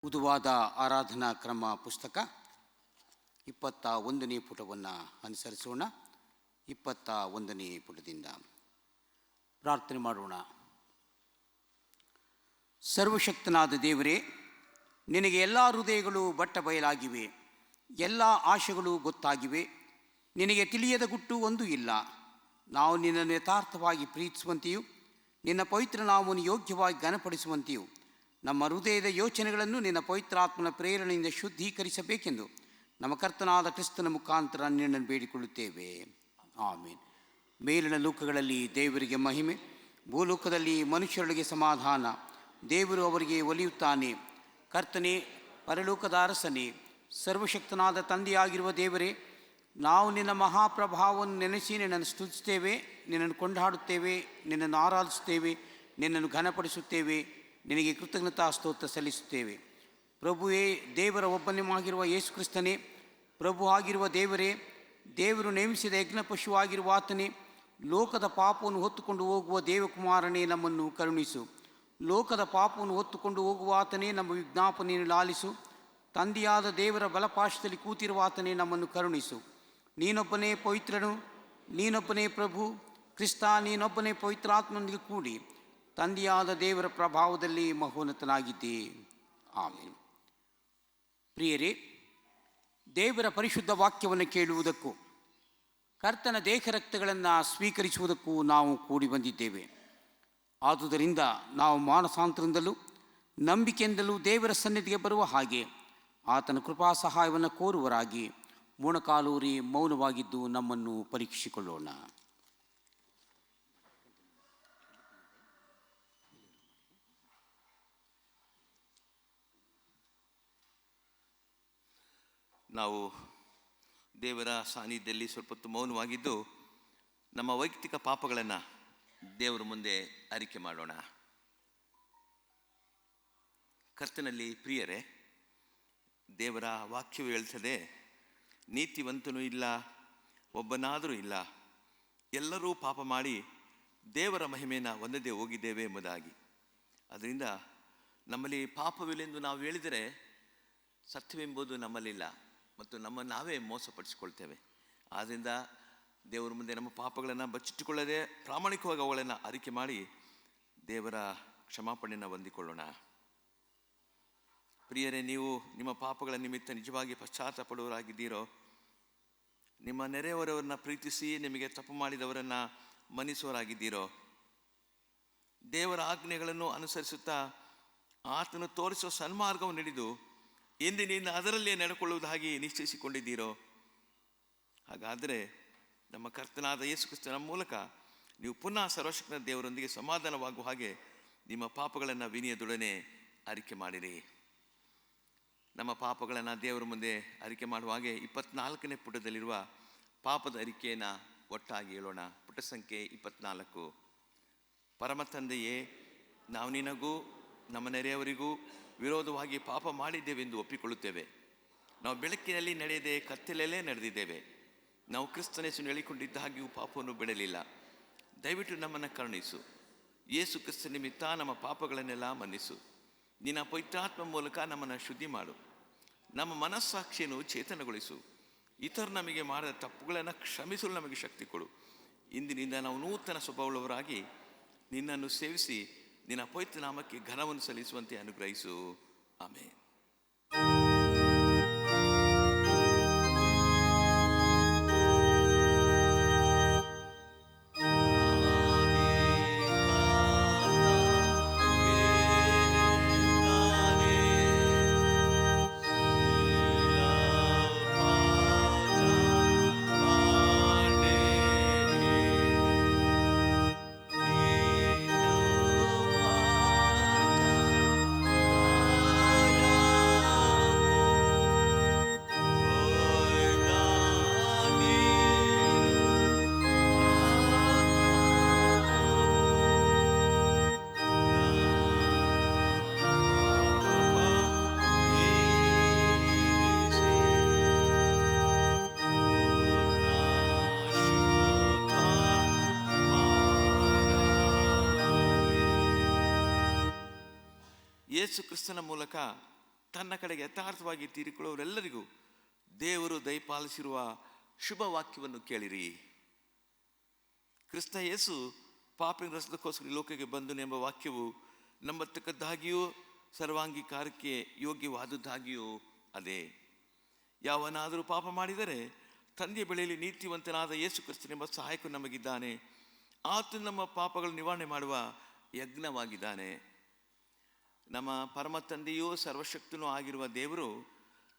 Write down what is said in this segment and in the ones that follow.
ಉದುವಾದ ಆರಾಧನಾ ಕ್ರಮ ಪುಸ್ತಕ 21ನೇ ಪುಟವನ್ನು ಅನುಸರಿಸೋಣ. 21ನೇ ಪುಟದಿಂದ ಪ್ರಾರ್ಥನೆ ಮಾಡೋಣ. ಸರ್ವಶಕ್ತನಾದ ದೇವರೇ, ನಿನಗೆ ಎಲ್ಲ ಹೃದಯಗಳು ಬಟ್ಟ ಬಯಲಾಗಿವೆ, ಎಲ್ಲ ಆಶೆಗಳು ಗೊತ್ತಾಗಿವೆ. ನಿನಗೆ ತಿಳಿಯದ ಗುಟ್ಟು ಒಂದೂ ಇಲ್ಲ. ನಾವು ನಿನ್ನನ್ನು ಯಥಾರ್ಥವಾಗಿ ಪ್ರೀತಿಸುವಂತೆಯೂ ನಿನ್ನ ಪವಿತ್ರ ನಾಮವನ್ನು ಯೋಗ್ಯವಾಗಿ ಘನಪಡಿಸುವಂತೆಯೂ ನಮ್ಮ ಹೃದಯದ ಯೋಚನೆಗಳನ್ನು ನಿನ್ನ ಪವಿತ್ರಾತ್ಮನ ಪ್ರೇರಣೆಯಿಂದ ಶುದ್ಧೀಕರಿಸಬೇಕೆಂದು ನಮ್ಮ ಕರ್ತನಾದ ಕ್ರಿಸ್ತನ ಮುಖಾಂತರ ನಿನ್ನನ್ನು ಬೇಡಿಕೊಳ್ಳುತ್ತೇವೆ. ಆಮೇನ್. ಮೇಲಿನ ಲೋಕಗಳಲ್ಲಿ ದೇವರಿಗೆ ಮಹಿಮೆ, ಭೂಲೋಕದಲ್ಲಿ ಮನುಷ್ಯರೊಳಗೆ ಸಮಾಧಾನ. ದೇವರು ಅವರಿಗೆ ಒಲಿಯುತ್ತಾನೆ. ಕರ್ತನೇ, ಪರಲೋಕದ ಅರಸನೇ, ಸರ್ವಶಕ್ತನಾದ ತಂದೆಯಾಗಿರುವ ದೇವರೇ, ನಾವು ನಿನ್ನ ಮಹಾಪ್ರಭಾವವನ್ನು ನೆನೆಸಿ ನಿನ್ನನ್ನು ಸ್ತುತಿಸುತ್ತೇವೆ, ನಿನ್ನನ್ನು ಕೊಂಡಾಡುತ್ತೇವೆ, ನಿನ್ನನ್ನು ಆರಾಧಿಸುತ್ತೇವೆ, ನಿನ್ನನ್ನು ಘನಪಡಿಸುತ್ತೇವೆ, ನಿನಗೆ ಕೃತಜ್ಞತಾ ಸ್ತೋತ್ರ ಸಲ್ಲಿಸುತ್ತೇವೆ. ಪ್ರಭುವೇ, ದೇವರ ಒಬ್ಬನೇವಾಗಿರುವ ಯೇಸು ಕ್ರಿಸ್ತನೇ, ಪ್ರಭು ಆಗಿರುವ ದೇವರೇ, ದೇವರು ನೇಮಿಸಿದ ಯಜ್ಞ ಪಶುವಾಗಿರುವ ಆತನೇ, ಲೋಕದ ಪಾಪವನ್ನು ಹೊತ್ತುಕೊಂಡು ಹೋಗುವ ದೇವಕುಮಾರನೇ, ನಮ್ಮನ್ನು ಕರುಣಿಸು. ಲೋಕದ ಪಾಪವನ್ನು ಹೊತ್ತುಕೊಂಡು ಹೋಗುವ ಆತನೇ, ನಮ್ಮ ವಿಜ್ಞಾಪನೆಯನ್ನು ಲಾಲಿಸು. ತಂದೆಯಾದ ದೇವರ ಬಲಪಾಶದಲ್ಲಿ ಕೂತಿರುವ ಆತನೇ, ನಮ್ಮನ್ನು ಕರುಣಿಸು. ನೀನೊಬ್ಬನೇ ಪವಿತ್ರನು, ನೀನೊಬ್ಬನೇ ಪ್ರಭು ಕ್ರಿಸ್ತ, ನೀನೊಬ್ಬನೇ ಪವಿತ್ರಾತ್ಮನೊಂದಿಗೆ ಕೂಡಿ ತಂದೆಯಾದ ದೇವರ ಪ್ರಭಾವದಲ್ಲಿ ಮಹೋನ್ನತನಾಗಿದ್ದೆ. ಆಮೇಲೆ. ಪ್ರಿಯರೇ, ದೇವರ ಪರಿಶುದ್ಧ ವಾಕ್ಯವನ್ನು ಕೇಳುವುದಕ್ಕೂ ಕರ್ತನ ದೇಹ ರಕ್ತಗಳನ್ನು ಸ್ವೀಕರಿಸುವುದಕ್ಕೂ ನಾವು ಕೂಡಿ ಬಂದಿದ್ದೇವೆ. ಆದುದರಿಂದ ನಾವು ಮಾನಸಾಂತರದಿಂದಲೂ ನಂಬಿಕೆಯಿಂದಲೂ ದೇವರ ಸನ್ನಿಧಿಗೆ ಬರುವ ಹಾಗೆ ಆತನ ಕೃಪಾ ಸಹಾಯವನ್ನು ಕೋರುವರಾಗಿ ಮೊಣಕಾಲೂರಿ ಮೌನವಾಗಿದ್ದು ನಮ್ಮನ್ನು ಪರೀಕ್ಷಿಸಿಕೊಳ್ಳೋಣ. ನಾವು ದೇವರ ಸಾನ್ನಿಧ್ಯದಲ್ಲಿ ಸ್ವಲ್ಪ ಹೊತ್ತು ಮೌನವಾಗಿದ್ದು ನಮ್ಮ ವೈಯಕ್ತಿಕ ಪಾಪಗಳನ್ನು ದೇವರ ಮುಂದೆ ಅರಿಕೆ ಮಾಡೋಣ. ಕರ್ತನಲ್ಲಿ ಪ್ರಿಯರೇ, ದೇವರ ವಾಕ್ಯವು ಹೇಳ್ತದೆ, ನೀತಿವಂತನೂ ಇಲ್ಲ, ಒಬ್ಬನಾದರೂ ಇಲ್ಲ, ಎಲ್ಲರೂ ಪಾಪ ಮಾಡಿ ದೇವರ ಮಹಿಮೆಯನ್ನು ಹೊಂದದೆ ಹೋಗಿದ್ದೇವೆ ಎಂಬುದಾಗಿ. ಅದರಿಂದ ನಮ್ಮಲ್ಲಿ ಪಾಪವಿಲ್ಲೆಂದು ನಾವು ಹೇಳಿದರೆ ಸತ್ಯವೆಂಬುದು ನಮ್ಮಲ್ಲಿಲ್ಲ ಮತ್ತು ನಮ್ಮನ್ನು ನಾವೇ ಮೋಸಪಡಿಸಿಕೊಳ್ತೇವೆ. ಆದ್ದರಿಂದ ದೇವರ ಮುಂದೆ ನಮ್ಮ ಪಾಪಗಳನ್ನು ಬಚ್ಚಿಟ್ಟುಕೊಳ್ಳದೆ ಪ್ರಾಮಾಣಿಕವಾಗಿ ಅವುಗಳನ್ನು ಅರಿಕೆ ಮಾಡಿ ದೇವರ ಕ್ಷಮಾಪಣೆಯನ್ನು ಹೊಂದಿಕೊಳ್ಳೋಣ. ಪ್ರಿಯರೇ, ನೀವು ನಿಮ್ಮ ಪಾಪಗಳ ನಿಮಿತ್ತ ನಿಜವಾಗಿ ಪಶ್ಚಾತ್ತಾಪಡುವವರಾಗಿದ್ದೀರೋ? ನಿಮ್ಮ ನೆರೆಯವರವರನ್ನು ಪ್ರೀತಿಸಿ ನಿಮಗೆ ತಪ್ಪು ಮಾಡಿದವರನ್ನು ಮನ್ನಿಸುವವರಾಗಿದ್ದೀರೋ? ದೇವರ ಆಜ್ಞೆಗಳನ್ನು ಅನುಸರಿಸುತ್ತಾ ಆತನು ತೋರಿಸುವ ಸನ್ಮಾರ್ಗವನ್ನು ಹಿಡಿದು ಎಂದಿನಿಂದ ಅದರಲ್ಲೇ ನಡೆಕೊಳ್ಳುವುದಾಗಿ ನಿಶ್ಚಯಿಸಿಕೊಂಡಿದ್ದೀರೋ? ಹಾಗಾದರೆ ನಮ್ಮ ಕರ್ತನಾದ ಯೇಸು ಕ್ರಿಸ್ತನ ಮೂಲಕ ನೀವು ಪುನಃ ಸರ್ವಶಕ್ತನ ದೇವರೊಂದಿಗೆ ಸಮಾಧಾನವಾಗುವ ಹಾಗೆ ನಿಮ್ಮ ಪಾಪಗಳನ್ನು ವಿನಯದೊಡನೆ ಅರಿಕೆ ಮಾಡಿರಿ. ನಮ್ಮ ಪಾಪಗಳನ್ನು ದೇವರ ಮುಂದೆ ಅರಿಕೆ ಮಾಡುವ ಹಾಗೆ 24ನೇ ಪುಟದಲ್ಲಿರುವ ಪಾಪದ ಅರಿಕೆಯನ್ನು ಒಟ್ಟಾಗಿ ಹೇಳೋಣ. ಪುಟ ಸಂಖ್ಯೆ 24. ಪರಮ ತಂದೆಯೇ, ನಾವು ನಿನಗೂ ನಮ್ಮ ನೆರೆಯವರಿಗೂ ವಿರೋಧವಾಗಿ ಪಾಪ ಮಾಡಿದ್ದೇವೆಂದು ಒಪ್ಪಿಕೊಳ್ಳುತ್ತೇವೆ. ನಾವು ಬೆಳಕಿನಲ್ಲಿ ನಡೆಯದೆ ಕತ್ತಲಲ್ಲೇ ನಡೆದಿದ್ದೇವೆ. ನಾವು ಕ್ರಿಸ್ತನ ಹೆಸರನ್ನು ಹೇಳಿಕೊಂಡಿದ್ದ ಹಾಗೆಯೂ ಪಾಪವನ್ನು ಬಿಡಲಿಲ್ಲ. ದಯವಿಟ್ಟು ನಮ್ಮನ್ನು ಕರುಣಿಸು. ಯೇಸು ಕ್ರಿಸ್ತ ನಿಮಿತ್ತ ನಮ್ಮ ಪಾಪಗಳನ್ನೆಲ್ಲ ಮನ್ನಿಸು. ನಿನ್ನ ಪವಿತ್ರಾತ್ಮ ಮೂಲಕ ನಮ್ಮನ್ನು ಶುದ್ಧಿ ಮಾಡು. ನಮ್ಮ ಮನಸ್ಸಾಕ್ಷಿಯನ್ನು ಚೇತನಗೊಳಿಸು. ಇತರರು ನಮಗೆ ಮಾಡಿದ ತಪ್ಪುಗಳನ್ನು ಕ್ಷಮಿಸಲು ನಮಗೆ ಶಕ್ತಿ ಕೊಡು. ಇಂದಿನಿಂದ ನಾವು ನೂತನ ಸ್ವಭಾವವುಳ್ಳವರಾಗಿ ನಿನ್ನನ್ನು ಸೇವಿಸಿ ನಿನ್ನ ಪವಿತ್ರ ನಾಮಕ್ಕೆ ಘನವನ್ನು ಸಲ್ಲಿಸುವಂತೆ ಅನುಗ್ರಹಿಸು. ಆಮೇನ್. ಯೇಸು ಕ್ರಿಸ್ತನ ಮೂಲಕ ತನ್ನ ಕಡೆಗೆ ಯಥಾರ್ಥವಾಗಿ ತೀರಿಕೊಳ್ಳುವವರೆಲ್ಲರಿಗೂ ದೇವರು ದಯಪಾಲಿಸಿರುವ ಶುಭ ವಾಕ್ಯವನ್ನು ಕೇಳಿರಿ. ಕ್ರಿಸ್ತ ಯೇಸು ಪಾಪಿನ ರಸದಕ್ಕೋಸ್ಕರ ಲೋಕಕ್ಕೆ ಬಂದನು ಎಂಬ ವಾಕ್ಯವು ನಂಬತಕ್ಕದ್ದಾಗಿಯೂ ಸರ್ವಾಂಗೀಕಾರಕ್ಕೆ ಯೋಗ್ಯವಾದದ್ದಾಗಿಯೂ ಅದೇ. ಯಾವನಾದರೂ ಪಾಪ ಮಾಡಿದರೆ ತಂದೆಯ ಬಳಿಯಲ್ಲಿ ನೀತಿವಂತನಾದ ಯೇಸು ಕ್ರಿಸ್ತನೆಂಬ ಸಹಾಯಕನು ನಮಗಿದ್ದಾನೆ. ಆತನು ನಮ್ಮ ಪಾಪಗಳು ನಿವಾರಣೆ ಮಾಡುವ ಯಜ್ಞವಾಗಿದ್ದಾನೆ. ನಮ್ಮ ಪರಮ ತಂದೆಯೂ ಸರ್ವಶಕ್ತನೂ ಆಗಿರುವ ದೇವರು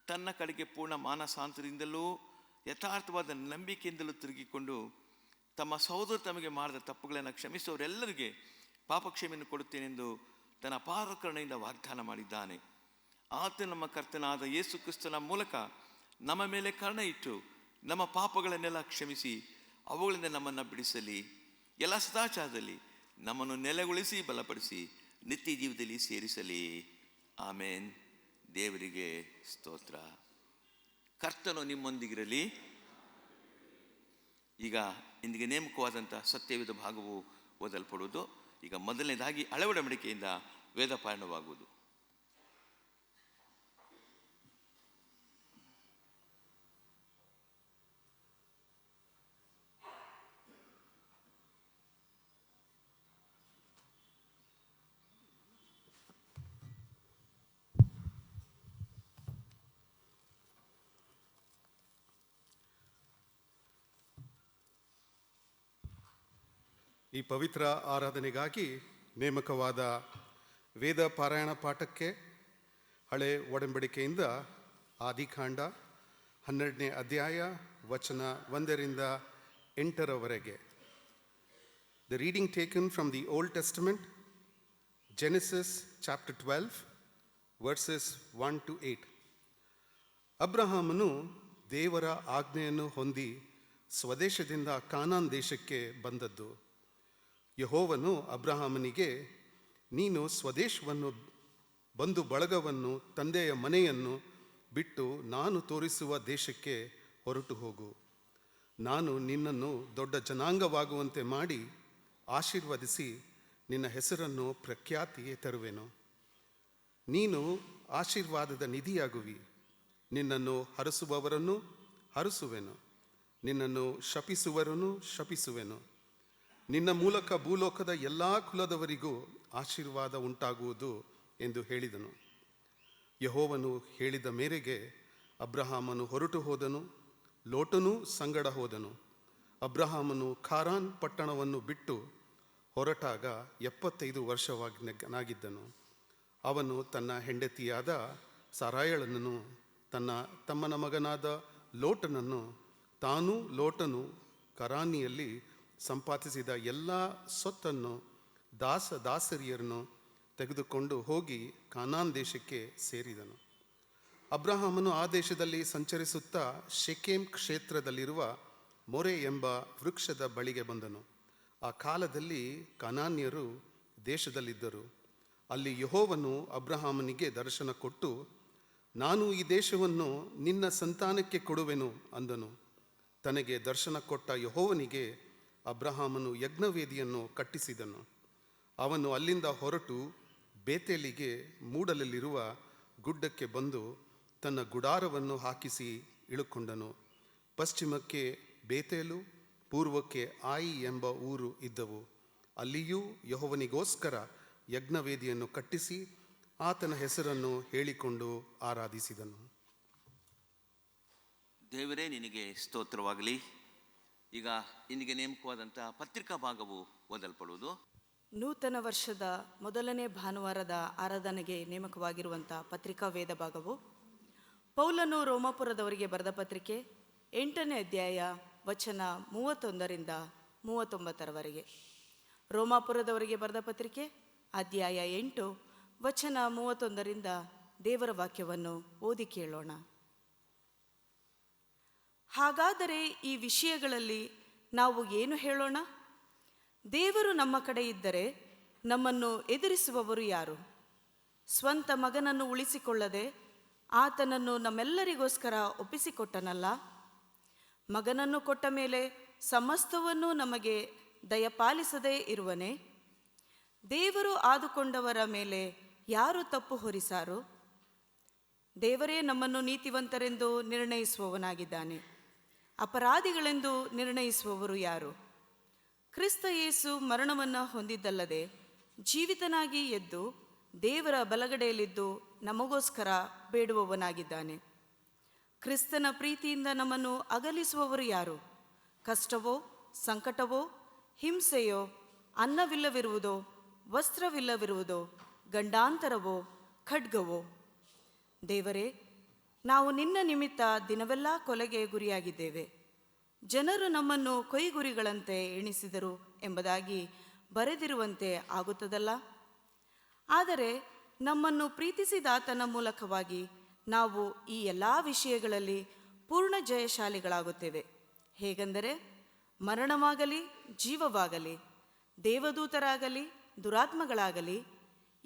ತನ್ನ ಕಡೆಗೆ ಪೂರ್ಣ ಮಾನಸಾಂತರದಿಂದಲೂ ಯಥಾರ್ಥವಾದ ನಂಬಿಕೆಯಿಂದಲೂ ತಿರುಗಿಕೊಂಡು ತಮ್ಮ ಸಹೋದರ ತಮಗೆ ಮಾಡಿದ ತಪ್ಪುಗಳನ್ನು ಕ್ಷಮಿಸುವವರೆಲ್ಲರಿಗೆ ಪಾಪಕ್ಷಮೆಯನ್ನು ಕೊಡುತ್ತೇನೆಂದು ತನ್ನ ಅಪಾರ ಕರುಣೆಯಿಂದ ವಾಗ್ದಾನ ಮಾಡಿದ್ದಾನೆ. ಆತ ನಮ್ಮ ಕರ್ತನಾದ ಯೇಸು ಕ್ರಿಸ್ತನ ಮೂಲಕ ನಮ್ಮ ಮೇಲೆ ಕರುಣೆ ಇಟ್ಟು ನಮ್ಮ ಪಾಪಗಳನ್ನೆಲ್ಲ ಕ್ಷಮಿಸಿ ಅವುಗಳಿಂದ ನಮ್ಮನ್ನು ಬಿಡಿಸಲಿ, ಎಲ್ಲ ಸದಾಚಾರದಲ್ಲಿ ನಮ್ಮನ್ನು ನೆಲೆಗೊಳಿಸಿ ಬಲಪಡಿಸಿ ನಿತ್ಯ ಜೀವದಲ್ಲಿ ಸೇರಿಸಲಿ. ಆಮೇನ್. ದೇವರಿಗೆ ಸ್ತೋತ್ರ. ಕರ್ತನು ನಿಮ್ಮೊಂದಿಗಿರಲಿ. ಈಗ ಇಂದಿಗೆ ನೇಮಕವಾದಂಥ ಸತ್ಯವೇದ ಭಾಗವು ಓದಲ್ಪಡುವುದು. ಈಗ ಮೊದಲನೇದಾಗಿ ಅಳವಡಿಕೆಯಿಂದ ವೇದ ಪಾರಾಯಣವಾಗುವುದು. ಈ ಪವಿತ್ರ ಆರಾಧನೆಗಾಗಿ ನೇಮಕವಾದ ವೇದ ಪಾರಾಯಣ ಪಾಠಕ್ಕೆ ಹಳೆ ಒಡಂಬಡಿಕೆಯಿಂದ ಆದಿಕಾಂಡ 12ನೇ ಅಧ್ಯಾಯ ವಚನ 1ರಿಂದ 8ರವರೆಗೆ. The reading taken from the Old Testament, Genesis chapter 12, verses 1 to 8. ಅಬ್ರಹಾಮನು ದೇವರ ಆಜ್ಞೆಯನ್ನು ಹೊಂದಿ ಸ್ವದೇಶದಿಂದ ಕಾನಾನ್ ದೇಶಕ್ಕೆ ಬಂದದ್ದು. ಯೆಹೋವನು ಅಬ್ರಹಾಮನಿಗೆ, ನೀನು ಸ್ವದೇಶವನ್ನು, ಬಂಧು ಬಳಗವನ್ನು, ತಂದೆಯ ಮನೆಯನ್ನು ಬಿಟ್ಟು ನಾನು ತೋರಿಸುವ ದೇಶಕ್ಕೆ ಹೊರಟು ಹೋಗು. ನಾನು ನಿನ್ನನ್ನು ದೊಡ್ಡ ಜನಾಂಗವಾಗುವಂತೆ ಮಾಡಿ ಆಶೀರ್ವದಿಸಿ ನಿನ್ನ ಹೆಸರನ್ನು ಪ್ರಖ್ಯಾತಿಗೆ ತರುವೆನು. ನೀನು ಆಶೀರ್ವಾದದ ನಿಧಿಯಾಗುವಿ. ನಿನ್ನನ್ನು ಹರಸುವವರನ್ನು ಹರಸುವೆನು, ನಿನ್ನನ್ನು ಶಪಿಸುವವರನ್ನು ಶಪಿಸುವೆನು. ನಿನ್ನ ಮೂಲಕ ಭೂಲೋಕದ ಎಲ್ಲ ಕುಲದವರಿಗೂ ಆಶೀರ್ವಾದ ಉಂಟಾಗುವುದು ಎಂದು ಹೇಳಿದನು. ಯೆಹೋವನು ಹೇಳಿದ ಮೇರೆಗೆ ಅಬ್ರಹಾಮನು ಹೊರಟು ಹೋದನು. ಲೋಟನೂ ಸಂಗಡ ಹೋದನು. ಅಬ್ರಹಾಮನು ಖಾರಾನ್ ಪಟ್ಟಣವನ್ನು ಬಿಟ್ಟು ಹೊರಟಾಗ 75 ವರ್ಷವಾಗಿದ್ದನು. ಅವನು ತನ್ನ ಹೆಂಡತಿಯಾದ ಸಾರಾಯಳನ್ನು, ತನ್ನ ತಮ್ಮನ ಮಗನಾದ ಲೋಟನನ್ನು, ತಾನೂ ಲೋಟನು ಖಾರಾನಿಯಲ್ಲಿ ಸಂಪಾದಿಸಿದ ಎಲ್ಲ ಸೊತ್ತನ್ನು, ದಾಸರಿಯರನ್ನು ತೆಗೆದುಕೊಂಡು ಹೋಗಿ ಕಾನಾನ್ ದೇಶಕ್ಕೆ ಸೇರಿದನು. ಅಬ್ರಹಾಮನು ಆ ದೇಶದಲ್ಲಿ ಸಂಚರಿಸುತ್ತಾ ಶೆಕೆಮ್ ಕ್ಷೇತ್ರದಲ್ಲಿರುವ ಮೊರೆ ಎಂಬ ವೃಕ್ಷದ ಬಳಿಗೆ ಬಂದನು. ಆ ಕಾಲದಲ್ಲಿ ಕಾನಾನ್ಯರು ದೇಶದಲ್ಲಿದ್ದರು. ಅಲ್ಲಿ ಯೆಹೋವನು ಅಬ್ರಹಾಮನಿಗೆ ದರ್ಶನ ಕೊಟ್ಟು, ನಾನು ಈ ದೇಶವನ್ನು ನಿನ್ನ ಸಂತಾನಕ್ಕೆ ಕೊಡುವೆನು ಅಂದನು. ತನಗೆ ದರ್ಶನ ಕೊಟ್ಟ ಯೆಹೋವನಿಗೆ ಅಬ್ರಹಾಮನು ಯಜ್ಞವೇದಿಯನ್ನು ಕಟ್ಟಿಸಿದನು. ಅವನು ಅಲ್ಲಿಂದ ಹೊರಟು ಬೇತೇಲಿಗೆ ಮೂಡಲಲ್ಲಿರುವ ಗುಡ್ಡಕ್ಕೆ ಬಂದು ತನ್ನ ಗುಡಾರವನ್ನು ಹಾಕಿಸಿ ಇಳುಕೊಂಡನು. ಪಶ್ಚಿಮಕ್ಕೆ ಬೇತೇಲು, ಪೂರ್ವಕ್ಕೆ ಆಯಿ ಎಂಬ ಊರು ಇದ್ದವು. ಅಲ್ಲಿಯೂ ಯೆಹೋವನಿಗೋಸ್ಕರ ಯಜ್ಞವೇದಿಯನ್ನು ಕಟ್ಟಿಸಿ ಆತನ ಹೆಸರನ್ನು ಹೇಳಿಕೊಂಡು ಆರಾಧಿಸಿದನು. ದೇವರೇ ನಿನಗೆ ಸ್ತೋತ್ರವಾಗಲಿ. ಈಗ ಇಂದಿಗೆ ನೇಮಕವಾದಂಥ ಪತ್ರಿಕಾ ಭಾಗವು ಓದಲ್ಪಡುವುದು. ನೂತನ ವರ್ಷದ ಮೊದಲನೇ ಭಾನುವಾರದ ಆರಾಧನೆಗೆ ನೇಮಕವಾಗಿರುವಂಥ ಪತ್ರಿಕಾ ವೇದ ಭಾಗವು ಪೌಲನು ರೋಮಾಪುರದವರಿಗೆ ಬರೆದ ಪತ್ರಿಕೆ 8ನೇ ಅಧ್ಯಾಯ ವಚನ 31ರಿಂದ 39ರವರೆಗೆ. ರೋಮಾಪುರದವರಿಗೆ ಬರೆದ ಪತ್ರಿಕೆ ಅಧ್ಯಾಯ 8 ವಚನ 31ರಿಂದ ದೇವರ ವಾಕ್ಯವನ್ನು ಓದಿ ಕೇಳೋಣ. ಹಾಗಾದರೆ ಈ ವಿಷಯಗಳಲ್ಲಿ ನಾವು ಏನು ಹೇಳೋಣ? ದೇವರು ನಮ್ಮ ಕಡೆ ಇದ್ದರೆ ನಮ್ಮನ್ನು ಎದುರಿಸುವವರು ಯಾರು? ಸ್ವಂತ ಮಗನನ್ನು ಉಳಿಸಿಕೊಳ್ಳದೆ ಆತನನ್ನು ನಮ್ಮೆಲ್ಲರಿಗೋಸ್ಕರ ಒಪ್ಪಿಸಿಕೊಟ್ಟನಲ್ಲ. ಮಗನನ್ನು ಕೊಟ್ಟ ಮೇಲೆ ಸಮಸ್ತವನ್ನೂ ನಮಗೆ ದಯಪಾಲಿಸದೇ ಇರುವನೇ? ದೇವರು ಆದುಕೊಂಡವರ ಮೇಲೆ ಯಾರು ತಪ್ಪು ಹೊರಿಸಾರು? ದೇವರೇ ನಮ್ಮನ್ನು ನೀತಿವಂತರೆಂದು ನಿರ್ಣಯಿಸುವವನಾಗಿದ್ದಾನೆ. ಅಪರಾಧಿಗಳೆಂದು ನಿರ್ಣಯಿಸುವವರು ಯಾರು? ಕ್ರಿಸ್ತ ಯೇಸು ಮರಣವನ್ನು ಹೊಂದಿದ್ದಲ್ಲದೆ ಜೀವಿತನಾಗಿ ಎದ್ದು ದೇವರ ಬಲಗಡೆಯಲ್ಲಿದ್ದು ನಮಗೋಸ್ಕರ ಬೇಡುವವನಾಗಿದ್ದಾನೆ. ಕ್ರಿಸ್ತನ ಪ್ರೀತಿಯಿಂದ ನಮ್ಮನ್ನು ಅಗಲಿಸುವವರು ಯಾರು? ಕಷ್ಟವೋ, ಸಂಕಟವೋ, ಹಿಂಸೆಯೋ, ಅನ್ನವಿಲ್ಲವಿರುವುದೋ, ವಸ್ತ್ರವಿಲ್ಲವಿರುವುದೋ, ಗಂಡಾಂತರವೋ, ಖಡ್ಗವೋ? ದೇವರೇ, ನಾವು ನಿನ್ನ ನಿಮಿತ್ತ ದಿನವೆಲ್ಲ ಕೊಲೆಗೆ ಗುರಿಯಾಗಿದ್ದೇವೆ. ಜನರು ನಮ್ಮನ್ನು ಕೊಯ್ಗುರಿಗಳಂತೆ ಎಣಿಸಿದರು ಎಂಬುದಾಗಿ ಬರೆದಿರುವಂತೆ ಆಗುತ್ತದಲ್ಲ? ಆದರೆ ನಮ್ಮನ್ನು ಪ್ರೀತಿಸಿದಾತನ ಮೂಲಕವಾಗಿ ನಾವು ಈ ಎಲ್ಲ ವಿಷಯಗಳಲ್ಲಿ ಪೂರ್ಣ ಜಯಶಾಲಿಗಳಾಗುತ್ತೇವೆ. ಹೇಗೆಂದರೆ, ಮರಣವಾಗಲಿ ಜೀವವಾಗಲಿ, ದೇವದೂತರಾಗಲಿ ದುರಾತ್ಮಗಳಾಗಲಿ,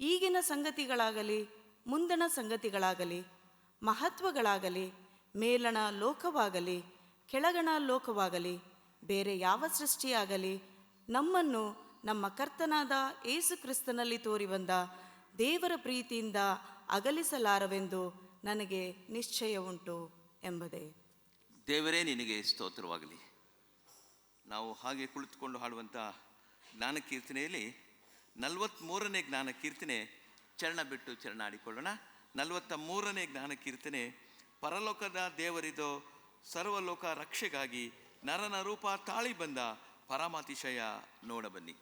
ಈಗಿನ ಸಂಗತಿಗಳಾಗಲಿ ಮುಂದಣ ಸಂಗತಿಗಳಾಗಲಿ, ಮಹತ್ವಗಳಾಗಲಿ, ಮೇಲಣ ಲೋಕವಾಗಲಿ ಕೆಳಗಣ ಲೋಕವಾಗಲಿ, ಬೇರೆ ಯಾವ ಸೃಷ್ಟಿಯಾಗಲಿ ನಮ್ಮನ್ನು ನಮ್ಮ ಕರ್ತನಾದ ಯೇಸು ಕ್ರಿಸ್ತನಲ್ಲಿ ತೋರಿ ಬಂದ ದೇವರ ಪ್ರೀತಿಯಿಂದ ಅಗಲಿಸಲಾರವೆಂದು ನನಗೆ ನಿಶ್ಚಯ ಉಂಟು ಎಂಬುದೇ. ದೇವರೇ ನಿನಗೆ ಸ್ತೋತ್ರವಾಗಲಿ. ನಾವು ಹಾಗೆ ಕುಳಿತುಕೊಂಡು ಹಾಡುವಂಥ ಜ್ಞಾನ ಕೀರ್ತನೆಯಲ್ಲಿ 43ನೇ ಜ್ಞಾನ ಕೀರ್ತನೆ ಚರಣ ಬಿಟ್ಟು ಚರಣ ಆಡಿಕೊಳ್ಳೋಣ. 43ನೇ ಜ್ಞಾನ ಕೀರ್ತನೆ, ಪರಲೋಕದ ದೇವರಿದೋ ಸರ್ವಲೋಕ ರಕ್ಷೆಗಾಗಿ ನರನ ರೂಪ ತಾಳಿ ಬಂದ ಪರಮಾತಿಶಯ ನೋಡಬನ್ನಿ.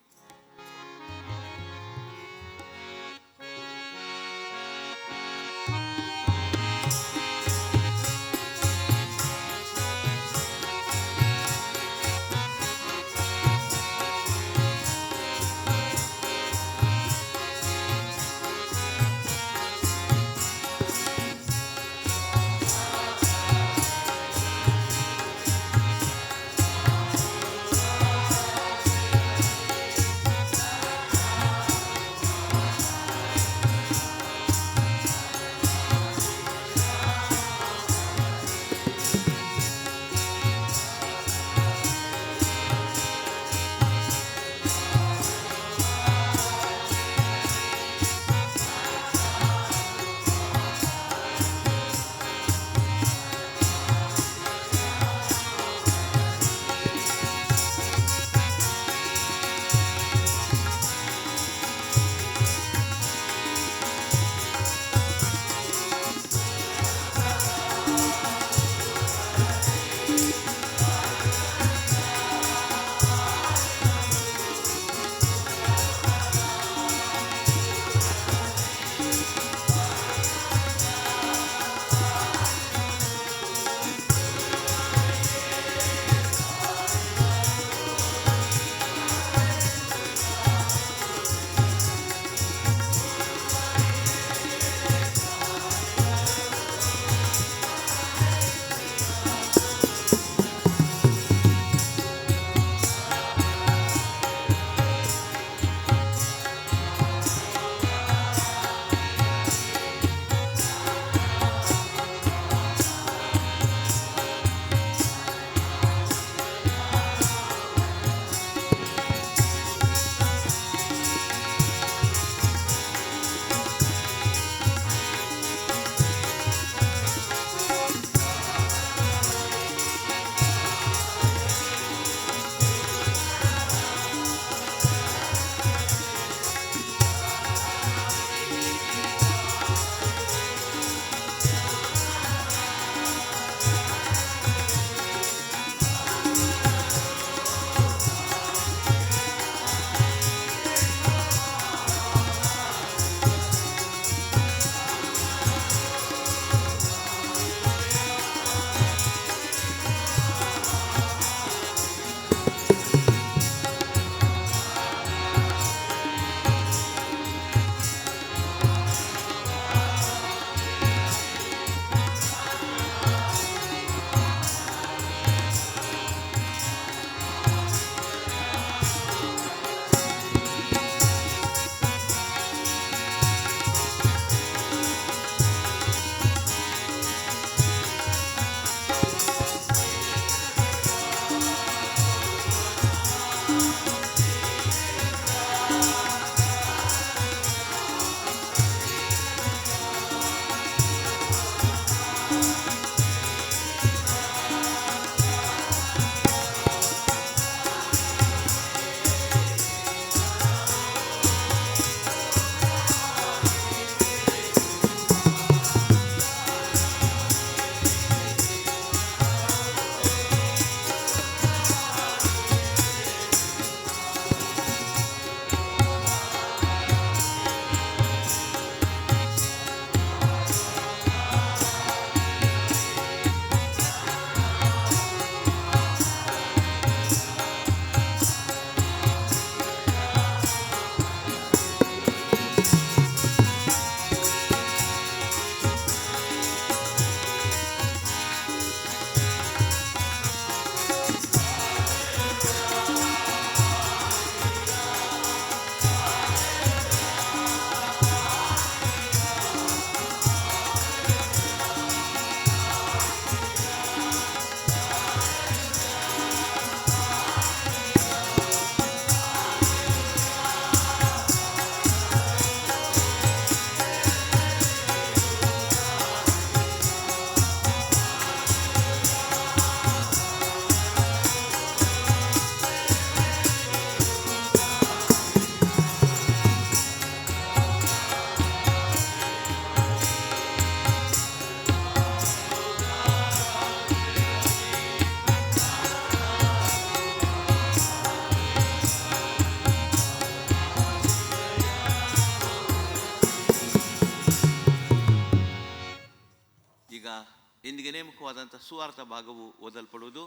ಇಂದಿಗೆ ನೇಮಕವಾದಂಥ ಸುವಾರ್ಥ ಭಾಗವು ಓದಲ್ಪಡುವುದು.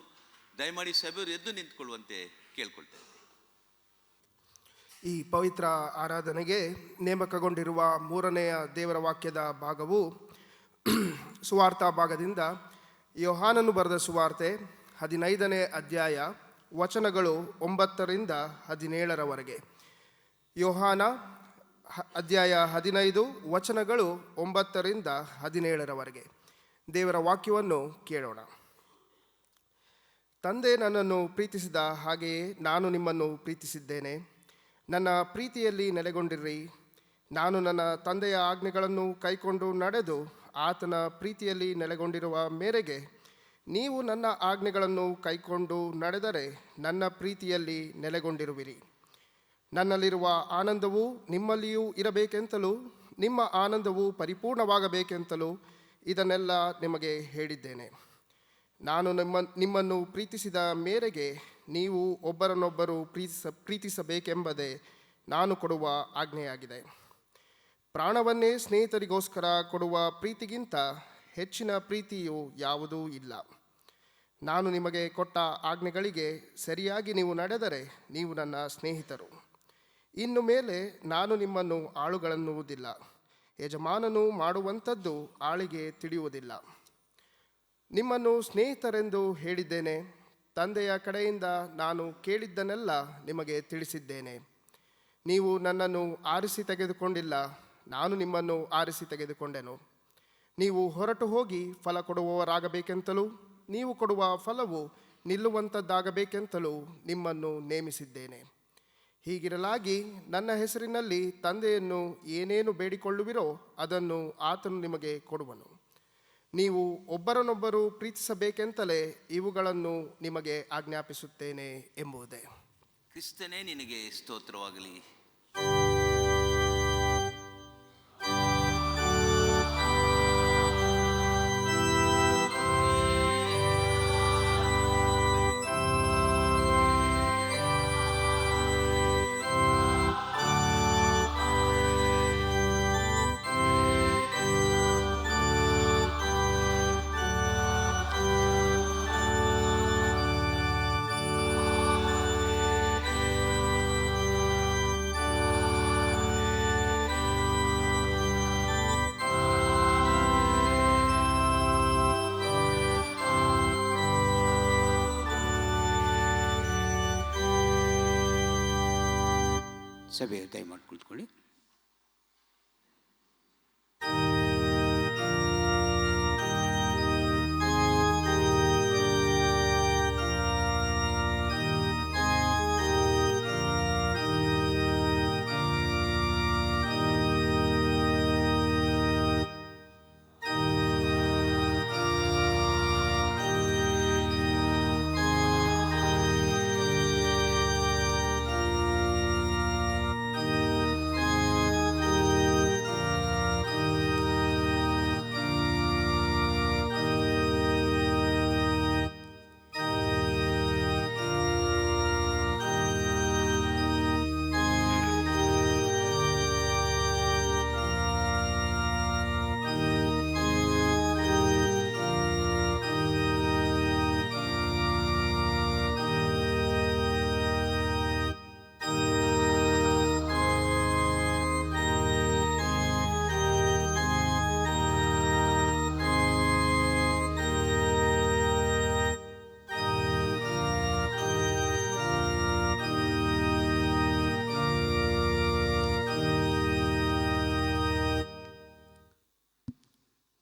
ದಯಮಾಡಿ ಸಭೆಯವರು ಎದ್ದು ನಿಂತುಕೊಳ್ಳುವಂತೆ ಕೇಳ್ಕೊಳ್ತೇವೆ. ಈ ಪವಿತ್ರ ಆರಾಧನೆಗೆ ನೇಮಕಗೊಂಡಿರುವ ಮೂರನೆಯ ದೇವರ ವಾಕ್ಯದ ಭಾಗವು ಸುವಾರ್ಥ ಭಾಗದಿಂದ ಯೋಹಾನನು ಬರೆದ ಸುವಾರ್ತೆ 15ನೇ ಅಧ್ಯಾಯ ವಚನಗಳು 9ರಿಂದ 17ರವರೆಗೆ. ಯೋಹಾನ ಅಧ್ಯಾಯ 15 ವಚನಗಳು 9ರಿಂದ 17ರವರೆಗೆ. ದೇವರ ವಾಕ್ಯವನ್ನು ಕೇಳೋಣ. ತಂದೆ ನನ್ನನ್ನು ಪ್ರೀತಿಸಿದ ಹಾಗೆಯೇ ನಾನು ನಿಮ್ಮನ್ನು ಪ್ರೀತಿಸಿದ್ದೇನೆ. ನನ್ನ ಪ್ರೀತಿಯಲ್ಲಿ ನೆಲೆಗೊಂಡಿರ್ರಿ. ನಾನು ನನ್ನ ತಂದೆಯ ಆಜ್ಞೆಗಳನ್ನು ಕೈಕೊಂಡು ನಡೆದು ಆತನ ಪ್ರೀತಿಯಲ್ಲಿ ನೆಲೆಗೊಂಡಿರುವ ಮೇರೆಗೆ ನೀವು ನನ್ನ ಆಜ್ಞೆಗಳನ್ನು ಕೈಕೊಂಡು ನಡೆದರೆ ನನ್ನ ಪ್ರೀತಿಯಲ್ಲಿ ನೆಲೆಗೊಂಡಿರುವಿರಿ. ನನ್ನಲ್ಲಿರುವ ಆನಂದವು ನಿಮ್ಮಲ್ಲಿಯೂ ಇರಬೇಕೆಂತಲೂ ನಿಮ್ಮ ಆನಂದವು ಪರಿಪೂರ್ಣವಾಗಬೇಕೆಂತಲೂ ಇದನ್ನೆಲ್ಲ ನಿಮಗೆ ಹೇಳಿದ್ದೇನೆ. ನಾನು ನಿಮ್ಮನ್ನು ಪ್ರೀತಿಸಿದ ಮೇರೆಗೆ ನೀವು ಒಬ್ಬರನ್ನೊಬ್ಬರು ಪ್ರೀತಿಸಬೇಕೆಂಬುದೇ ನಾನು ಕೊಡುವ ಆಜ್ಞೆಯಾಗಿದೆ. ಪ್ರಾಣವನ್ನೇ ಸ್ನೇಹಿತರಿಗೋಸ್ಕರ ಕೊಡುವ ಪ್ರೀತಿಗಿಂತ ಹೆಚ್ಚಿನ ಪ್ರೀತಿಯು ಯಾವುದೂ ಇಲ್ಲ. ನಾನು ನಿಮಗೆ ಕೊಟ್ಟ ಆಜ್ಞೆಗಳಿಗೆ ಸರಿಯಾಗಿ ನೀವು ನಡೆದರೆ ನೀವು ನನ್ನ ಸ್ನೇಹಿತರು. ಇನ್ನು ಮೇಲೆ ನಾನು ನಿಮ್ಮನ್ನು ಆಳುಗಳನ್ನುವುದಿಲ್ಲ. ಯಜಮಾನನು ಮಾಡುವಂಥದ್ದು ಆಳಿಗೆ ತಿಳಿಯುವುದಿಲ್ಲ. ನಿಮ್ಮನ್ನು ಸ್ನೇಹಿತರೆಂದು ಹೇಳಿದ್ದೇನೆ. ತಂದೆಯ ಕಡೆಯಿಂದ ನಾನು ಕೇಳಿದ್ದನ್ನೆಲ್ಲ ನಿಮಗೆ ತಿಳಿಸಿದ್ದೇನೆ. ನೀವು ನನ್ನನ್ನು ಆರಿಸಿ ತೆಗೆದುಕೊಂಡಿಲ್ಲ, ನಾನು ನಿಮ್ಮನ್ನು ಆರಿಸಿ ತೆಗೆದುಕೊಂಡೆನು. ನೀವು ಹೊರಟು ಹೋಗಿ ಫಲ ಕೊಡುವವರಾಗಬೇಕೆಂತಲೂ ನೀವು ಕೊಡುವ ಫಲವು ನಿಲ್ಲುವಂಥದ್ದಾಗಬೇಕೆಂತಲೂ ನಿಮ್ಮನ್ನು ನೇಮಿಸಿದ್ದೇನೆ. ಹೀಗಿರಲಾಗಿ ನನ್ನ ಹೆಸರಿನಲ್ಲಿ ತಂದೆಯನ್ನು ಏನೇನು ಬೇಡಿಕೊಳ್ಳುವಿರೋ ಅದನ್ನು ಆತನು ನಿಮಗೆ ಕೊಡುವನು. ನೀವು ಒಬ್ಬರನ್ನೊಬ್ಬರು ಪ್ರೀತಿಸಬೇಕೆಂತಲೇ ಇವುಗಳನ್ನು ನಿಮಗೆ ಆಜ್ಞಾಪಿಸುತ್ತೇನೆ ಎಂಬುದೇ. ಕ್ರಿಸ್ತನೇ ನಿನಗೆ ಸ್ತೋತ್ರವಾಗಲಿ. ಸಭೆ ದಯಮಾಡಿ ಕುಳಿತುಕೊಳ್ಳಿ.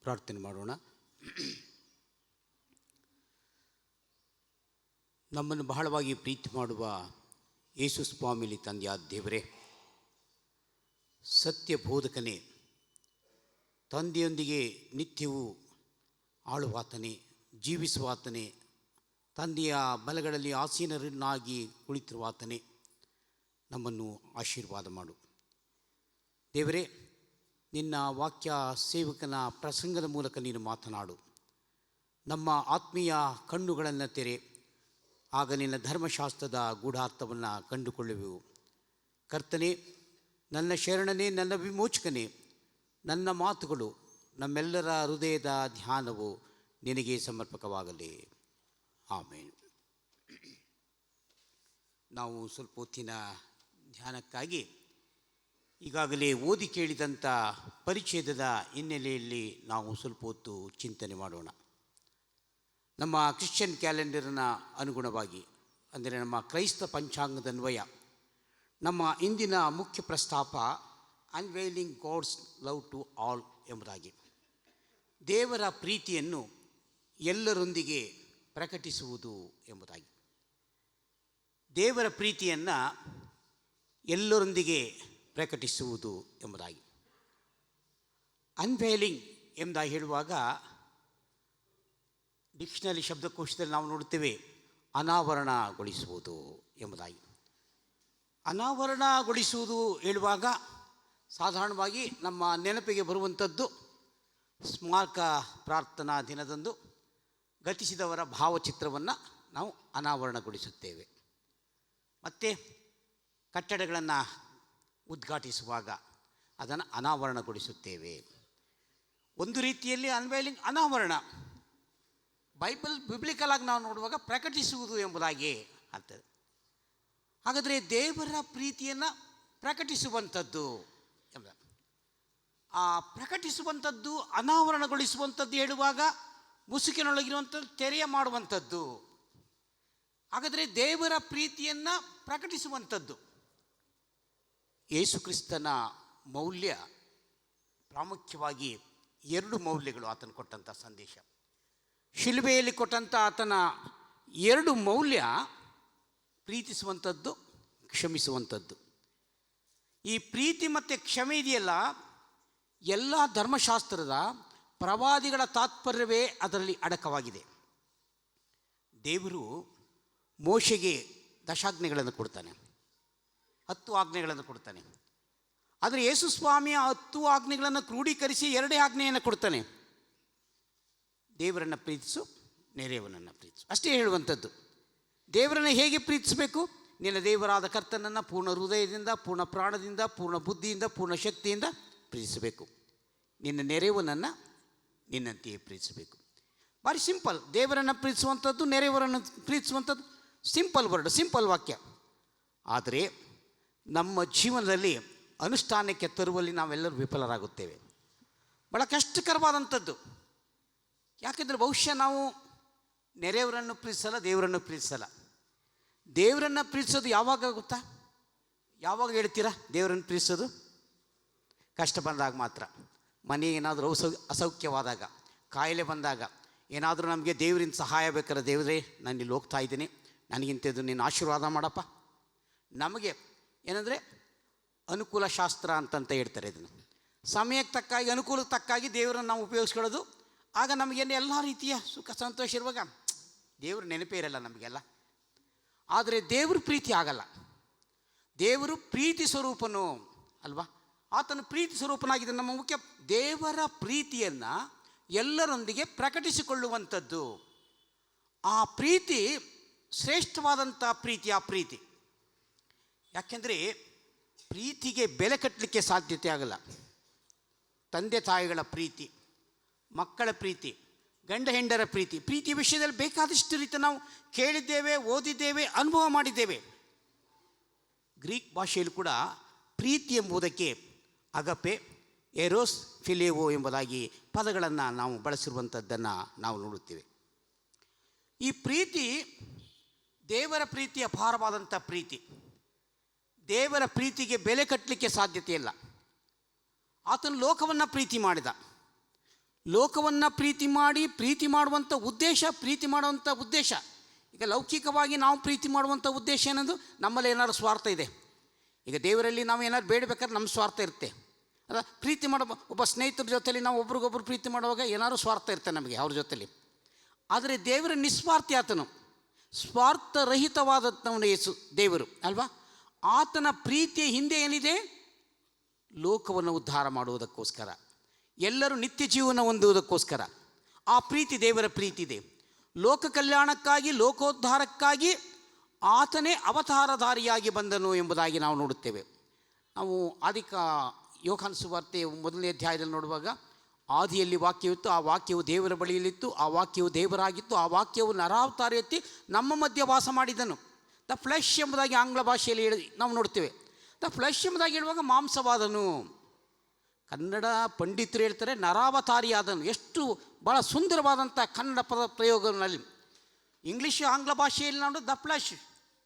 ಪ್ರಾರ್ಥನೆ ಮಾಡೋಣ. ನಮ್ಮನ್ನು ಬಹಳವಾಗಿ ಪ್ರೀತಿ ಮಾಡುವ ಯೇಸು ಸ್ವಾಮಿಲಿ ತಂದೆಯಾದ ದೇವರೇ, ಸತ್ಯ ಬೋಧಕನೇ, ತಂದೆಯೊಂದಿಗೆ ನಿತ್ಯವೂ ಆಳುವಾತನೇ, ಜೀವಿಸುವಾತನೇ, ತಂದೆಯ ಬಲಗಳಲ್ಲಿ ಆಸೀನರನ್ನಾಗಿ ಕುಳಿತಿರುವಾತನೇ, ನಮ್ಮನ್ನು ಆಶೀರ್ವಾದ ಮಾಡು ದೇವರೇ. ನಿನ್ನ ವಾಕ್ಯ ಸೇವಕನ ಪ್ರಸಂಗದ ಮೂಲಕ ನೀನು ಮಾತನಾಡು. ನಮ್ಮ ಆತ್ಮೀಯ ಕಣ್ಣುಗಳನ್ನು ತೆರೆ, ಆಗ ನಿನ್ನ ಧರ್ಮಶಾಸ್ತ್ರದ ಗೂಢಾರ್ಥವನ್ನು ಕಂಡುಕೊಳ್ಳುವೆವು. ಕರ್ತನೇ, ನನ್ನ ಶರಣನೇ, ನನ್ನ ವಿಮೋಚಕನೇ, ನನ್ನ ಮಾತುಗಳು, ನಮ್ಮೆಲ್ಲರ ಹೃದಯದ ಧ್ಯಾನವು ನಿನಗೆ ಸಮರ್ಪಕವಾಗಲಿ. ಆಮೇನ್. ನಾವು ಸ್ವಲ್ಪ ಹೊತ್ತಿನ ಧ್ಯಾನಕ್ಕಾಗಿ ಈಗಾಗಲೇ ಓದಿ ಕೇಳಿದಂಥ ಪರಿಚ್ಛೇದದ ಹಿನ್ನೆಲೆಯಲ್ಲಿ ನಾವು ಸ್ವಲ್ಪ ಹೊತ್ತು ಚಿಂತನೆ ಮಾಡೋಣ. ನಮ್ಮ ಕ್ರಿಶ್ಚಿಯನ್ ಕ್ಯಾಲೆಂಡರ್ನ ಅನುಗುಣವಾಗಿ, ಅಂದರೆ ನಮ್ಮ ಕ್ರೈಸ್ತ ಪಂಚಾಂಗದನ್ವಯ, ನಮ್ಮ ಇಂದಿನ ಮುಖ್ಯ ಪ್ರಸ್ತಾಪ ಅನ್ವೈಲಿಂಗ್ ಗಾಡ್ಸ್ ಲವ್ ಟು ಆಲ್ ಎಂಬುದಾಗಿ, ದೇವರ ಪ್ರೀತಿಯನ್ನು ಎಲ್ಲರೊಂದಿಗೆ ಪ್ರಕಟಿಸುವುದು ಎಂಬುದಾಗಿ. ದೇವರ ಪ್ರೀತಿಯನ್ನು ಎಲ್ಲರೊಂದಿಗೆ ಪ್ರಕಟಿಸುವುದು ಎಂಬುದಾಗಿ. ಅನ್ವೈಲಿಂಗ್ ಎಂಬುದಾಗಿ ಹೇಳುವಾಗ ಡಿಕ್ಷನರಿ ಶಬ್ದಕೋಶದಲ್ಲಿ ನಾವು ನೋಡುತ್ತೇವೆ ಅನಾವರಣಗೊಳಿಸುವುದು ಎಂಬುದಾಗಿ. ಅನಾವರಣಗೊಳಿಸುವುದು ಹೇಳುವಾಗ ಸಾಧಾರಣವಾಗಿ ನಮ್ಮ ನೆನಪಿಗೆ ಬರುವಂಥದ್ದು ಸ್ಮಾರಕ ಪ್ರಾರ್ಥನಾ ದಿನದಂದು ಗತಿಸಿದವರ ಭಾವಚಿತ್ರವನ್ನು ನಾವು ಅನಾವರಣಗೊಳಿಸುತ್ತೇವೆ. ಮತ್ತು ಕಟ್ಟಡಗಳನ್ನು ಉದ್ಘಾಟಿಸುವಾಗ ಅದನ್ನು ಅನಾವರಣಗೊಳಿಸುತ್ತೇವೆ. ಒಂದು ರೀತಿಯಲ್ಲಿ ಅನ್ವೈಲಿಂಗ್ ಅನಾವರಣ, ಬಿಬ್ಲಿಕಲ್ ಆಗಿ ನಾವು ನೋಡುವಾಗ ಪ್ರಕಟಿಸುವುದು ಎಂಬುದಾಗಿ ಆಗ್ತದೆ. ಹಾಗಾದರೆ ದೇವರ ಪ್ರೀತಿಯನ್ನು ಪ್ರಕಟಿಸುವಂಥದ್ದು ಎಂಬ ಆ ಪ್ರಕಟಿಸುವಂಥದ್ದು, ಅನಾವರಣಗೊಳಿಸುವಂಥದ್ದು ಹೇಳುವಾಗ ಮುಸುಕಿನೊಳಗಿರುವಂಥದ್ದು ತೆರೆಯ ಮಾಡುವಂಥದ್ದು. ಹಾಗಾದರೆ ದೇವರ ಪ್ರೀತಿಯನ್ನು ಪ್ರಕಟಿಸುವಂಥದ್ದು, ಯೇಸು ಕ್ರಿಸ್ತನ ಮೌಲ್ಯ, ಪ್ರಾಮುಖ್ಯವಾಗಿ ಎರಡು ಮೌಲ್ಯಗಳು ಆತನು ಕೊಟ್ಟಂಥ ಸಂದೇಶ. ಶಿಲುಬೆಯಲ್ಲಿ ಕೊಟ್ಟಂಥ ಆತನ ಎರಡು ಮೌಲ್ಯ ಪ್ರೀತಿಸುವಂಥದ್ದು, ಕ್ಷಮಿಸುವಂಥದ್ದು. ಈ ಪ್ರೀತಿ ಮತ್ತು ಕ್ಷಮೆ ಇದೆಯಲ್ಲ, ಎಲ್ಲ ಧರ್ಮಶಾಸ್ತ್ರದ ಪ್ರವಾದಿಗಳ ತಾತ್ಪರ್ಯವೇ ಅದರಲ್ಲಿ ಅಡಕವಾಗಿದೆ. ದೇವರು ಮೋಶೆಗೆ ದಶಾಜ್ಞೆಗಳನ್ನು ಕೊಡ್ತಾನೆ, 10 ಆಜ್ಞೆಗಳನ್ನು ಕೊಡ್ತಾನೆ. ಆದರೆ ಯೇಸು ಸ್ವಾಮಿಯ 10 ಆಜ್ಞೆಗಳನ್ನು ಕ್ರೋಢೀಕರಿಸಿ 2 ಆಜ್ಞೆಯನ್ನು ಕೊಡ್ತಾನೆ. ದೇವರನ್ನು ಪ್ರೀತಿಸು, ನೆರೆಯವನನ್ನು ಪ್ರೀತಿಸು, ಅಷ್ಟೇ ಹೇಳುವಂಥದ್ದು. ದೇವರನ್ನು ಹೇಗೆ ಪ್ರೀತಿಸಬೇಕು? ನಿನ್ನ ದೇವರಾದ ಕರ್ತನನ್ನು ಪೂರ್ಣ ಹೃದಯದಿಂದ, ಪೂರ್ಣ ಪ್ರಾಣದಿಂದ, ಪೂರ್ಣ ಬುದ್ಧಿಯಿಂದ, ಪೂರ್ಣ ಶಕ್ತಿಯಿಂದ ಪ್ರೀತಿಸಬೇಕು. ನಿನ್ನ ನೆರೆಯವನನ್ನು ನಿನ್ನಂತೆಯೇ ಪ್ರೀತಿಸಬೇಕು. ಭಾರಿ ಸಿಂಪಲ್. ದೇವರನ್ನು ಪ್ರೀತಿಸುವಂಥದ್ದು, ನೆರೆಯವರನ್ನು ಪ್ರೀತಿಸುವಂಥದ್ದು ಸಿಂಪಲ್ ವರ್ಡ್, ಸಿಂಪಲ್ ವಾಕ್ಯ. ಆದರೆ ನಮ್ಮ ಜೀವನದಲ್ಲಿ ಅನುಷ್ಠಾನಕ್ಕೆ ತರುವಲ್ಲಿ ನಾವೆಲ್ಲರೂ ವಿಫಲರಾಗುತ್ತೇವೆ. ಭಾಳ ಕಷ್ಟಕರವಾದಂಥದ್ದು. ಯಾಕೆಂದರೆ ಬಹುಶಃ ನಾವು ನೆರೆಯವರನ್ನು ಪ್ರೀತಿಸಲ್ಲ, ದೇವರನ್ನು ಪ್ರೀತಿಸಲ್ಲ. ದೇವರನ್ನು ಪ್ರೀತಿಸೋದು ಯಾವಾಗ ಗೊತ್ತಾ? ಯಾವಾಗ ಹೇಳ್ತೀರಾ ದೇವರನ್ನು ಪ್ರೀತಿಸೋದು? ಕಷ್ಟ ಬಂದಾಗ ಮಾತ್ರ. ಮನೆಗೆ ಏನಾದರೂ ಅಸೌಖ್ಯವಾದಾಗ, ಕಾಯಿಲೆ ಬಂದಾಗ, ಏನಾದರೂ ನಮಗೆ ದೇವರಿಂದ ಸಹಾಯ ಬೇಕಾದ್ರೆ, ದೇವರೇ ನಾನು ಇಲ್ಲಿ ಹೋಗ್ತಾ ಇದ್ದೀನಿ, ನನಗಿಂತದ್ದು ನೀನು ಆಶೀರ್ವಾದ ಮಾಡಪ್ಪ. ನಮಗೆ ಏನಂದರೆ ಅನುಕೂಲ ಶಾಸ್ತ್ರ ಅಂತಂತ ಹೇಳ್ತಾರೆ. ಇದನ್ನು ಸಮಯಕ್ಕೆ ತಕ್ಕಾಗಿ, ಅನುಕೂಲಕ್ಕೆ ತಕ್ಕಾಗಿ ದೇವರನ್ನು ನಾವು ಉಪಯೋಗಿಸ್ಕೊಳ್ಳೋದು. ಆಗ ನಮಗೇನು ಎಲ್ಲ ರೀತಿಯ ಸುಖ ಸಂತೋಷ ಇರುವಾಗ ದೇವರು ನೆನಪೇ ಇರಲ್ಲ ನಮಗೆಲ್ಲ. ಆದರೆ ದೇವರು ಪ್ರೀತಿ ಆಗಲ್ಲ. ದೇವರು ಪ್ರೀತಿ ಸ್ವರೂಪನು ಅಲ್ವಾ? ಆತನು ಪ್ರೀತಿ ಸ್ವರೂಪನಾಗಿದೆ. ನಮ್ಮ ಮುಖ್ಯ ದೇವರ ಪ್ರೀತಿಯನ್ನು ಎಲ್ಲರೊಂದಿಗೆ ಪ್ರಕಟಿಸಿಕೊಳ್ಳುವಂಥದ್ದು. ಆ ಪ್ರೀತಿ ಶ್ರೇಷ್ಠವಾದಂಥ ಪ್ರೀತಿ. ಆ ಪ್ರೀತಿ ಯಾಕೆಂದರೆ ಪ್ರೀತಿಗೆ ಬೆಲೆ ಕಟ್ಟಲಿಕ್ಕೆ ಸಾಧ್ಯತೆ ಆಗಲ್ಲ. ತಂದೆ ತಾಯಿಗಳ ಪ್ರೀತಿ, ಮಕ್ಕಳ ಪ್ರೀತಿ, ಗಂಡ ಹೆಂಡರ ಪ್ರೀತಿ, ಪ್ರೀತಿ ವಿಷಯದಲ್ಲಿ ಬೇಕಾದಷ್ಟು ರೀತಿ ನಾವು ಕೇಳಿದ್ದೇವೆ, ಓದಿದ್ದೇವೆ, ಅನುಭವ ಮಾಡಿದ್ದೇವೆ. ಗ್ರೀಕ್ ಭಾಷೆಯಲ್ಲಿ ಕೂಡ ಪ್ರೀತಿ ಎಂಬುದಕ್ಕೆ ಅಗಪೆ, ಎರೋಸ್, ಫಿಲೇವೋ ಎಂಬುದಾಗಿ ಪದಗಳನ್ನು ನಾವು ಬಳಸಿರುವಂಥದ್ದನ್ನು ನಾವು ನೋಡುತ್ತೇವೆ. ಈ ಪ್ರೀತಿ ದೇವರ ಪ್ರೀತಿ ಅಪಾರವಾದಂಥ ಪ್ರೀತಿ. ದೇವರ ಪ್ರೀತಿಗೆ ಬೆಲೆ ಕಟ್ಟಲಿಕ್ಕೆ ಸಾಧ್ಯತೆ ಇಲ್ಲ. ಆತನು ಲೋಕವನ್ನು ಪ್ರೀತಿ ಮಾಡಿದ. ಲೋಕವನ್ನು ಪ್ರೀತಿ ಮಾಡುವಂಥ ಉದ್ದೇಶ, ಪ್ರೀತಿ ಮಾಡುವಂಥ ಉದ್ದೇಶ. ಈಗ ಲೌಕಿಕವಾಗಿ ನಾವು ಪ್ರೀತಿ ಮಾಡುವಂಥ ಉದ್ದೇಶ ಏನಂದು, ನಮ್ಮಲ್ಲಿ ಏನಾದ್ರು ಸ್ವಾರ್ಥ ಇದೆ. ಈಗ ದೇವರಲ್ಲಿ ನಾವು ಏನಾದ್ರು ಬೇಡಬೇಕಾದ್ರೆ ನಮ್ಮ ಸ್ವಾರ್ಥ ಇರುತ್ತೆ. ಅಲ್ಲ, ಪ್ರೀತಿ ಮಾಡೋ ಒಬ್ಬ ಸ್ನೇಹಿತರ ಜೊತೆಲಿ ನಾವು ಒಬ್ರಿಗೊಬ್ರು ಪ್ರೀತಿ ಮಾಡುವಾಗ ಏನಾದ್ರು ಸ್ವಾರ್ಥ ಇರುತ್ತೆ ನಮಗೆ ಅವ್ರ ಜೊತೆಲಿ. ಆದರೆ ದೇವರ ನಿಸ್ವಾರ್ಥಿ ಆತನು, ಸ್ವಾರ್ಥರಹಿತವಾದಂಥವನು ಯೇಸು ದೇವರು ಅಲ್ವಾ? ಆತನ ಪ್ರೀತಿಯ ಹಿಂದೆ ಏನಿದೆ? ಲೋಕವನ್ನು ಉದ್ಧಾರ ಮಾಡುವುದಕ್ಕೋಸ್ಕರ, ಎಲ್ಲರೂ ನಿತ್ಯ ಜೀವನ ಹೊಂದುವುದಕ್ಕೋಸ್ಕರ ಆ ಪ್ರೀತಿ, ದೇವರ ಪ್ರೀತಿ ಇದೆ. ಲೋಕ ಕಲ್ಯಾಣಕ್ಕಾಗಿ, ಲೋಕೋದ್ಧಾರಕ್ಕಾಗಿ ಆತನೇ ಅವತಾರಧಾರಿಯಾಗಿ ಬಂದನು ಎಂಬುದಾಗಿ ನಾವು ನೋಡುತ್ತೇವೆ. ನಾವು ಯೋಹಾನ ಸುವಾರ್ತೆ 1ನೇ ಅಧ್ಯಾಯದಲ್ಲಿ ನೋಡುವಾಗ ಆದಿಯಲ್ಲಿ ವಾಕ್ಯವಿತ್ತು, ಆ ವಾಕ್ಯವು ದೇವರ ಬಳಿಯಲ್ಲಿತ್ತು, ಆ ವಾಕ್ಯವು ದೇವರಾಗಿತ್ತು, ಆ ವಾಕ್ಯವು ನರಾವತಾರ ಎತ್ತಿ ನಮ್ಮ ಮಧ್ಯೆ ವಾಸ ಮಾಡಿದನು. ದ ಫ್ಲೆಶ್ ಎಂಬುದಾಗಿ ಆಂಗ್ಲ ಭಾಷೆಯಲ್ಲಿ ನಾವು ನೋಡ್ತೇವೆ. ದ ಫ್ಲೆಶ್ ಎಂಬುದಾಗಿ ಹೇಳುವಾಗ ಮಾಂಸವಾದನು. ಕನ್ನಡ ಪಂಡಿತರು ಹೇಳ್ತಾರೆ ನರಾವತಾರಿಯಾದನು. ಎಷ್ಟು ಭಾಳ ಸುಂದರವಾದಂಥ ಕನ್ನಡ ಪದ ಪ್ರಯೋಗದಲ್ಲಿ. ಇಂಗ್ಲೀಷ್ ಆಂಗ್ಲ ಭಾಷೆಯಲ್ಲಿ ನಾವು ದ ಫ್ಲೆಶ್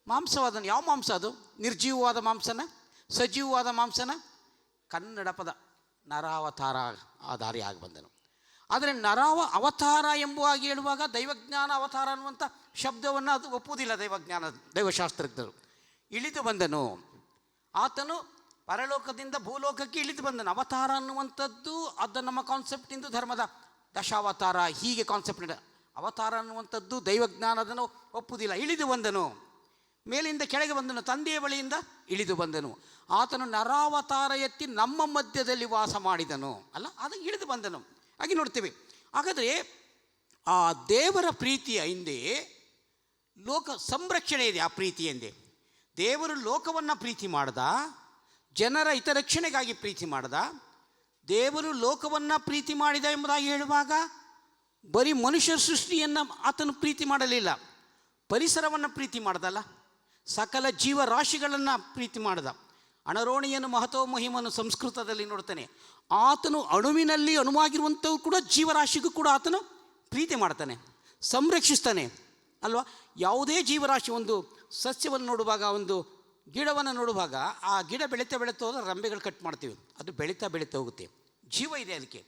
ಮಾಂಸವಾದನು. ಯಾವ ಮಾಂಸ ಅದು? ನಿರ್ಜೀವವಾದ ಮಾಂಸನ, ಸಜೀವವಾದ ಮಾಂಸನ? ಕನ್ನಡ ಪದ ನರಾವತಾರ ಆಧಾರಿಯಾಗಿ ಬಂದನು. ಆದರೆ ಅವತಾರ ಎಂಬುದಾಗಿ ಹೇಳುವಾಗ ದೈವಜ್ಞಾನ ಅವತಾರ ಅನ್ನುವಂಥ ಶಬ್ದವನ್ನು ಅದು ಒಪ್ಪುವುದಿಲ್ಲ ದೈವಶಾಸ್ತ್ರಜ್ಞರು. ಇಳಿದು ಬಂದನು, ಆತನು ಪರಲೋಕದಿಂದ ಭೂಲೋಕಕ್ಕೆ ಇಳಿದು ಬಂದನು. ಅವತಾರ ಅನ್ನುವಂಥದ್ದು ಅದು ನಮ್ಮ ಕಾನ್ಸೆಪ್ಟಿಂದು ಧರ್ಮದ ದಶಾವತಾರ ಹೀಗೆ ಕಾನ್ಸೆಪ್ಟ್. ಅವತಾರ ಅನ್ನುವಂಥದ್ದು ದೈವಜ್ಞಾನದನ್ನು ಒಪ್ಪುವುದಿಲ್ಲ. ಇಳಿದು ಬಂದನು, ಮೇಲಿಂದ ಕೆಳಗೆ ಬಂದನು, ತಂದೆಯ ಬಳಿಯಿಂದ ಇಳಿದು ಬಂದನು. ಆತನು ನರಾವತಾರ ಎತ್ತಿ ನಮ್ಮ ಮಧ್ಯದಲ್ಲಿ ವಾಸ ಮಾಡಿದನು. ಅಲ್ಲ, ಅದು ಇಳಿದು ಬಂದನು ಹಾಗೆ ನೋಡ್ತೇವೆ. ಹಾಗಾದರೆ ಆ ದೇವರ ಪ್ರೀತಿಯ ಹಿಂದೆ ಲೋಕ ಸಂರಕ್ಷಣೆ ಇದೆ. ಆ ಪ್ರೀತಿ ಹಿಂದೆ ದೇವರು ಲೋಕವನ್ನು ಪ್ರೀತಿ ಮಾಡ್ದ, ಜನರ ಹಿತರಕ್ಷಣೆಗಾಗಿ ಪ್ರೀತಿ ಮಾಡ್ದ. ದೇವರು ಲೋಕವನ್ನು ಪ್ರೀತಿ ಮಾಡಿದ ಎಂಬುದಾಗಿ ಹೇಳುವಾಗ ಬರೀ ಮನುಷ್ಯ ಸೃಷ್ಟಿಯನ್ನು ಆತನು ಪ್ರೀತಿ ಮಾಡಲಿಲ್ಲ, ಪರಿಸರವನ್ನು ಪ್ರೀತಿ ಮಾಡ್ದಲ್ಲ, ಸಕಲ ಜೀವರಾಶಿಗಳನ್ನು ಪ್ರೀತಿ ಮಾಡ್ದ. ಅಣರೋಣಿಯನ್ನು ಮಹತೋ ಮಹಿಮನ್ನು ಸಂಸ್ಕೃತದಲ್ಲಿ ನೋಡ್ತಾನೆ. ಆತನು ಅಣುವಿನಲ್ಲಿ ಅಣುವಾಗಿರುವಂಥವು ಕೂಡ ಜೀವರಾಶಿಗೂ ಕೂಡ ಆತನು ಪ್ರೀತಿ ಮಾಡ್ತಾನೆ, ಸಂರಕ್ಷಿಸ್ತಾನೆ ಅಲ್ವಾ. ಯಾವುದೇ ಜೀವರಾಶಿ ಒಂದು ಸಸ್ಯವನ್ನು ನೋಡುವಾಗ, ಒಂದು ಗಿಡವನ್ನು ನೋಡುವಾಗ, ಆ ಗಿಡ ಬೆಳೀತಾ ಹೋದ್ರೆ ರಂಬೆಗಳು ಕಟ್ ಮಾಡ್ತೀವಿ, ಅದು ಬೆಳೀತಾ ಹೋಗುತ್ತೆ, ಜೀವ ಇದೆ ಅದಕ್ಕೆ.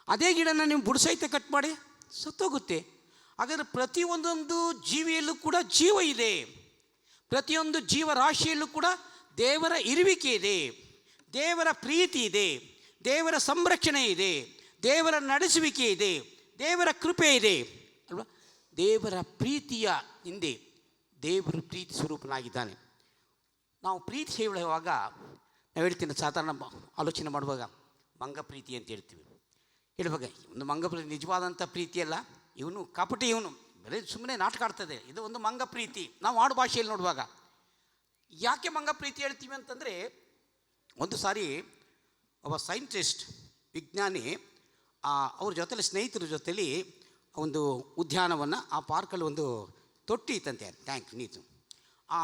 ಅದೇ ಗಿಡನ ನೀವು ಬುಡಸಹಿತ ಕಟ್ ಮಾಡಿ ಸತ್ತೋಗುತ್ತೆ. ಹಾಗಾದರೆ ಪ್ರತಿಯೊಂದೊಂದು ಜೀವಿಯಲ್ಲೂ ಕೂಡ ಜೀವ ಇದೆ, ಪ್ರತಿಯೊಂದು ಜೀವರಾಶಿಯಲ್ಲೂ ಕೂಡ ದೇವರ ಇರುವಿಕೆ ಇದೆ, ದೇವರ ಪ್ರೀತಿ ಇದೆ, ದೇವರ ಸಂರಕ್ಷಣೆ ಇದೆ, ದೇವರ ನಡೆಸುವಿಕೆ ಇದೆ, ದೇವರ ಕೃಪೆ ಇದೆ ಅಲ್ವಾ. ದೇವರ ಪ್ರೀತಿಯ ಹಿಂದೆ ದೇವರು ಪ್ರೀತಿ ಸ್ವರೂಪನಾಗಿದ್ದಾನೆ. ನಾವು ಪ್ರೀತಿ ಹೇಳುವಾಗ ನಾವು ಹೇಳ್ತೀನಿ, ಸಾಧಾರಣ ಆಲೋಚನೆ ಮಾಡುವಾಗ ಮಂಗ ಪ್ರೀತಿ ಅಂತ ಹೇಳ್ತೀವಿ. ಹೇಳುವಾಗ ಒಂದು ಮಂಗ ಪ್ರೀತಿ ನಿಜವಾದಂಥ ಪ್ರೀತಿಯಲ್ಲ, ಇವನು ಕಪಟಿ, ಇವನು ಬರೀ ಸುಮ್ಮನೆ ನಾಟಕ ಆಡ್ತದೆ, ಇದು ಒಂದು ಮಂಗ ಪ್ರೀತಿ. ನಾವು ಆಡು ಭಾಷೆಯಲ್ಲಿ ನೋಡುವಾಗ ಯಾಕೆ ಮಂಗ ಪ್ರೀತಿ ಹೇಳ್ತೀವಿ ಅಂತಂದರೆ, ಒಂದು ಸಾರಿ ಒಬ್ಬ ಸೈಂಟಿಸ್ಟ್, ವಿಜ್ಞಾನಿ, ಅವ್ರ ಜೊತೆಲಿ ಸ್ನೇಹಿತರ ಜೊತೆಲಿ ಒಂದು ಉದ್ಯಾನವನ್ನು, ಆ ಪಾರ್ಕಲ್ಲಿ ಒಂದು ತೊಟ್ಟಿ ಇತ್ತಂತೆ, ಟ್ಯಾಂಕ್ ನೀತು. ಆ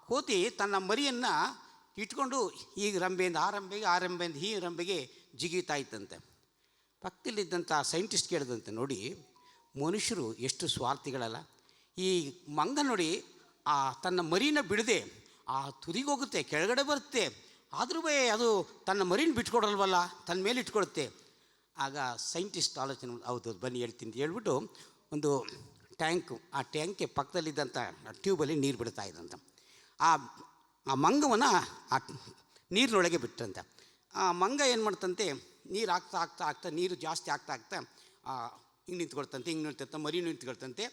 ಕೋತಿ ತನ್ನ ಮರಿಯನ್ನು ಇಟ್ಕೊಂಡು ಈಗ ರಂಬೆಯಿಂದ ಆ ರಂಬೆಗೆ, ಆ ರಂಬೆಯಿಂದ ಈ ರಂಬೆಗೆ ಜಿಗಿತಾ ಇತ್ತಂತೆ. ಪಕ್ಕದಲ್ಲಿದ್ದಂಥ ಸೈಂಟಿಸ್ಟ್ ಕೇಳಿದಂತೆ, ನೋಡಿ ಮನುಷ್ಯರು ಎಷ್ಟು ಸ್ವಾರ್ಥಿಗಳಲ್ಲ, ಈ ಮಂಗ ನೋಡಿ ತನ್ನ ಮರಿನ ಬಿಡದೆ ಆ ತುದಿಗೆ ಹೋಗುತ್ತೆ, ಕೆಳಗಡೆ ಬರುತ್ತೆ, ಆದರೂ ಅದು ತನ್ನ ಮರಿನ ಬಿಟ್ಕೊಡಲ್ವಲ್ಲ, ತನ್ನ ಮೇಲೆ ಇಟ್ಕೊಡುತ್ತೆ. ಆಗ ಸೈಂಟಿಸ್ಟ್ ಆಲೋಚನೆ, ಹೌದು ಬನ್ನಿ ಹೇಳ್ತೀನಿ ಅಂತ ಹೇಳ್ಬಿಟ್ಟು ಒಂದು ಟ್ಯಾಂಕು, ಆ ಟ್ಯಾಂಕ್ಗೆ ಪಕ್ಕದಲ್ಲಿದ್ದಂಥ ಟ್ಯೂಬಲ್ಲಿ ನೀರು ಬಿಡ್ತಾ ಇದ್ದಂತ. ಆ ಮಂಗವನ್ನು ಆ ನೀರಿನೊಳಗೆ ಬಿಟ್ಟಂತೆ. ಆ ಮಂಗ ಏನು ಮಾಡ್ತಂತೆ, ನೀರು ಆಗ್ತಾ ನೀರು ಜಾಸ್ತಿ ಆಗ್ತಾ ಹಿಂಗೆ ನಿಂತ್ಕೊಳ್ತಂತೆ, ಹಿಂಗೆ ನಿಂತ್ಕೊಳ್ತಂತೆ, ಮರಿನೂ ನಿಂತ್ಕೊಳ್ತಂತೆ.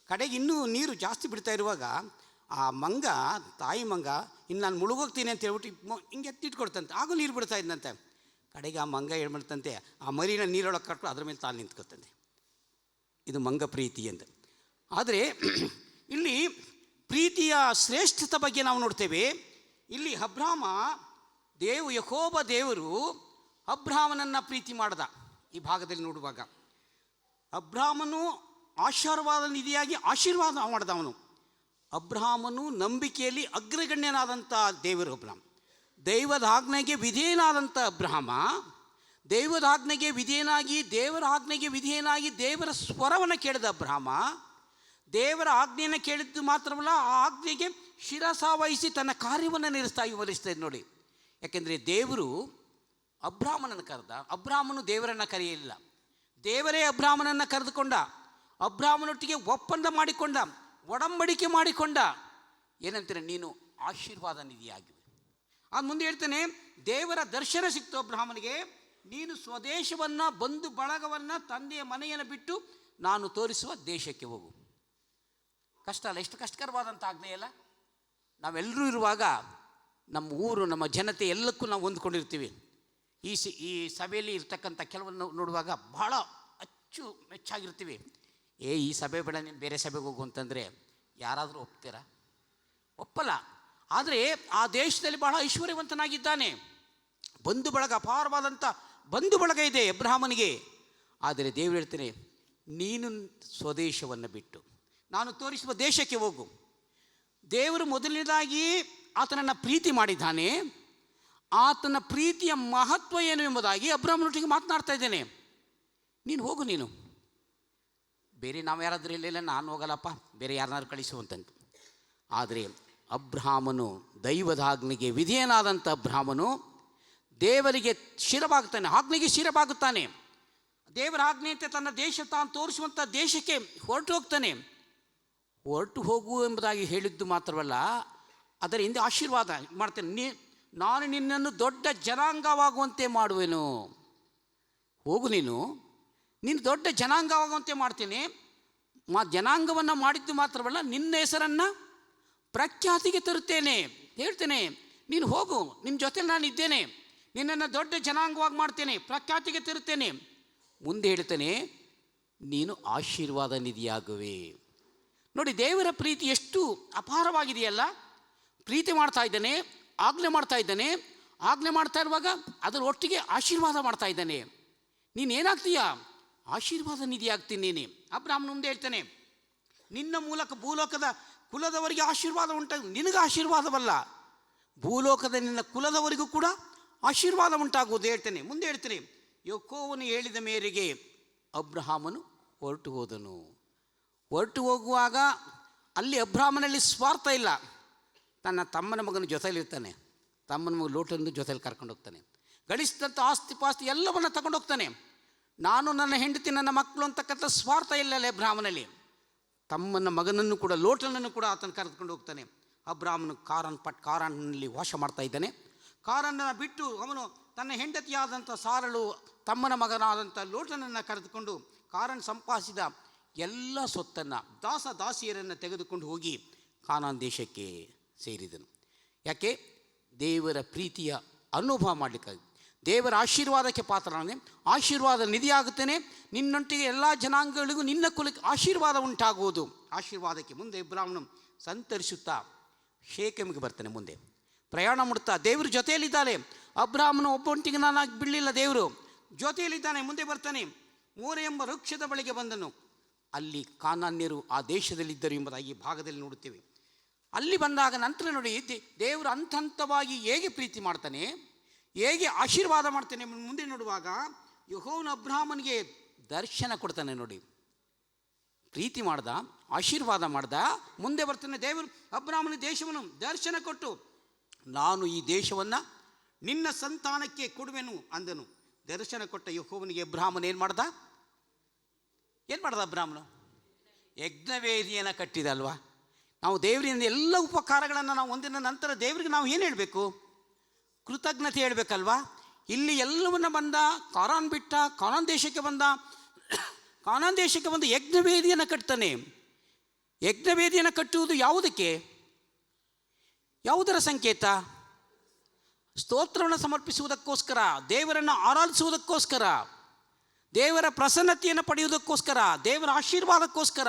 ಕಡೆಗೆ ಇನ್ನೂ ನೀರು ಜಾಸ್ತಿ ಬಿಡ್ತಾ ಇರುವಾಗ ಆ ಮಂಗ, ತಾಯಿ ಮಂಗ, ಇನ್ನು ನಾನು ಮುಳುಗೋಗ್ತೀನಿ ಅಂತ ಹೇಳ್ಬಿಟ್ಟು ಹಿಂಗೆ ಎತ್ತಿಟ್ಕೊಡ್ತಂತೆ, ಆಗೂ ನೀರು ಬಿಡ್ತಾ ಇದ್ದಂತೆ. ಕಡೆಗೆ ಆ ಮಂಗ ಏನು ಮಾಡ್ತಂತೆ, ಆ ಮರಿನ ನೀರೊಳಗೆ ಕಟ್ಕೊಂಡು ಅದ್ರ ಮೇಲೆ ತಾನು ನಿಂತ್ಕೊತಂತೆ. ಇದು ಮಂಗ ಪ್ರೀತಿ ಅಂತ. ಆದರೆ ಇಲ್ಲಿ ಪ್ರೀತಿಯ ಶ್ರೇಷ್ಠತೆ ಬಗ್ಗೆ ನಾವು ನೋಡ್ತೇವೆ. ಇಲ್ಲಿ ಅಬ್ರಾಮ, ಯೆಹೋವ ದೇವರು ಅಬ್ರಾಮನನ್ನು ಪ್ರೀತಿ ಮಾಡ್ದ. ಈ ಭಾಗದಲ್ಲಿ ನೋಡುವಾಗ ಅಬ್ರಾಮನು ಆಶೀರ್ವಾದ ನಿಧಿಯಾಗಿ ಆಶೀರ್ವಾದ ಮಾಡಿದವನು. ಅಬ್ರಾಮನು ನಂಬಿಕೆಯಲ್ಲಿ ಅಗ್ರಗಣ್ಯನಾದಂಥ ದೇವರು ಅಬ್ರಾಮ. ದೈವದ ಆಜ್ಞೆಗೆ ವಿಧೇಯನಾದಂಥ ಅಬ್ರಾಮ, ದೈವದ ಆಜ್ಞೆಗೆ ವಿಧೇಯನಾಗಿ, ದೇವರ ಆಜ್ಞೆಗೆ ವಿಧೇಯನಾಗಿ ದೇವರ ಸ್ವರವನ್ನು ಕೇಳಿದ ಅಬ್ರಾಮ, ದೇವರ ಆಜ್ಞೆಯನ್ನು ಕೇಳಿದ್ದು ಮಾತ್ರವಲ್ಲ, ಆ ಆಜ್ಞೆಗೆ ಶಿರಸಾವಹಿಸಿ ತನ್ನ ಕಾರ್ಯವನ್ನು ವಿವರಿಸ್ತಾ ನೋಡಿ. ಯಾಕೆಂದರೆ ದೇವರು ಅಬ್ರಾಮನನ್ನು ಕರೆದ, ಅಬ್ರಾಮನು ದೇವರನ್ನು ಕರೆಯಲಿಲ್ಲ, ದೇವರೇ ಅಬ್ರಾಮನನ್ನು ಕರೆದುಕೊಂಡ, ಅಬ್ರಾಮನೊಟ್ಟಿಗೆ ಒಪ್ಪಂದ ಮಾಡಿಕೊಂಡ, ಒಡಂಬಡಿಕೆ ಮಾಡಿಕೊಂಡ. ಏನಂತಾರೆ, ನೀನು ಆಶೀರ್ವಾದ ನಿಧಿಯಾಗಿವೆ. ಅದು ಮುಂದೆ ಹೇಳ್ತಾನೆ, ದೇವರ ದರ್ಶನ ಸಿಕ್ತು ಅಬ್ರಾಮನಿಗೆ, ನೀನು ಸ್ವದೇಶವನ್ನು, ಬಂಧು ಬಳಗವನ್ನು, ತಂದೆಯ ಮನೆಯನ್ನು ಬಿಟ್ಟು ನಾನು ತೋರಿಸುವ ದೇಶಕ್ಕೆ ಹೋಗು. ಕಷ್ಟ ಅಲ್ಲ, ಎಷ್ಟು ಕಷ್ಟಕರವಾದಂಥ ಆಜ್ಞೆ ಅಲ್ಲ. ನಾವೆಲ್ಲರೂ ಇರುವಾಗ ನಮ್ಮ ಊರು, ನಮ್ಮ ಜನತೆ ಎಲ್ಲಕ್ಕೂ ನಾವು ಹೊಂದ್ಕೊಂಡಿರ್ತೀವಿ. ಈ ಸಭೆಯಲ್ಲಿ ಇರ್ತಕ್ಕಂಥ ಕೆಲವನ್ನು ನೋಡುವಾಗ ಬಹಳ ಮೆಚ್ಚಾಗಿರ್ತೀವಿ. ಈ ಸಭೆ ಬೇಡ, ನೀನು ಬೇರೆ ಸಭೆಗೆ ಹೋಗು ಅಂತಂದರೆ ಯಾರಾದರೂ ಒಪ್ತೀರಾ? ಒಪ್ಪಲ್ಲ. ಆದರೆ ಆ ದೇಶದಲ್ಲಿ ಬಹಳ ಐಶ್ವರ್ಯವಂತನಾಗಿದ್ದಾನೆ, ಬಂಧು ಬಳಗ, ಅಪಾರವಾದಂಥ ಬಂಧು ಬಳಗ ಇದೆ ಅಬ್ರಹಾಮನಿಗೆ. ಆದರೆ ದೇವರು ಹೇಳ್ತಾನೆ, ನೀನು ಸ್ವದೇಶವನ್ನು ಬಿಟ್ಟು ನಾನು ತೋರಿಸುವ ದೇಶಕ್ಕೆ ಹೋಗು. ದೇವರು ಮೊದಲನೇದಾಗಿ ಆತನನ್ನು ಪ್ರೀತಿ ಮಾಡಿದ್ದಾನೆ. ಆತನ ಪ್ರೀತಿಯ ಮಹತ್ವ ಏನು ಎಂಬುದಾಗಿ ಅಬ್ರಾಹ್ಮನೊಟ್ಟಿಗೆ ಮಾತನಾಡ್ತಾ ಇದ್ದೇನೆ. ನೀನು ಹೋಗು, ನೀನು ಬೇರೆ ನಾವು ಯಾರಾದರೂ ಇಲ್ಲ, ನಾನು ಹೋಗಲ್ಲಪ್ಪ, ಬೇರೆ ಯಾರನ್ನಾರು ಕಳಿಸುವಂತಂದು. ಆದರೆ ಅಬ್ರಾಹ್ಮನು ದೈವದ ಆಜ್ಞೆಗೆ ವಿಧೇಯನಾದಂಥ ಅಬ್ರಾಹ್ಮನು ದೇವರಿಗೆ ಶಿರಬಾಗುತ್ತಾನೆ, ಆಜ್ಞೆಗೆ ಶಿರಬಾಗುತ್ತಾನೆ. ದೇವರ ಆಜ್ಞೆಯಂತೆ ತನ್ನ ದೇಶ ತಾನು ತೋರಿಸುವಂಥ ದೇಶಕ್ಕೆ ಹೊರಟು ಹೋಗ್ತಾನೆ. ಹೊರಟು ಹೋಗು ಎಂಬುದಾಗಿ ಹೇಳಿದ್ದು ಮಾತ್ರವಲ್ಲ, ಅದರ ಹಿಂದೆ ಆಶೀರ್ವಾದ ಮಾಡ್ತೇನೆ. ನಾನು ನಿನ್ನನ್ನು ದೊಡ್ಡ ಜನಾಂಗವಾಗುವಂತೆ ಮಾಡುವೆನು. ಹೋಗು, ನೀನು ದೊಡ್ಡ ಜನಾಂಗವಾಗುವಂತೆ ಮಾಡ್ತೇನೆ. ಜನಾಂಗವನ್ನು ಮಾಡಿದ್ದು ಮಾತ್ರವಲ್ಲ, ನಿನ್ನ ಹೆಸರನ್ನು ಪ್ರಖ್ಯಾತಿಗೆ ತರುತ್ತೇನೆ. ಹೇಳ್ತೇನೆ, ನೀನು ಹೋಗು, ನಿನ್ನ ಜೊತೆ ನಾನು ಇದ್ದೇನೆ, ನಿನ್ನನ್ನು ದೊಡ್ಡ ಜನಾಂಗವಾಗಿ ಮಾಡ್ತೇನೆ, ಪ್ರಖ್ಯಾತಿಗೆ ತರುತ್ತೇನೆ. ಮುಂದೆ ಹೇಳ್ತೇನೆ, ನೀನು ಆಶೀರ್ವಾದ ನಿಧಿಯಾಗುವೆ. ನೋಡಿ, ದೇವರ ಪ್ರೀತಿ ಎಷ್ಟು ಅಪಾರವಾಗಿದೆಯಲ್ಲ. ಪ್ರೀತಿ ಮಾಡ್ತಾ ಇದ್ದಾನೆ, ಆಜ್ಞೆ ಮಾಡ್ತಾ ಇದ್ದಾನೆ. ಆಜ್ಞೆ ಮಾಡ್ತಾ ಇರುವಾಗ ಅದರ ಒಟ್ಟಿಗೆ ಆಶೀರ್ವಾದ ಮಾಡ್ತಾ ಇದ್ದಾನೆ. ನೀನೇನಾಗ್ತೀಯ? ಆಶೀರ್ವಾದ ನಿಧಿ ಆಗ್ತೀನಿ ನೀನು. ಅಬ್ರಾಹ್ಮನ ಮುಂದೆ ಹೇಳ್ತಾನೆ, ನಿನ್ನ ಮೂಲಕ ಭೂಲೋಕದ ಕುಲದವರಿಗೆ ಆಶೀರ್ವಾದ ಉಂಟಾಗ, ನಿನಗೆ ಆಶೀರ್ವಾದವಲ್ಲ, ಭೂಲೋಕದ ನಿನ್ನ ಕುಲದವರಿಗೂ ಕೂಡ ಆಶೀರ್ವಾದ ಉಂಟಾಗುವುದು ಹೇಳ್ತೇನೆ. ಮುಂದೆ ಹೇಳ್ತೇನೆ, ಯೆಹೋವನು ಹೇಳಿದ ಮೇರೆಗೆ ಅಬ್ರಹಾಮನು ಹೊರಟು ಹೋದನು. ಹೊರಟು ಹೋಗುವಾಗ ಅಲ್ಲಿ ಅಬ್ರಾಹ್ಮನಲ್ಲಿ ಸ್ವಾರ್ಥ ಇಲ್ಲ. ತನ್ನ ತಮ್ಮನ ಮಗನ ಜೊತೆಯಲ್ಲಿರ್ತಾನೆ. ತಮ್ಮನ ಮಗ ಲೋಟನ್ನು ಜೊತೆಯಲ್ಲಿ ಕರ್ಕೊಂಡು ಹೋಗ್ತಾನೆ. ಗಳಿಸಿದಂಥ ಆಸ್ತಿ ಪಾಸ್ತಿ ಎಲ್ಲವನ್ನು ತಗೊಂಡು ಹೋಗ್ತಾನೆ. ನಾನು, ನನ್ನ ಹೆಂಡತಿ, ನನ್ನ ಮಕ್ಕಳು ಅಂತಕ್ಕಂಥ ಸ್ವಾರ್ಥ ಇಲ್ಲ ಅಬ್ರಾಹ್ಮನಲ್ಲಿ. ತಮ್ಮನ ಮಗನನ್ನು ಕೂಡ, ಲೋಟನನ್ನು ಕೂಡ ಆತನ ಕರೆದುಕೊಂಡು ಹೋಗ್ತಾನೆ. ಅಬ್ರಾಹ್ಮನು ಕಾರಾನ್ನಲ್ಲಿ ವಾಸ ಮಾಡ್ತಾ ಇದ್ದಾನೆ. ಕಾರನ್ನು ಬಿಟ್ಟು ಅವನು ತನ್ನ ಹೆಂಡತಿಯಾದಂಥ ಸಾರಳು, ತಮ್ಮನ ಮಗನಾದಂಥ ಲೋಟನನ್ನು ಕರೆದುಕೊಂಡು ಕಾರನ್ ಸಂಪಾದಿಸಿದ ಎಲ್ಲ ಸೊತ್ತನ್ನು, ದಾಸಿಯರನ್ನು ತೆಗೆದುಕೊಂಡು ಹೋಗಿ ಕಾನಾನ್ ದೇಶಕ್ಕೆ ಸೇರಿದನು. ಯಾಕೆ? ದೇವರ ಪ್ರೀತಿಯ ಅನುಭವ ಮಾಡಲಿಕ್ಕಾಗಿ, ದೇವರ ಆಶೀರ್ವಾದಕ್ಕೆ ಪಾತ್ರನಾಗಿ, ಆಶೀರ್ವಾದ ನಿಧಿಯಾಗುತ್ತೇನೆ. ನಿನ್ನೊಟ್ಟಿಗೆ ಎಲ್ಲ ಜನಾಂಗಗಳಿಗೂ ನಿನ್ನ ಕುಲಕ್ಕೆ ಆಶೀರ್ವಾದ ಉಂಟಾಗುವುದು. ಆಶೀರ್ವಾದಕ್ಕೆ ಮುಂದೆ ಇಬ್ರಾಹ್ಮನು ಸಂತರಿಸುತ್ತಾ ಶೇಕೆಮಿಗೆ ಬರ್ತಾನೆ. ಮುಂದೆ ಪ್ರಯಾಣ ಮಾಡುತ್ತಾ ದೇವರು ಜೊತೆಯಲ್ಲಿದ್ದಾನೆ. ಅಬ್ರಾಹ್ಮನು ಒಬ್ಬೊಂಟಿಗೆ ನಾನಾಗಿ ಬಿಡಲಿಲ್ಲ, ದೇವರು ಜೊತೆಯಲ್ಲಿದ್ದಾನೆ. ಮುಂದೆ ಬರ್ತಾನೆ. ಮೋರೆ ಎಂಬ ವೃಕ್ಷದ ಬಳಿಗೆ ಬಂದನು. ಅಲ್ಲಿ ಕಾನಾನ್ಯರು ಆ ದೇಶದಲ್ಲಿದ್ದರು ಎಂಬುದಾಗಿ ಈ ಭಾಗದಲ್ಲಿ ನೋಡುತ್ತೇವೆ. ಅಲ್ಲಿ ಬಂದಾಗ ನಂತರ ನೋಡಿ, ದೇವರು ಹಂತವಾಗಿ ಹೇಗೆ ಪ್ರೀತಿ ಮಾಡ್ತಾನೆ, ಹೇಗೆ ಆಶೀರ್ವಾದ ಮಾಡ್ತಾನೆ. ಮುಂದೆ ನೋಡುವಾಗ ಯೆಹೋವನು ಅಬ್ರಾಹ್ಮನಿಗೆ ದರ್ಶನ ಕೊಡ್ತಾನೆ. ನೋಡಿ, ಪ್ರೀತಿ ಮಾಡ್ದ, ಆಶೀರ್ವಾದ ಮಾಡ್ದ. ಮುಂದೆ ಬರ್ತಾನೆ, ದೇವರು ಅಬ್ರಾಹ್ಮನ ದೇಶವನ್ನು ದರ್ಶನ ಕೊಟ್ಟು, ನಾನು ಈ ದೇಶವನ್ನು ನಿನ್ನ ಸಂತಾನಕ್ಕೆ ಕೊಡುವೆನು ಅಂದನು. ದರ್ಶನ ಕೊಟ್ಟ ಯೆಹೋವನಿಗೆ ಅಬ್ರಾಹ್ಮನ ಏನು ಮಾಡ್ದ? ಅಬ್ರಾಹ್ಮನು ಯಜ್ಞವೇದಿಯನ್ನು ಕಟ್ಟಿದ ಅಲ್ವಾ. ನಾವು ದೇವರಿಂದ ಎಲ್ಲ ಉಪಕಾರಗಳನ್ನು ನಾವು ಹೊಂದಿದ ನಂತರ ದೇವರಿಗೆ ನಾವು ಏನು ಹೇಳಬೇಕು? ಕೃತಜ್ಞತೆ ಹೇಳಬೇಕಲ್ವಾ. ಇಲ್ಲಿ ಎಲ್ಲವನ್ನ ಬಂದ, ಕಾನಾನ್ ಬಿಟ್ಟ, ಕಾನಾನ್ ದೇಶಕ್ಕೆ ಬಂದ. ಕಾನಾನ್ ದೇಶಕ್ಕೆ ಬಂದು ಯಜ್ಞವೇದಿಯನ್ನು ಕಟ್ತಾನೆ. ಯಜ್ಞವೇದಿಯನ್ನು ಕಟ್ಟುವುದು ಯಾವುದಕ್ಕೆ? ಯಾವುದರ ಸಂಕೇತ? ಸ್ತೋತ್ರವನ್ನು ಸಮರ್ಪಿಸುವುದಕ್ಕೋಸ್ಕರ, ದೇವರನ್ನು ಆರಾಧಿಸುವುದಕ್ಕೋಸ್ಕರ, ದೇವರ ಪ್ರಸನ್ನತೆಯನ್ನು ಪಡೆಯುವುದಕ್ಕೋಸ್ಕರ, ದೇವರ ಆಶೀರ್ವಾದಕ್ಕೋಸ್ಕರ,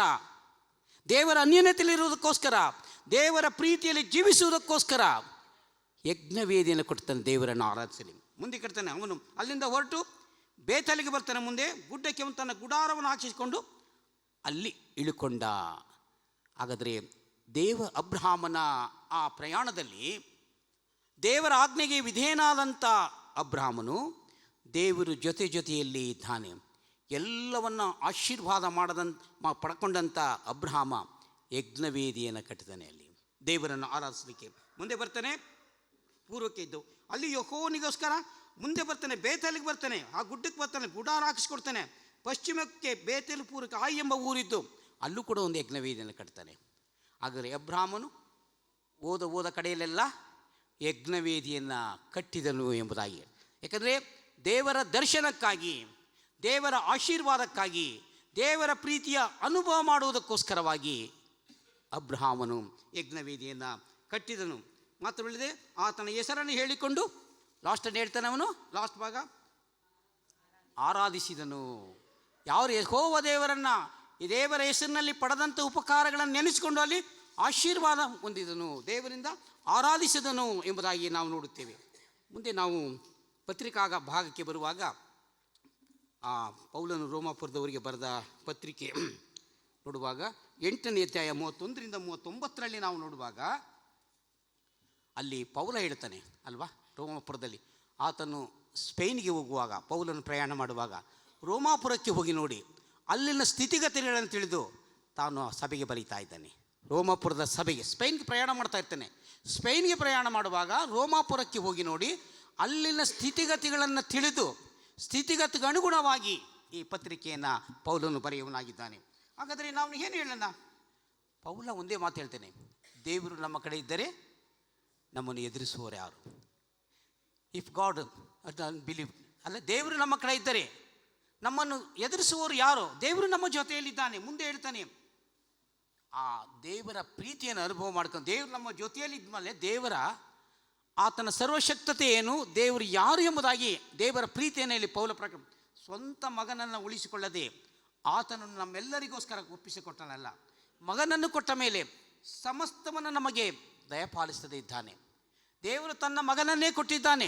ದೇವರ ಅನ್ಯೋನ್ಯತೆಯಲ್ಲಿರುವುದಕ್ಕೋಸ್ಕರ, ದೇವರ ಪ್ರೀತಿಯಲ್ಲಿ ಜೀವಿಸುವುದಕ್ಕೋಸ್ಕರ ಯಜ್ಞವೇದಿಯನ್ನು ಕೊಡ್ತಾನೆ ದೇವರನ್ನು ಆರಾಧಿಸಲಿ. ಮುಂದೆ ಕಟ್ತಾನೆ. ಅವನು ಅಲ್ಲಿಂದ ಹೊರಟು ಬೇತಲಿಗೆ ಬರ್ತಾನೆ. ಮುಂದೆ ಗುಡ್ಡಕ್ಕೆ ತನ್ನ ಗುಡಾರವನ್ನು ಹಾಕಿಸಿಕೊಂಡು ಅಲ್ಲಿ ಇಳುಕೊಂಡ. ಹಾಗಾದರೆ ಅಬ್ರಹಾಮನ ಆ ಪ್ರಯಾಣದಲ್ಲಿ ದೇವರ ಆಜ್ಞೆಗೆ ವಿಧೇಯನಾದಂಥ ಅಬ್ರಹಾಮನು ದೇವರು ಜೊತೆಯಲ್ಲಿ ಇದ್ದಾನೆ. ಎಲ್ಲವನ್ನ ಆಶೀರ್ವಾದ ಪಡ್ಕೊಂಡಂಥ ಅಬ್ರಹಾಮ ಯಜ್ಞವೇದಿಯನ್ನು ಕಟ್ಟಿದ್ದಾನೆ. ಅಲ್ಲಿ ದೇವರನ್ನು ಆರಾಧಿಸಲಿಕ್ಕೆ ಮುಂದೆ ಬರ್ತಾನೆ. ಪೂರ್ವಕ್ಕೆ ಇದ್ದು ಅಲ್ಲಿ ಯೆಹೋವನಿಗೋಸ್ಕರ ಮುಂದೆ ಬರ್ತಾನೆ. ಬೇತೇಲಿಗೆ ಬರ್ತಾನೆ. ಆ ಗುಡ್ಡಕ್ಕೆ ಬರ್ತಾನೆ, ಗುಡಾರ ಹಾಕಿಸ್ಕೊಡ್ತಾನೆ. ಪಶ್ಚಿಮಕ್ಕೆ ಬೇತೇಲು, ಪೂರ್ವಕ್ಕೆ ಆಯ್ ಎಂಬ ಊರಿದ್ದು, ಅಲ್ಲೂ ಕೂಡ ಒಂದು ಯಜ್ಞವೇದಿಯನ್ನು ಕಟ್ತಾನೆ. ಹಾಗಾದರೆ ಅಬ್ರಹಾಮನು ಓದ ಕಡೆಯಲ್ಲೆಲ್ಲ ಯಜ್ಞವೇದಿಯನ್ನು ಕಟ್ಟಿದನು ಎಂಬುದಾಗಿ. ಯಾಕಂದರೆ ದೇವರ ದರ್ಶನಕ್ಕಾಗಿ, ದೇವರ ಆಶೀರ್ವಾದಕ್ಕಾಗಿ, ದೇವರ ಪ್ರೀತಿಯ ಅನುಭವ ಮಾಡುವುದಕ್ಕೋಸ್ಕರವಾಗಿ ಅಬ್ರಹಾಮನು ಯಜ್ಞವೇದಿಯನ್ನು ಕಟ್ಟಿದನು. ಮಾತ್ರವಲ್ಲದೆ ಆತನ ಹೆಸರನ್ನು ಹೇಳಿಕೊಂಡು ಲಾಸ್ಟನ್ನು ಹೇಳ್ತಾನೆ. ಅವನು ಲಾಸ್ಟ್ ಭಾಗ ಆರಾಧಿಸಿದನು. ಯೆಹೋವ ದೇವರನ್ನು, ಈ ದೇವರ ಹೆಸರಿನಲ್ಲಿ ಪಡೆದಂಥ ಉಪಕಾರಗಳನ್ನು ನೆನೆಸಿಕೊಂಡು ಅಲ್ಲಿ ಆಶೀರ್ವಾದ ಹೊಂದಿದನು, ದೇವರಿಂದ ಆರಾಧಿಸಿದನು ಎಂಬುದಾಗಿ ನಾವು ನೋಡುತ್ತೇವೆ. ಮುಂದೆ ನಾವು ಪತ್ರಿಕಾ ಭಾಗಕ್ಕೆ ಬರುವಾಗ ಪೌಲನು ರೋಮಾಪುರದವರಿಗೆ ಬರೆದ ಪತ್ರಿಕೆ ನೋಡುವಾಗ 8ನೇ ಅಧ್ಯಾಯ 31ರಿಂದ 39ರಲ್ಲಿ ನಾವು ನೋಡುವಾಗ ಅಲ್ಲಿ ಪೌಲ ಹೇಳ್ತಾನೆ ಅಲ್ವಾ, ರೋಮಾಪುರದಲ್ಲಿ ಆತನು ಸ್ಪೇನ್ಗೆ ಹೋಗುವಾಗ, ಪೌಲನು ಪ್ರಯಾಣ ಮಾಡುವಾಗ ರೋಮಾಪುರಕ್ಕೆ ಹೋಗಿ ನೋಡಿ ಅಲ್ಲಿನ ಸ್ಥಿತಿಗತಿಗಳನ್ನು ತಿಳಿದು ತಾನು ಸಭೆಗೆ ಬರೀತಾ ಇದ್ದಾನೆ. ರೋಮಾಪುರದ ಸಭೆಗೆ, ಸ್ಪೇನ್ಗೆ ಪ್ರಯಾಣ ಮಾಡ್ತಾ ಇರ್ತಾನೆ. ಸ್ಪೇನ್ಗೆ ಪ್ರಯಾಣ ಮಾಡುವಾಗ ರೋಮಾಪುರಕ್ಕೆ ಹೋಗಿ ನೋಡಿ ಅಲ್ಲಿನ ಸ್ಥಿತಿಗತಿಗಳನ್ನು ತಿಳಿದು ಸ್ಥಿತಿಗತಿಗೆ ಅನುಗುಣವಾಗಿ ಈ ಪತ್ರಿಕೆಯನ್ನು ಪೌಲನು ಬರೆಯುವನಾಗಿದ್ದಾನೆ. ಹಾಗಾದರೆ ನಾವು ಏನು ಹೇಳೋಣ? ಪೌಲ ಒಂದೇ ಮಾತು ಹೇಳ್ತೇನೆ, ದೇವರು ನಮ್ಮ ಕಡೆ ಇದ್ದರೆ ನಮ್ಮನ್ನು ಎದುರಿಸುವವರು ಯಾರು? ಇಫ್ ಗಾಡ್ ಬಿಲೀವ್ ಅಲ್ಲ, ದೇವರು ನಮ್ಮ ಕಡೆ ಇದ್ದರೆ ನಮ್ಮನ್ನು ಎದುರಿಸುವವರು ಯಾರು? ದೇವರು ನಮ್ಮ ಜೊತೆಯಲ್ಲಿದ್ದಾನೆ. ಮುಂದೆ ಹೇಳ್ತಾನೆ, ಆ ದೇವರ ಪ್ರೀತಿಯನ್ನು ಅನುಭವ ಮಾಡ್ಕೊಂಡು, ದೇವರು ನಮ್ಮ ಜೊತೆಯಲ್ಲಿ ಇದ್ಮೇಲೆ ದೇವರ ಆತನ ಸರ್ವಶಕ್ತತೆ ಏನು, ದೇವರು ಯಾರು ಎಂಬುದಾಗಿ ದೇವರ ಪ್ರೀತಿಯನ್ನು ಇಲ್ಲಿ ಪೌಲ ಪ್ರಕಾರ ಸ್ವಂತ ಮಗನನ್ನು ಉಳಿಸಿಕೊಳ್ಳದೆ ಆತನನ್ನು ನಮ್ಮೆಲ್ಲರಿಗೋಸ್ಕರ ಒಪ್ಪಿಸಿಕೊಟ್ಟನಲ್ಲ, ಮಗನನ್ನು ಕೊಟ್ಟ ಮೇಲೆ ಸಮಸ್ತವನ್ನು ನಮಗೆ ದಯಪಾಲಿಸದೇ ಇದ್ದಾನೆ. ದೇವರು ತನ್ನ ಮಗನನ್ನೇ ಕೊಟ್ಟಿದ್ದಾನೆ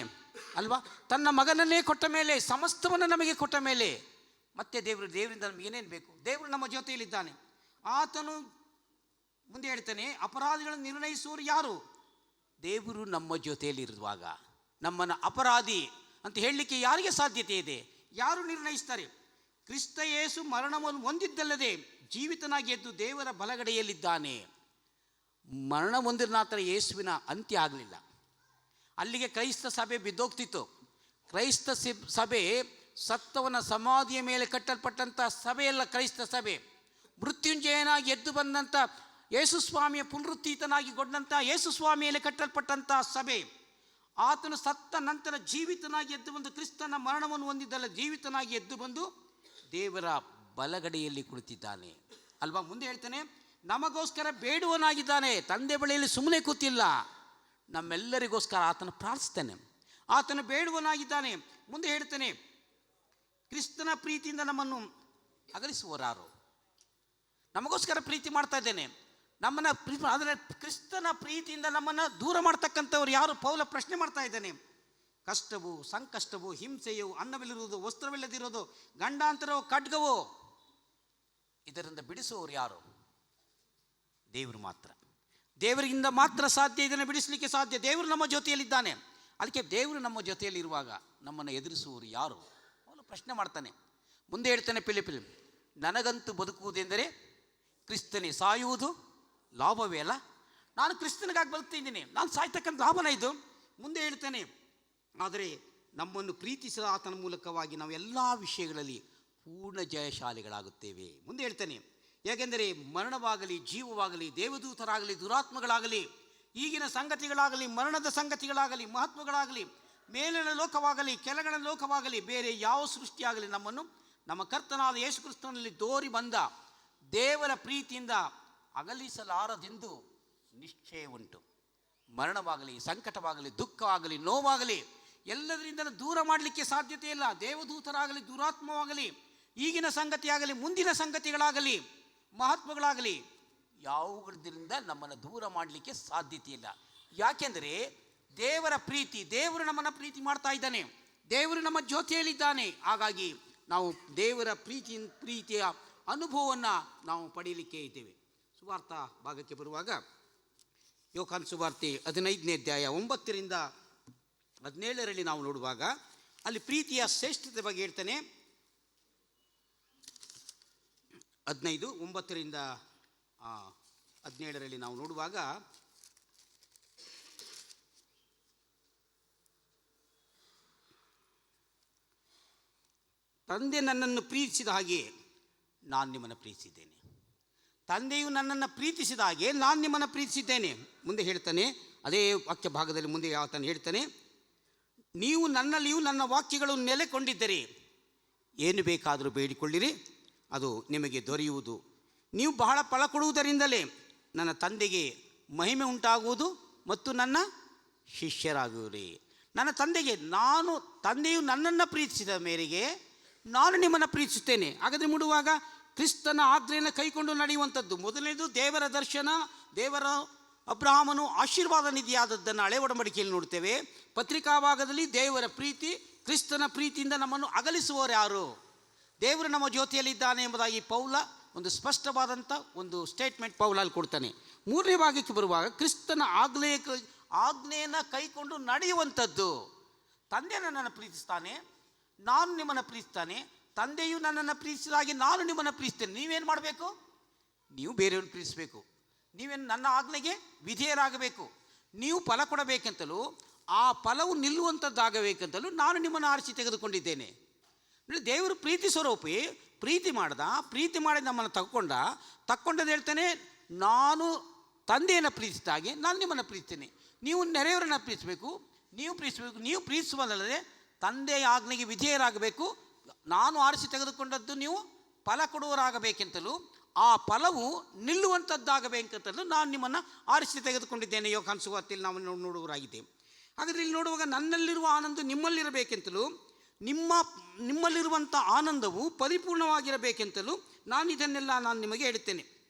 ಅಲ್ವಾ? ತನ್ನ ಮಗನನ್ನೇ ಕೊಟ್ಟ ಮೇಲೆ, ಸಮಸ್ತವನ್ನು ನಮಗೆ ಕೊಟ್ಟ ಮೇಲೆ ಮತ್ತೆ ದೇವರಿಂದ ನಮಗೆ ಏನೇನು ಬೇಕು? ದೇವರು ನಮ್ಮ ಜೊತೆಯಲ್ಲಿದ್ದಾನೆ. ಆತನು ಮುಂದೆ ಹೇಳ್ತಾನೆ, ಅಪರಾಧಿಗಳನ್ನು ನಿರ್ಣಯಿಸುವವರು ಯಾರು? ದೇವರು ನಮ್ಮ ಜೊತೆಯಲ್ಲಿರುವಾಗ ನಮ್ಮನ್ನು ಅಪರಾಧಿ ಅಂತ ಹೇಳಲಿಕ್ಕೆ ಯಾರಿಗೆ ಸಾಧ್ಯತೆ ಇದೆ? ಯಾರು ನಿರ್ಣಯಿಸ್ತಾರೆ? ಕ್ರಿಸ್ತ ಯೇಸು ಮರಣವನ್ನು ಹೊಂದಿದ್ದಲ್ಲದೆ ಜೀವಿತನಾಗಿ ಎದ್ದು ದೇವರ ಬಲಗಡೆಯಲ್ಲಿದ್ದಾನೆ. ಮರಣ ಹೊಂದಿದ ನಂತರ ಯೇಸುವಿನ ಅಂತ್ಯ ಆಗಲಿಲ್ಲ. ಅಲ್ಲಿಗೆ ಕ್ರೈಸ್ತ ಸಭೆ ಬಿದ್ದೋಗ್ತಿತ್ತು. ಕ್ರೈಸ್ತ ಸಭೆ ಸತ್ತವನ ಸಮಾಧಿಯ ಮೇಲೆ ಕಟ್ಟಲ್ಪಟ್ಟಂಥ ಸಭೆಯಲ್ಲ ಕ್ರೈಸ್ತ ಸಭೆ. ಮೃತ್ಯುಂಜಯನಾಗಿ ಎದ್ದು ಬಂದಂಥ ಯೇಸುಸ್ವಾಮಿಯ ಪುನರುತ್ಥಿತನಾಗಿ ಗೊಂಡಂಥ ಯೇಸುಸ್ವಾಮಿಯಲ್ಲಿ ಕಟ್ಟಲ್ಪಟ್ಟಂಥ ಸಭೆ. ಆತನು ಸತ್ತ ನಂತರ ಜೀವಿತನಾಗಿ ಎದ್ದು ಬಂದು ಕ್ರಿಸ್ತನ ಮರಣವನ್ನು ಹೊಂದಿದ್ದಲ್ಲ, ಜೀವಿತನಾಗಿ ಎದ್ದು ಬಂದು ದೇವರ ಬಲಗಡೆಯಲ್ಲಿ ಕುಳಿತಿದ್ದಾನೆ ಅಲ್ವಾ? ಮುಂದೆ ಹೇಳ್ತಾನೆ, ನಮಗೋಸ್ಕರ ಬೇಡುವನಾಗಿದ್ದಾನೆ. ತಂದೆ ಬಳಿಯಲ್ಲಿ ಸುಮ್ಮನೆ ಕೂತಿಲ್ಲ, ನಮ್ಮೆಲ್ಲರಿಗೋಸ್ಕರ ಆತನು ಪ್ರಾರ್ಥಿಸ್ತಾನೆ, ಆತನು ಬೇಡುವನಾಗಿದ್ದಾನೆ. ಮುಂದೆ ಹೇಳ್ತಾನೆ, ಕ್ರಿಸ್ತನ ಪ್ರೀತಿಯಿಂದ ನಮ್ಮನ್ನು ಅಗಲಿಸುವರಾರು? ನಮಗೋಸ್ಕರ ಪ್ರೀತಿ ಮಾಡ್ತಾ ಇದ್ದೇನೆ, ನಮ್ಮನ್ನು ಆದರೆ ಕ್ರಿಸ್ತನ ಪ್ರೀತಿಯಿಂದ ನಮ್ಮನ್ನು ದೂರ ಮಾಡ್ತಕ್ಕಂಥವ್ರು ಯಾರು? ಪೌಲ ಪ್ರಶ್ನೆ ಮಾಡ್ತಾ ಇದ್ದಾನೆ. ಕಷ್ಟವು, ಸಂಕಷ್ಟವು, ಹಿಂಸೆಯು, ಅನ್ನವಿಲ್ಲದಿರುವುದು, ವಸ್ತ್ರವಿಲ್ಲದಿರೋದು, ಗಂಡಾಂತರವೋ, ಖಡ್ಗವೋ, ಇದರಿಂದ ಬಿಡಿಸುವವರು ಯಾರು? ದೇವರು ಮಾತ್ರ. ದೇವರಿಂದ ಮಾತ್ರ ಸಾಧ್ಯ ಇದನ್ನು ಬಿಡಿಸಲಿಕ್ಕೆ ಸಾಧ್ಯ. ದೇವರು ನಮ್ಮ ಜೊತೆಯಲ್ಲಿದ್ದಾನೆ. ಅದಕ್ಕೆ ದೇವರು ನಮ್ಮ ಜೊತೆಯಲ್ಲಿರುವಾಗ ನಮ್ಮನ್ನು ಎದುರಿಸುವವರು ಯಾರು? ಅವನು ಪ್ರಶ್ನೆ ಮಾಡ್ತಾನೆ. ಮುಂದೆ ಹೇಳ್ತಾನೆ, ಫಿಲಿಪ್ಪಿ, ನನಗಂತೂ ಬದುಕುವುದೆಂದರೆ ಕ್ರಿಸ್ತನೇ, ಸಾಯುವುದು ಲಾಭವೇ ಅಲ್ಲ. ನಾನು ಕ್ರಿಸ್ತನಿಗಾಗಿ ಬದುಕ್ತಿದ್ದೀನಿ, ನಾನು ಸಾಯ್ತಕ್ಕಂಥ ಲಾಭನ ಇದು. ಮುಂದೆ ಹೇಳ್ತಾನೆ, ಆದರೆ ನಮ್ಮನ್ನು ಪ್ರೀತಿಸಿದ ಆತನ ಮೂಲಕವಾಗಿ ನಾವು ಎಲ್ಲ ವಿಷಯಗಳಲ್ಲಿ ಪೂರ್ಣ ಜಯಶಾಲಿಗಳಾಗುತ್ತೇವೆ. ಮುಂದೆ ಹೇಳ್ತಾನೆ, ಏಕೆಂದರೆ ಮರಣವಾಗಲಿ, ಜೀವವಾಗಲಿ, ದೇವದೂತರಾಗಲಿ, ದುರಾತ್ಮಗಳಾಗಲಿ, ಈಗಿನ ಸಂಗತಿಗಳಾಗಲಿ, ಮರಣದ ಸಂಗತಿಗಳಾಗಲಿ, ಮಹತ್ವಗಳಾಗಲಿ, ಮೇಲಿನ ಲೋಕವಾಗಲಿ, ಕೆಳಗಣ ಲೋಕವಾಗಲಿ, ಬೇರೆ ಯಾವ ಸೃಷ್ಟಿಯಾಗಲಿ ನಮ್ಮನ್ನು ನಮ್ಮ ಕರ್ತನಾದ ಯೇಸು ಕ್ರಿಸ್ತನಲ್ಲಿ ದೋರಿ ಬಂದ ದೇವರ ಪ್ರೀತಿಯಿಂದ ಅಗಲಿಸಲಾರದೆಂದು ನಿಶ್ಚಯ ಉಂಟು. ಮರಣವಾಗಲಿ, ಸಂಕಟವಾಗಲಿ, ದುಃಖವಾಗಲಿ, ನೋವಾಗಲಿ ಎಲ್ಲದರಿಂದ ದೂರ ಮಾಡಲಿಕ್ಕೆ ಸಾಧ್ಯತೆ ಇಲ್ಲ. ದೇವದೂತರಾಗಲಿ, ದುರಾತ್ಮವಾಗಲಿ, ಈಗಿನ ಸಂಗತಿಯಾಗಲಿ, ಮುಂದಿನ ಸಂಗತಿಗಳಾಗಲಿ, ಮಹತ್ವಗಳಾಗಲಿ, ಯಾವುದರಿಂದ ನಮ್ಮನ್ನು ದೂರ ಮಾಡಲಿಕ್ಕೆ ಸಾಧ್ಯತೆ ಇಲ್ಲ. ಯಾಕೆಂದರೆ ದೇವರ ಪ್ರೀತಿ, ದೇವರು ನಮ್ಮನ್ನು ಪ್ರೀತಿ ಮಾಡ್ತಾ ಇದ್ದಾನೆ, ದೇವರು ನಮ್ಮ ಜೊತೆಯಲ್ಲಿದ್ದಾನೆ. ಹಾಗಾಗಿ ನಾವು ದೇವರ ಪ್ರೀತಿಯ ಅನುಭವವನ್ನು ನಾವು ಪಡೆಯಲಿಕ್ಕೆ ಇದ್ದೇವೆ. ಸುವಾರ್ಥ ಭಾಗಕ್ಕೆ ಬರುವಾಗ ಯೋಹಾನ ಸುವಾರ್ತೆ 15ನೇ ಅಧ್ಯಾಯ 9ರಿಂದ 17ರಲ್ಲಿ ನಾವು ನೋಡುವಾಗ ಅಲ್ಲಿ ಪ್ರೀತಿಯ ಶ್ರೇಷ್ಠತೆ ಬಗ್ಗೆ ಹೇಳ್ತಾನೆ. 15, 9ರಿಂದ 17ರಲ್ಲಿ ನಾವು ನೋಡುವಾಗ ತಂದೆ ನನ್ನನ್ನು ಪ್ರೀತಿಸಿದ ಹಾಗೆ ನಾನು ನಿಮ್ಮನ್ನು ಪ್ರೀತಿಸಿದ್ದೇನೆ. ತಂದೆಯು ನನ್ನನ್ನು ಪ್ರೀತಿಸಿದ ಹಾಗೆ ನಾನು ನಿಮ್ಮನ್ನು ಪ್ರೀತಿಸಿದ್ದೇನೆ. ಮುಂದೆ ಹೇಳ್ತಾನೆ, ಅದೇ ವಾಕ್ಯ ಭಾಗದಲ್ಲಿ ಮುಂದೆ ಆತನು ಹೇಳ್ತಾನೆ, ನೀವು ನನ್ನಲ್ಲಿಯೂ ನನ್ನ ವಾಕ್ಯಗಳು ನೆಲೆಕೊಂಡಿದ್ದರೆ ಏನು ಬೇಕಾದರೂ ಬೇಡಿಕೊಳ್ಳಿರಿ, ಅದು ನಿಮಗೆ ದೊರೆಯುವುದು. ನೀವು ಬಹಳ ಫಲ ಕೊಡುವುದರಿಂದಲೇ ನನ್ನ ತಂದೆಗೆ ಮಹಿಮೆ ಉಂಟಾಗುವುದು ಮತ್ತು ನನ್ನ ಶಿಷ್ಯರಾಗುವಿರಿ. ನನ್ನ ತಂದೆಯು ನನ್ನನ್ನು ಪ್ರೀತಿಸಿದ ಮೇರೆಗೆ ನಾನು ನಿಮ್ಮನ್ನು ಪ್ರೀತಿಸುತ್ತೇನೆ. ಹಾಗಾದರೆ ಮುಡುವಾಗ ಕ್ರಿಸ್ತನ ಆಜ್ಞೆಯನ್ನು ಕೈಕೊಂಡು ನಡೆಯುವಂಥದ್ದು. ಮೊದಲನೇದು ದೇವರ ದರ್ಶನ. ದೇವರ ಅಬ್ರಹಾಮನು ಆಶೀರ್ವಾದ ನಿಧಿಯಾದದ್ದನ್ನು ಹಳೆ ಒಡಂಬಡಿಕೆಯಲ್ಲಿ ನೋಡ್ತೇವೆ. ಪತ್ರಿಕಾ ಭಾಗದಲ್ಲಿ ದೇವರ ಪ್ರೀತಿ, ಕ್ರಿಸ್ತನ ಪ್ರೀತಿಯಿಂದ ನಮ್ಮನ್ನು ಅಗಲಿಸುವವರು ಯಾರು? ದೇವರು ನಮ್ಮ ಜೊತೆಯಲ್ಲಿದ್ದಾನೆ ಎಂಬುದಾಗಿ ಪೌಲ ಒಂದು ಸ್ಪಷ್ಟವಾದಂಥ ಒಂದು ಸ್ಟೇಟ್ಮೆಂಟ್ ಪೌಲಲ್ಲಿ ಕೊಡ್ತಾನೆ. ಮೂರನೇ ಭಾಗಕ್ಕೆ ಬರುವಾಗ ಕ್ರಿಸ್ತನ ಆಜ್ಞೆಯನ್ನು ಕೈಕೊಂಡು ನಡೆಯುವಂಥದ್ದು. ತಂದೆ ನನ್ನನ್ನು ಪ್ರೀತಿಸ್ತಾನೆ, ನಾನು ನಿಮ್ಮನ್ನು ಪ್ರೀತಿಸ್ತಾನೆ, ತಂದೆಯು ನನ್ನನ್ನು ಪ್ರೀತಿಸಿದಾಗೆ ನಾನು ನಿಮ್ಮನ್ನು ಪ್ರೀತಿಸ್ತೇನೆ. ನೀವೇನು ಮಾಡಬೇಕು? ನೀವು ಬೇರೆಯವ್ರನ್ನ ಪ್ರೀತಿಸಬೇಕು. ನೀವೇನು ನನ್ನ ಆಜ್ಞೆಗೆ ವಿಧೇಯರಾಗಬೇಕು. ನೀವು ಫಲ ಕೊಡಬೇಕೆಂತಲೂ ಆ ಫಲವು ನಿಲ್ಲುವಂಥದ್ದಾಗಬೇಕಂತಲೂ ನಾನು ನಿಮ್ಮನ್ನು ಆರಿಸಿ ತೆಗೆದುಕೊಂಡಿದ್ದೇನೆ. ದೇವರು ಪ್ರೀತಿ ಸ್ವರೂಪಿ, ಪ್ರೀತಿ ಮಾಡಿ ನಮ್ಮನ್ನು ತಕ್ಕೊಂಡದ್ದು ಹೇಳ್ತಾನೆ, ನಾನು ತಂದೆಯನ್ನು ಪ್ರೀತಿಸಿದಾಗೆ ನಾನು ನಿಮ್ಮನ್ನು ಪ್ರೀತಿಸ್ತೇನೆ. ನೀವು ನೆರೆಯವರನ್ನು ಪ್ರೀತಿಸಬೇಕು. ನೀವು ಪ್ರೀತಿಸುವುದಲ್ಲದೆ ತಂದೆಯ ಆಜ್ಞೆಗೆ ವಿಧೇಯರಾಗಬೇಕು. ನಾನು ಆರಿಸಿ ತೆಗೆದುಕೊಂಡದ್ದು ನೀವು ಫಲ ಕೊಡುವರಾಗಬೇಕೆಂತಲೂ ಆ ಫಲವು ನಿಲ್ಲುವಂಥದ್ದಾಗಬೇಕಂತಲೂ ನಾನು ನಿಮ್ಮನ್ನು ಆರಿಸಿ ತೆಗೆದುಕೊಂಡಿದ್ದೇನೆ. ಯೋಹಾನ ಸುವಾರ್ತೆಯಲ್ಲಿ ನಾವು ನೋಡುವರಾಗಿದ್ದೇವೆ. ಹಾಗಾದರೆ ಇಲ್ಲಿ ನೋಡುವಾಗ ನನ್ನಲ್ಲಿರುವ ಆನಂದ ನಿಮ್ಮಲ್ಲಿರಬೇಕೆಂತಲೂ ನಿಮ್ಮಲ್ಲಿರುವಂಥ ಆನಂದವು ಪರಿಪೂರ್ಣವಾಗಿರಬೇಕೆಂತಲೂ ನಾನು ನಿಮಗೆ ಹೇಳುತ್ತೇನೆ.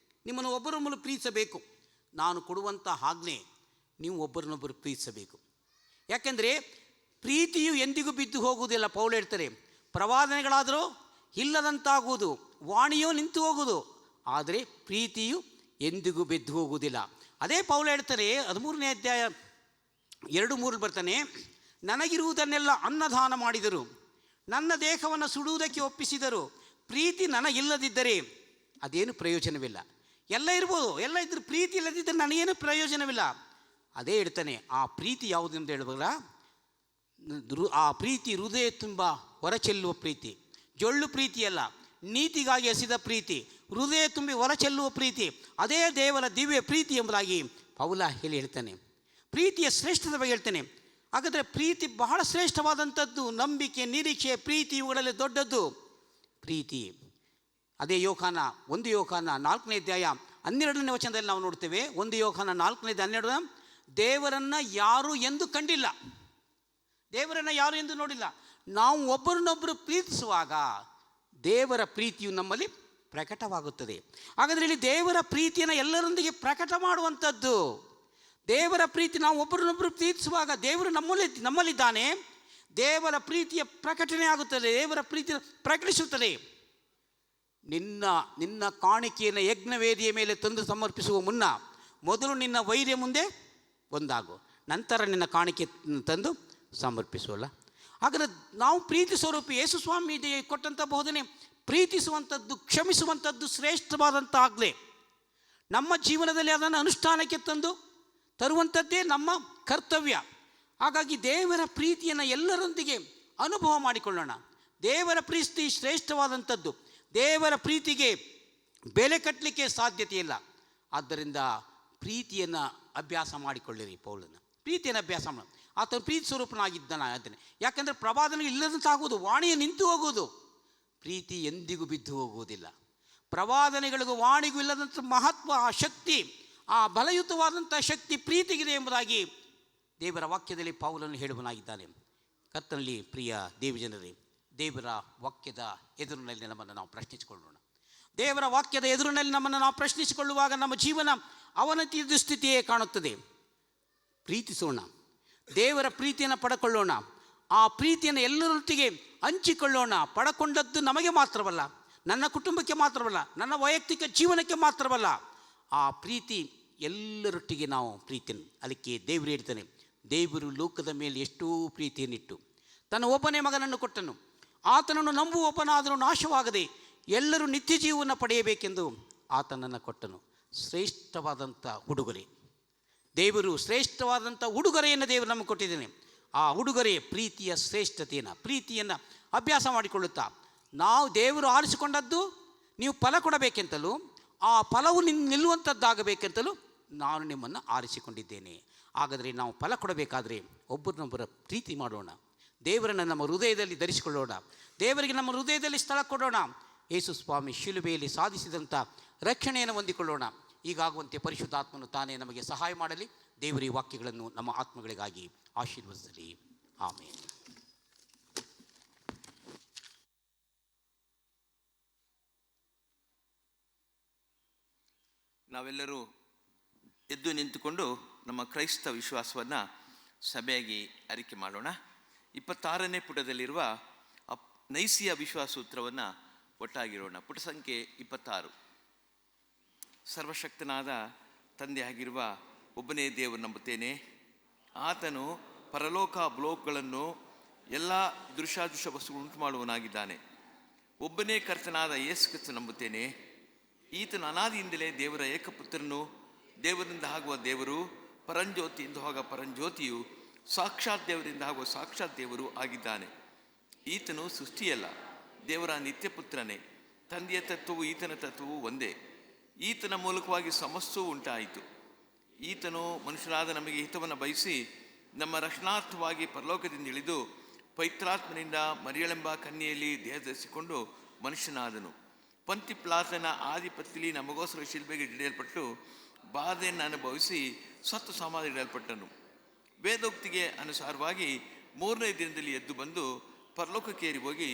ನಿಮ್ಮನ್ನು ಒಬ್ಬರೊಬ್ಬರು ಪ್ರೀತಿಸಬೇಕು. ನಾನು ಕೊಡುವಂಥ ಆಜ್ಞೆ ನೀವು ಒಬ್ಬರನ್ನೊಬ್ಬರು ಪ್ರೀತಿಸಬೇಕು. ಯಾಕೆಂದರೆ ಪ್ರೀತಿಯು ಎಂದಿಗೂ ಬಿದ್ದು ಹೋಗುವುದಿಲ್ಲ. ಪೌಲ ಹೇಳ್ತಾರೆ, ಪ್ರವಾದನೆಗಳಾದರೂ ಇಲ್ಲದಂತಾಗುವುದು, ವಾಣಿಯೋ ನಿಂತು ಹೋಗುವುದು, ಆದರೆ ಪ್ರೀತಿಯು ಎಂದಿಗೂ ಬಿದ್ದು ಹೋಗುವುದಿಲ್ಲ. ಅದೇ ಪೌಲ ಹೇಳ್ತಾರೆ 13ನೇ ಅಧ್ಯಾಯ 2:3 ಬರ್ತಾನೆ, ನನಗಿರುವುದನ್ನೆಲ್ಲ ಅನ್ನದಾನ ಮಾಡಿದರು, ನನ್ನ ದೇಹವನ್ನು ಸುಡುವುದಕ್ಕೆ ಒಪ್ಪಿಸಿದರು, ಪ್ರೀತಿ ನನಗಿಲ್ಲದಿದ್ದರೆ ಅದೇನು ಪ್ರಯೋಜನವಿಲ್ಲ. ಎಲ್ಲ ಇರ್ಬೋದು, ಎಲ್ಲ ಇದ್ದರೆ ಪ್ರೀತಿ ಇಲ್ಲದಿದ್ದರೆ ನನಗೇನು ಪ್ರಯೋಜನವಿಲ್ಲ. ಅದೇ ಹೇಳ್ತಾನೆ, ಆ ಪ್ರೀತಿ ಯಾವುದೆಂದು ಹೇಳುವಾಗ ಆ ಪ್ರೀತಿ ಹೃದಯ ತುಂಬ ಹೊರಚೆಲ್ಲುವ ಪ್ರೀತಿ, ಜೊಳ್ಳು ಪ್ರೀತಿಯಲ್ಲ, ನೀತಿಗಾಗಿ ಹಸಿದ ಪ್ರೀತಿ, ಹೃದಯ ತುಂಬಿ ಹೊರಚೆಲ್ಲುವ ಪ್ರೀತಿ, ಅದೇ ದೇವರ ದಿವ್ಯ ಪ್ರೀತಿ ಎಂಬುದಾಗಿ ಪೌಲ ಹೇಳ್ತಾನೆ. ಪ್ರೀತಿಯ ಶ್ರೇಷ್ಠದ ಬಗ್ಗೆ ಹೇಳ್ತಾನೆ. ಹಾಗಾದರೆ ಪ್ರೀತಿ ಬಹಳ ಶ್ರೇಷ್ಠವಾದಂಥದ್ದು. ನಂಬಿಕೆ, ನಿರೀಕ್ಷೆ, ಪ್ರೀತಿ ಇವುಗಳಲ್ಲಿ ದೊಡ್ಡದ್ದು ಪ್ರೀತಿ. ಅದೇ ಯೋಹಾನ 1 ಯೋಹಾನ 4ನೇ ಅಧ್ಯಾಯ 12ನೇ ವಚನದಲ್ಲಿ ನಾವು ನೋಡ್ತೇವೆ. 1 ಯೋಹಾನ 4ನೇ ಅಧ್ಯಾಯ 12, ದೇವರನ್ನು ಯಾರು ಎಂದು ಕಂಡಿಲ್ಲ, ದೇವರನ್ನು ಯಾರು ಎಂದು ನೋಡಿಲ್ಲ. ನಾವು ಒಬ್ಬರನ್ನೊಬ್ಬರು ಪ್ರೀತಿಸುವಾಗ ದೇವರ ಪ್ರೀತಿಯು ನಮ್ಮಲ್ಲಿ ಪ್ರಕಟವಾಗುತ್ತದೆ. ಹಾಗಾದರೆ ಇಲ್ಲಿ ದೇವರ ಪ್ರೀತಿಯನ್ನು ಎಲ್ಲರೊಂದಿಗೆ ಪ್ರಕಟ ಮಾಡುವಂಥದ್ದು. ದೇವರ ಪ್ರೀತಿ, ನಾವು ಒಬ್ಬರನ್ನೊಬ್ಬರು ಪ್ರೀತಿಸುವಾಗ ದೇವರು ನಮ್ಮಲ್ಲಿದ್ದಾನೆ. ದೇವರ ಪ್ರೀತಿಯ ಪ್ರಕಟಣೆ ಆಗುತ್ತದೆ, ದೇವರ ಪ್ರೀತಿಯ ಪ್ರಕಟಿಸುತ್ತದೆ. ನಿನ್ನ ಕಾಣಿಕೆಯನ್ನು ಯಜ್ಞವೇದಿಯ ಮೇಲೆ ತಂದು ಸಮರ್ಪಿಸುವ ಮುನ್ನ ಮೊದಲು ನಿನ್ನ ವೈರ್ಯ ಮುಂದೆ ಒಂದಾಗು, ನಂತರ ನಿನ್ನ ಕಾಣಿಕೆ ತಂದು ಸಮರ್ಪಿಸುವಲ್ಲ. ಹಾಗಾದರೆ ನಾವು ಪ್ರೀತಿ ಸ್ವರೂಪಿ ಯೇಸು ಸ್ವಾಮಿ ಕೊಟ್ಟಂಥ ಬೋಧನೆ ಪ್ರೀತಿಸುವಂಥದ್ದು, ಕ್ಷಮಿಸುವಂಥದ್ದು ಶ್ರೇಷ್ಠವಾದಂಥ ಆಜ್ಞೆ. ನಮ್ಮ ಜೀವನದಲ್ಲಿ ಅದನ್ನು ಅನುಷ್ಠಾನಕ್ಕೆ ತರುವಂಥದ್ದೇ ನಮ್ಮ ಕರ್ತವ್ಯ. ಹಾಗಾಗಿ ದೇವರ ಪ್ರೀತಿಯನ್ನು ಎಲ್ಲರೊಂದಿಗೆ ಅನುಭವ ಮಾಡಿಕೊಳ್ಳೋಣ. ದೇವರ ಪ್ರೀತಿ ಶ್ರೇಷ್ಠವಾದಂಥದ್ದು. ದೇವರ ಪ್ರೀತಿಗೆ ಬೆಲೆ ಕಟ್ಟಲಿಕ್ಕೆ ಸಾಧ್ಯತೆ ಇಲ್ಲ. ಆದ್ದರಿಂದ ಪ್ರೀತಿಯನ್ನು ಅಭ್ಯಾಸ ಮಾಡಿಕೊಳ್ಳಿರಿ. ಪೌಲನ ಪ್ರೀತಿಯನ್ನು ಅಭ್ಯಾಸ ಮಾಡಿ, ಆತನು ಪ್ರೀತಿ ಸ್ವರೂಪನಾಗಿದ್ದಾನೆ. ಯಾಕೆಂದರೆ ಪ್ರವಾದನೆ ಇಲ್ಲದಂತಾಗುವುದು, ವಾಣಿಯ ನಿಂತು ಹೋಗುವುದು. ಪ್ರೀತಿ ಎಂದಿಗೂ ಬಿದ್ದು ಹೋಗುವುದಿಲ್ಲ. ಪ್ರವಾದನೆಗಳಿಗೂ ವಾಣಿಗೂ ಇಲ್ಲದಂಥ ಮಹತ್ವ, ಆ ಶಕ್ತಿ, ಆ ಬಲಯುತವಾದಂಥ ಶಕ್ತಿ ಪ್ರೀತಿಗಿದೆ ಎಂಬುದಾಗಿ ದೇವರ ವಾಕ್ಯದಲ್ಲಿ ಪೌಲನು ಹೇಳುವನಾಗಿದ್ದಾನೆ. ಕರ್ತನಲ್ಲಿ ಪ್ರಿಯ ದೇವಜನರೇ, ದೇವರ ವಾಕ್ಯದ ಎದುರಿನಲ್ಲಿ ನಮ್ಮನ್ನು ನಾವು ಪ್ರಶ್ನಿಸಿಕೊಳ್ಳೋಣ. ದೇವರ ವಾಕ್ಯದ ಎದುರಿನಲ್ಲಿ ನಮ್ಮನ್ನು ನಾವು ಪ್ರಶ್ನಿಸಿಕೊಳ್ಳುವಾಗ ನಮ್ಮ ಜೀವನ ಅವನತಿ ದುಸ್ಥಿತಿಯೇ ಕಾಣುತ್ತದೆ. ಪ್ರೀತಿಸೋಣ, ದೇವರ ಪ್ರೀತಿಯನ್ನು ಪಡ್ಕೊಳ್ಳೋಣ. ಆ ಪ್ರೀತಿಯನ್ನು ಎಲ್ಲರೊಟ್ಟಿಗೆ ಹಂಚಿಕೊಳ್ಳೋಣ. ಪಡ್ಕೊಂಡದ್ದು ನಮಗೆ ಮಾತ್ರವಲ್ಲ, ನನ್ನ ಕುಟುಂಬಕ್ಕೆ ಮಾತ್ರವಲ್ಲ, ನನ್ನ ವೈಯಕ್ತಿಕ ಜೀವನಕ್ಕೆ ಮಾತ್ರವಲ್ಲ. ಆ ಪ್ರೀತಿ ಎಲ್ಲರೊಟ್ಟಿಗೆ ನಾವು ಪ್ರೀತಿಯನ್ನು, ಅದಕ್ಕೆ ದೇವರು ಹೇಳ್ತಾನೆ, ದೇವರು ಲೋಕದ ಮೇಲೆ ಎಷ್ಟೋ ಪ್ರೀತಿಯನ್ನಿಟ್ಟು ತನ್ನ ಒಬ್ಬನೇ ಮಗನನ್ನು ಕೊಟ್ಟನು, ಆತನನ್ನು ನಂಬುವೊಬ್ಬನಾದರೂ ನಾಶವಾಗದೆ ಎಲ್ಲರೂ ನಿತ್ಯ ಜೀವನ ಪಡೆಯಬೇಕೆಂದು ಆತನನ್ನು ಕೊಟ್ಟನು. ಶ್ರೇಷ್ಠವಾದಂಥ ಉಡುಗೊರೆ ದೇವರು, ಶ್ರೇಷ್ಠವಾದಂಥ ಉಡುಗೊರೆಯನ್ನು ದೇವರು ನಮಗೆ ಕೊಟ್ಟಿದ್ದೇನೆ. ಆ ಉಡುಗೊರೆ ಪ್ರೀತಿಯ ಪ್ರೀತಿಯನ್ನು ಅಭ್ಯಾಸ ಮಾಡಿಕೊಳ್ಳುತ್ತಾ, ನಾವು ದೇವರು ಆರಿಸಿಕೊಂಡದ್ದು ನೀವು ಫಲ ಕೊಡಬೇಕೆಂತಲೂ ಆ ಫಲವು ನಿಲ್ಲುವಂಥದ್ದಾಗಬೇಕೆಂತಲೂ ನಾನು ನಿಮ್ಮನ್ನು ಆರಿಸಿಕೊಂಡಿದ್ದೇನೆ. ಹಾಗಾದರೆ ನಾವು ಫಲ ಕೊಡಬೇಕಾದರೆ ಒಬ್ಬರನ್ನೊಬ್ಬರ ಪ್ರೀತಿ ಮಾಡೋಣ. ದೇವರನ್ನು ನಮ್ಮ ಹೃದಯದಲ್ಲಿ ಧರಿಸಿಕೊಳ್ಳೋಣ. ದೇವರಿಗೆ ನಮ್ಮ ಹೃದಯದಲ್ಲಿ ಸ್ಥಳ ಕೊಡೋಣ. ಯೇಸು ಸ್ವಾಮಿ ಶಿಲುಬೆಯಲ್ಲಿ ಸಾಧಿಸಿದಂಥ ರಕ್ಷಣೆಯನ್ನು ಹೊಂದಿಕೊಳ್ಳೋಣ. ಹೀಗಾಗುವಂತೆ ಪರಿಶುದ್ಧಾತ್ಮನು ತಾನೇ ನಮಗೆ ಸಹಾಯ ಮಾಡಲಿ. ದೇವರ ಈ ವಾಕ್ಯಗಳನ್ನು ನಮ್ಮ ಆತ್ಮಗಳಿಗಾಗಿ ಆಶೀರ್ವದಿಸಲಿ. ಆಮೇಲೆ ನಾವೆಲ್ಲರೂ ಎದ್ದು ನಿಂತುಕೊಂಡು ನಮ್ಮ ಕ್ರೈಸ್ತ ವಿಶ್ವಾಸವನ್ನು ಸಭೆಯಾಗಿ ಅರಿಕೆ ಮಾಡೋಣ. 26ನೇ ಪುಟದಲ್ಲಿರುವ ನೈಸಿಯ ವಿಶ್ವಾಸ ಸೂತ್ರವನ್ನು ಒಟ್ಟಾಗಿರೋಣ. ಪುಟ ಸಂಖ್ಯೆ 26. ಸರ್ವಶಕ್ತನಾದ ತಂದೆಯಾಗಿರುವ ಒಬ್ಬನೇ ದೇವರು ನಂಬುತ್ತೇನೆ. ಆತನು ಪರಲೋಕ ಬ್ಲೋಕ್ಗಳನ್ನು ಎಲ್ಲ ದೃಶ್ಯಾದೃಶ್ಯ ವಸ್ತುಗಳು ಉಂಟು ಮಾಡುವನಾಗಿದ್ದಾನೆ. ಒಬ್ಬನೇ ಕರ್ತನಾದ ಯೇಸು ಕ್ರಿಸ್ತ ನಂಬುತ್ತೇನೆ. ಈತನು ಅನಾದಿಯಿಂದಲೇ ದೇವರ ಏಕಪುತ್ರನು, ದೇವರಿಂದ ಆಗುವ ದೇವರು, ಪರಂಜ್ಯೋತಿಯಿಂದ ಆಗುವ ಪರಂಜ್ಯೋತಿಯು, ಸಾಕ್ಷಾತ್ ದೇವರಿಂದ ಆಗುವ ಸಾಕ್ಷಾತ್ ದೇವರು ಆಗಿದ್ದಾನೆ. ಈತನು ಸೃಷ್ಟಿಯಲ್ಲ, ದೇವರ ನಿತ್ಯಪುತ್ರನೇ. ತಂದೆಯ ತತ್ವವು ಈತನ ತತ್ವವು ಒಂದೇ. ಈತನ ಮೂಲಕವಾಗಿ ಸಮಸ್ತವೂ ಉಂಟಾಯಿತು. ಈತನು ಮನುಷ್ಯರಾದ ನಮಗೆ ಹಿತವನ್ನು ಬಯಸಿ ನಮ್ಮ ರಕ್ಷಣಾರ್ಥವಾಗಿ ಪರಲೋಕದಿಂದ ಇಳಿದು ಪವಿತ್ರಾತ್ಮನಿಂದ ಮರಿಯಳೆಂಬ ಕನ್ಯೆಯಲ್ಲಿ ದೇಹ ಧರಿಸಿಕೊಂಡು ಮನುಷ್ಯನಾದನು. ಪಂತಿಪ್ಲಾತನ ಆಧಿಪತ್ಯದಲ್ಲಿ ನಮಗೋಸ್ಕರ ಶಿಲ್ಬೆಗೆ ಹಿಡಿಯಲ್ಪಟ್ಟು ಬಾಧೆಯನ್ನು ಅನುಭವಿಸಿ ಸತ್ತು ಸಮಾಧಿ ಇಡಲ್ಪಟ್ಟನು. ವೇದೋಕ್ತಿಗೆ ಅನುಸಾರವಾಗಿ 3ನೇ ದಿನದಲ್ಲಿ ಎದ್ದು ಬಂದು ಪರಲೋಕಕ್ಕೇರಿ ಹೋಗಿ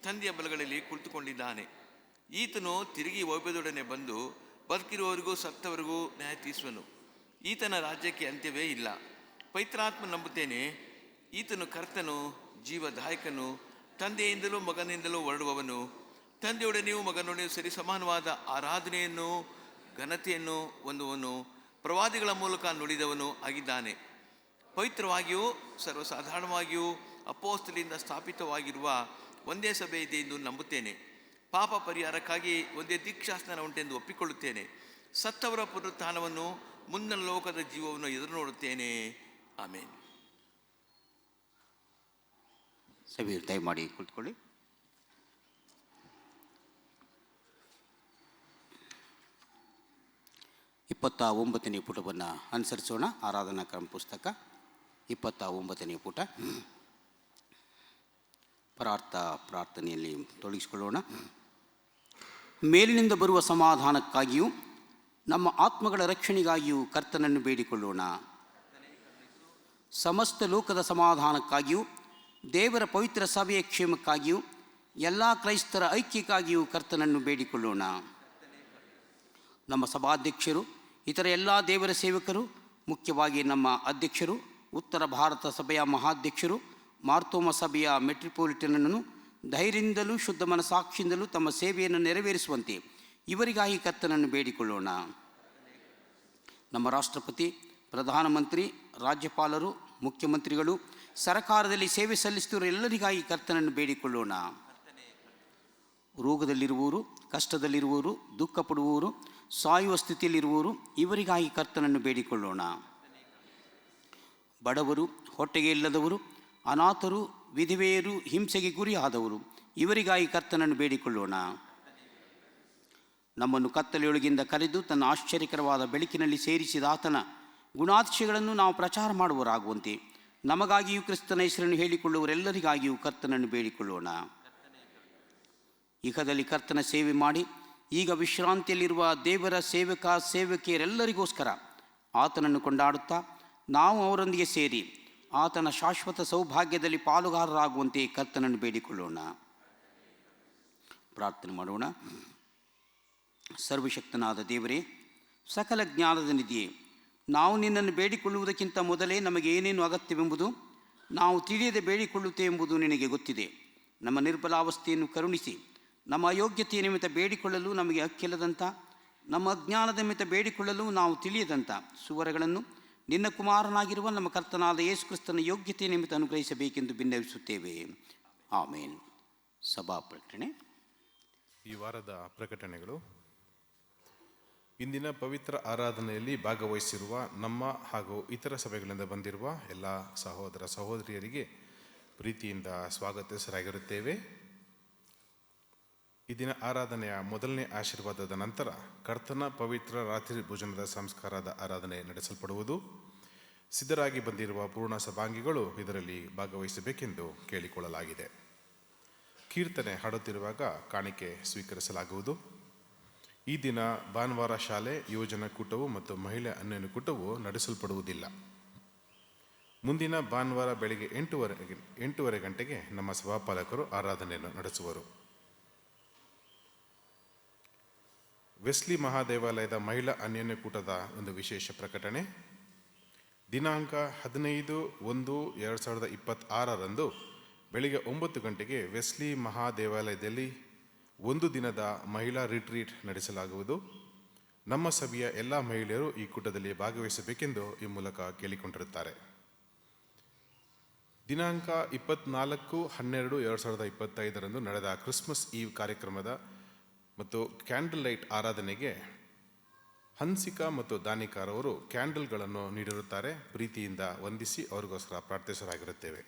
ತಂದೆಯ ಬಲಗಳಲ್ಲಿ ಕುಳಿತುಕೊಂಡಿದ್ದಾನೆ. ಈತನು ತಿರುಗಿ ವೈಭವದೊಡನೆ ಬಂದು ಬದುಕಿರುವವರಿಗೂ ಸತ್ತವರಿಗೂ ನ್ಯಾಯ ತೀರಿಸುವನು. ಈತನ ರಾಜ್ಯಕ್ಕೆ ಅಂತ್ಯವೇ ಇಲ್ಲ. ಪವಿತ್ರಾತ್ಮ ನಂಬುತ್ತೇನೆ. ಈತನು ಕರ್ತನು, ಜೀವದಾಯಕನು, ತಂದೆಯಿಂದಲೂ ಮಗನಿಂದಲೂ ಹೊರಡುವವನು. ತಂದೆಯೊಡನೆಯೂ ಮಗನೊಡನೆಯೂ ಸರಿ ಸಮಾನವಾದ ಆರಾಧನೆಯನ್ನು ಘನತೆಯನ್ನು ಹೊಂದುವನು. ಪ್ರವಾದಿಗಳ ಮೂಲಕ ನುಡಿದವನು ಆಗಿದ್ದಾನೆ. ಪವಿತ್ರವಾಗಿಯೂ ಸರ್ವಸಾಧಾರಣವಾಗಿಯೂ ಅಪೊಸ್ತಲರಿಂದ ಸ್ಥಾಪಿತವಾಗಿರುವ ಒಂದೇ ಸಭೆ ಇದೆ ಎಂದು ನಂಬುತ್ತೇನೆ. ಪಾಪ ಪರಿಹಾರಕ್ಕಾಗಿ ಒಂದೇ ದೀಕ್ಷಾಸ್ನಾನ ಉಂಟೆಂದು ಒಪ್ಪಿಕೊಳ್ಳುತ್ತೇನೆ. ಸತ್ತವರ ಪುನರುತ್ಥಾನವನ್ನು, ಮುಂದಿನ ಲೋಕದ ಜೀವವನ್ನು ಎದುರು ನೋಡುತ್ತೇನೆ. ಆಮೇನ್. ಸಭೆಯು ದಯಮಾಡಿ ಕುಳಿತುಕೊಳ್ಳಿ. ಇಪ್ಪತ್ತ 9ನೇ ಪುಟವನ್ನು ಅನುಸರಿಸೋಣ. ಆರಾಧನಾ ಕ್ರಮ ಪುಸ್ತಕ 29ನೇ ಪುಟ. ಪ್ರಾರ್ಥನೆಯಲ್ಲಿ ತೊಡಗಿಸಿಕೊಳ್ಳೋಣ. ಮೇಲಿನಿಂದ ಬರುವ ಸಮಾಧಾನಕ್ಕಾಗಿಯೂ ನಮ್ಮ ಆತ್ಮಗಳ ರಕ್ಷಣೆಗಾಗಿಯೂ ಕರ್ತನನ್ನು ಬೇಡಿಕೊಳ್ಳೋಣ. ಸಮಸ್ತ ಲೋಕದ ಸಮಾಧಾನಕ್ಕಾಗಿಯೂ ದೇವರ ಪವಿತ್ರ ಸಭೆಯ ಕ್ಷೇಮಕ್ಕಾಗಿಯೂ ಎಲ್ಲ ಕ್ರೈಸ್ತರ ಐಕ್ಯಕ್ಕಾಗಿಯೂ ಕರ್ತನನ್ನು ಬೇಡಿಕೊಳ್ಳೋಣ. ನಮ್ಮ ಸಭಾಧ್ಯಕ್ಷರು, ಇತರ ಎಲ್ಲ ದೇವರ ಸೇವಕರು, ಮುಖ್ಯವಾಗಿ ನಮ್ಮ ಅಧ್ಯಕ್ಷರು, ಉತ್ತರ ಭಾರತ ಸಭೆಯ ಮಹಾಧ್ಯಕ್ಷರು, ಮಾರ್ತೋಮ ಸಭೆಯ ಮೆಟ್ರಿಪೋಲಿಟನನ್ನು ಧೈರ್ಯದಿಂದಲೂ ಶುದ್ಧ ಮನಸ್ಸಾಕ್ಷಿಯಿಂದಲೂ ತಮ್ಮ ಸೇವೆಯನ್ನು ನೆರವೇರಿಸುವಂತೆ ಇವರಿಗಾಗಿ ಕರ್ತನನ್ನು ಬೇಡಿಕೊಳ್ಳೋಣ. ನಮ್ಮ ರಾಷ್ಟ್ರಪತಿ, ಪ್ರಧಾನಮಂತ್ರಿ, ರಾಜ್ಯಪಾಲರು, ಮುಖ್ಯಮಂತ್ರಿಗಳು, ಸರಕಾರದಲ್ಲಿ ಸೇವೆ ಸಲ್ಲಿಸುತ್ತಿರುವ ಎಲ್ಲರಿಗಾಗಿ ಕರ್ತನನ್ನು ಬೇಡಿಕೊಳ್ಳೋಣ. ರೋಗದಲ್ಲಿರುವವರು, ಕಷ್ಟದಲ್ಲಿರುವವರು, ದುಃಖ ಪಡುವವರು, ಸಾಯುವ ಸ್ಥಿತಿಯಲ್ಲಿರುವವರು ಇವರಿಗಾಗಿ ಕರ್ತನನ್ನು ಬೇಡಿಕೊಳ್ಳೋಣ. ಬಡವರು, ಹೊಟ್ಟೆಗೆ ಇಲ್ಲದವರು, ಅನಾಥರು, ವಿಧವೆಯರು, ಹಿಂಸೆಗೆ ಗುರಿಯಾದವರು ಇವರಿಗಾಗಿ ಕರ್ತನನ್ನು ಬೇಡಿಕೊಳ್ಳೋಣ. ನಮ್ಮನ್ನು ಕತ್ತಲೆಯೊಳಗಿಂದ ಕರೆದು ತನ್ನ ಆಶ್ಚರ್ಯಕರವಾದ ಬೆಳಕಿನಲ್ಲಿ ಸೇರಿಸಿದ ಆತನ ಗುಣಾತಿಶಯಗಳನ್ನು ನಾವು ಪ್ರಚಾರ ಮಾಡುವರಾಗುವಂತೆ ನಮಗಾಗಿಯೂ ಕ್ರಿಸ್ತನ ಹೆಸರನ್ನು ಹೇಳಿಕೊಳ್ಳುವರೆಲ್ಲರಿಗಾಗಿಯೂ ಕರ್ತನನ್ನು ಬೇಡಿಕೊಳ್ಳೋಣ. ಇಹದಲ್ಲಿ ಕರ್ತನ ಸೇವೆ ಮಾಡಿ ಈಗ ವಿಶ್ರಾಂತಿಯಲ್ಲಿರುವ ದೇವರ ಸೇವಕಿಯರೆಲ್ಲರಿಗೋಸ್ಕರ ಆತನನ್ನು ಕೊಂಡಾಡುತ್ತಾ ನಾವು ಅವರೊಂದಿಗೆ ಸೇರಿ ಆತನ ಶಾಶ್ವತ ಸೌಭಾಗ್ಯದಲ್ಲಿ ಪಾಲುಗಾರರಾಗುವಂತೆ ಕರ್ತನನ್ನು ಬೇಡಿಕೊಳ್ಳೋಣ. ಪ್ರಾರ್ಥನೆ ಮಾಡೋಣ. ಸರ್ವಶಕ್ತನಾದ ದೇವರೇ, ಸಕಲ ಜ್ಞಾನದ ನಿಧಿಯೇ, ನಾವು ನಿನ್ನನ್ನು ಬೇಡಿಕೊಳ್ಳುವುದಕ್ಕಿಂತ ಮೊದಲೇ ನಮಗೆ ಏನೇನು ಅಗತ್ಯವೆಂಬುದು ನಾವು ತಿಳಿಯದೆ ಬೇಡಿಕೊಳ್ಳುತ್ತೇವೆ ಎಂಬುದು ನಿನಗೆ ಗೊತ್ತಿದೆ. ನಮ್ಮ ನಿರ್ಬಲಾವಸ್ಥೆಯನ್ನು ಕರುಣಿಸಿ, ನಮ್ಮ ಅಯೋಗ್ಯತೆಯ ನಿಮಿತ್ತ ಬೇಡಿಕೊಳ್ಳಲು ನಮಗೆ ಹಕ್ಕಿಲ್ಲದಂಥ, ನಮ್ಮ ಅಜ್ಞಾನದ ನಿಮಿತ್ತ ಬೇಡಿಕೊಳ್ಳಲು ನಾವು ತಿಳಿಯದಂಥ ಸುವರಗಳನ್ನು ನಿನ್ನ ಕುಮಾರನಾಗಿರುವ ನಮ್ಮ ಕರ್ತನಾದ ಯೇಸು ಕ್ರಿಸ್ತನ ಯೋಗ್ಯತೆಯ ನಿಮಿತ್ತ ಅನುಗ್ರಹಿಸಬೇಕೆಂದು ಭಿನ್ನವಿಸುತ್ತೇವೆ. ಆಮೇನ್. ಸಭಾ ಪ್ರಕಟಣೆ. ಈ ವಾರದ ಪ್ರಕಟಣೆಗಳು. ಇಂದಿನ ಪವಿತ್ರ ಆರಾಧನೆಯಲ್ಲಿ ಭಾಗವಹಿಸಿರುವ ನಮ್ಮ ಹಾಗೂ ಇತರ ಸಭೆಗಳಿಂದ ಬಂದಿರುವ ಎಲ್ಲ ಸಹೋದರ ಸಹೋದರಿಯರಿಗೆ ಪ್ರೀತಿಯಿಂದ ಸ್ವಾಗತಿಸರಾಗಿರುತ್ತೇವೆ. ಈ ದಿನ ಆರಾಧನೆಯ ಮೊದಲನೇ ಆಶೀರ್ವಾದದ ನಂತರ ಕರ್ತನ ಪವಿತ್ರ ರಾತ್ರಿ ಭೋಜನದ ಸಂಸ್ಕಾರದ ಆರಾಧನೆ ನಡೆಸಲ್ಪಡುವುದು. ಸಿದ್ಧರಾಗಿ ಬಂದಿರುವ ಪೂರ್ಣ ಸಭಾಂಗಿಗಳು ಇದರಲ್ಲಿ ಭಾಗವಹಿಸಬೇಕೆಂದು ಕೇಳಿಕೊಳ್ಳಲಾಗಿದೆ. ಕೀರ್ತನೆ ಹಾಡುತ್ತಿರುವಾಗ ಕಾಣಿಕೆ ಸ್ವೀಕರಿಸಲಾಗುವುದು. ಈ ದಿನ ಭಾನುವಾರ ಶಾಲೆ ಯೋಜನಾ ಕೂಟವು ಮತ್ತು ಮಹಿಳಾ ಅನ್ಯೋನ್ಯ ಕೂಟವು ನಡೆಸಲ್ಪಡುವುದಿಲ್ಲ. ಮುಂದಿನ ಭಾನುವಾರ ಬೆಳಗ್ಗೆ 8:30 ಗಂಟೆಗೆ ನಮ್ಮ ಸಭಾಪಾಲಕರು ಆರಾಧನೆಯನ್ನು ನಡೆಸುವರು. ವೆಸ್ಲಿ ಮಹಾದೇವಾಲಯದ ಮಹಿಳಾ ಅನ್ಯೋನ್ಯ ಕೂಟದ ಒಂದು ವಿಶೇಷ ಪ್ರಕಟಣೆ. ದಿನಾಂಕ 15/1/2026 ಬೆಳಿಗ್ಗೆ 9 ಗಂಟೆಗೆ ವೆಸ್ಲಿ ಮಹಾದೇವಾಲಯದಲ್ಲಿ 1 ದಿನದ ಮಹಿಳಾ ರಿಟ್ರೀಟ್ ನಡೆಸಲಾಗುವುದು. ನಮ್ಮ ಸಭೆಯ ಎಲ್ಲ ಮಹಿಳೆಯರು ಈ ಕೂಟದಲ್ಲಿ ಭಾಗವಹಿಸಬೇಕೆಂದು ಈ ಮೂಲಕ ಕೇಳಿಕೊಂಡಿರುತ್ತಾರೆ. ದಿನಾಂಕ 24/12/2025 ನಡೆದ ಕ್ರಿಸ್ಮಸ್ ಈವ್ ಕಾರ್ಯಕ್ರಮದ ಮತ್ತು ಕ್ಯಾಂಡಲ್ ಲೈಟ್ ಆರಾಧನೆಗೆ ಹನ್ಸಿಕಾ ಮತ್ತು ದಾನಿಕಾರವರು ಕ್ಯಾಂಡಲ್ಗಳನ್ನು ನೀಡಿರುತ್ತಾರೆ. ಪ್ರೀತಿಯಿಂದ ವಂದಿಸಿ ಅವರಿಗೋಸ್ಕರ ಪ್ರಾರ್ಥಿಸಲಾಗಿರುತ್ತೇವೆ.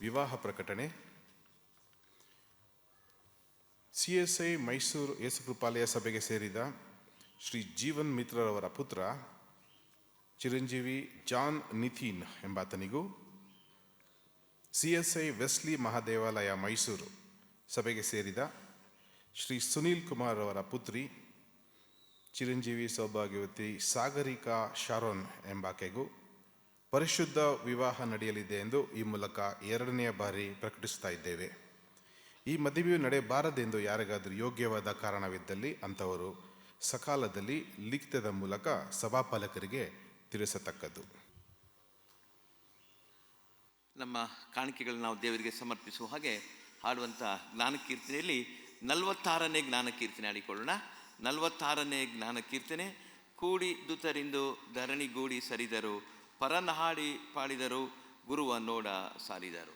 ವಿವಾಹ ಪ್ರಕಟಣೆ. CSI ಮೈಸೂರು ಯೇಸುಕೃಪಾಲಯ ಸಭೆಗೆ ಸೇರಿದ ಶ್ರೀ ಜೀವನ್ ಮಿತ್ರರವರ ಪುತ್ರ ಚಿರಂಜೀವಿ ಜಾನ್ ನಿಥಿನ್ ಎಂಬಾತನಿಗೂ, CSI ವೆಸ್ಲಿ ಮಹಾದೇವಾಲಯ ಮೈಸೂರು ಸಭೆಗೆ ಸೇರಿದ ಶ್ರೀ ಸುನೀಲ್ ಕುಮಾರ್ ಅವರ ಪುತ್ರಿ ಚಿರಂಜೀವಿ ಸೌಭಾಗ್ಯವತಿ ಸಾಗರಿಕಾ ಶಾರೋನ್ ಎಂಬಾಕೆಗೂ ಪರಿಶುದ್ಧ ವಿವಾಹ ನಡೆಯಲಿದೆ ಎಂದು ಈ ಮೂಲಕ 2ನೇ ಬಾರಿ ಪ್ರಕಟಿಸ್ತಾ ಇದ್ದೇವೆ. ಈ ಮದುವೆಯು ನಡೆಯಬಾರದೆಂದು ಯಾರಿಗಾದರೂ ಯೋಗ್ಯವಾದ ಕಾರಣವಿದ್ದಲ್ಲಿ ಅಂಥವರು ಸಕಾಲದಲ್ಲಿ ಲಿಖಿತದ ಮೂಲಕ ಸಭಾಪಾಲಕರಿಗೆ ತಿಳಿಸತಕ್ಕದ್ದು. ನಮ್ಮ ಕಾಣಿಕೆಗಳನ್ನು ನಾವು ದೇವರಿಗೆ ಸಮರ್ಪಿಸುವ ಹಾಗೆ ಹಾಡುವಂಥ ಜ್ಞಾನಕೀರ್ತನೆಯಲ್ಲಿ 46ನೇ ಜ್ಞಾನಕೀರ್ತನೆ ಹಾಡಿಕೊಳ್ಳೋಣ. 46ನೇ ಜ್ಞಾನಕೀರ್ತನೆ. ಕೂಡಿ ದುತರಿಂದು ಧರಣಿಗೂಡಿ ಸರಿದರು, ಪರನ ಹಾಡಿ ಪಾಡಿದರು, ಗುರುವ ನೋಡ ಸಾರಿದರು.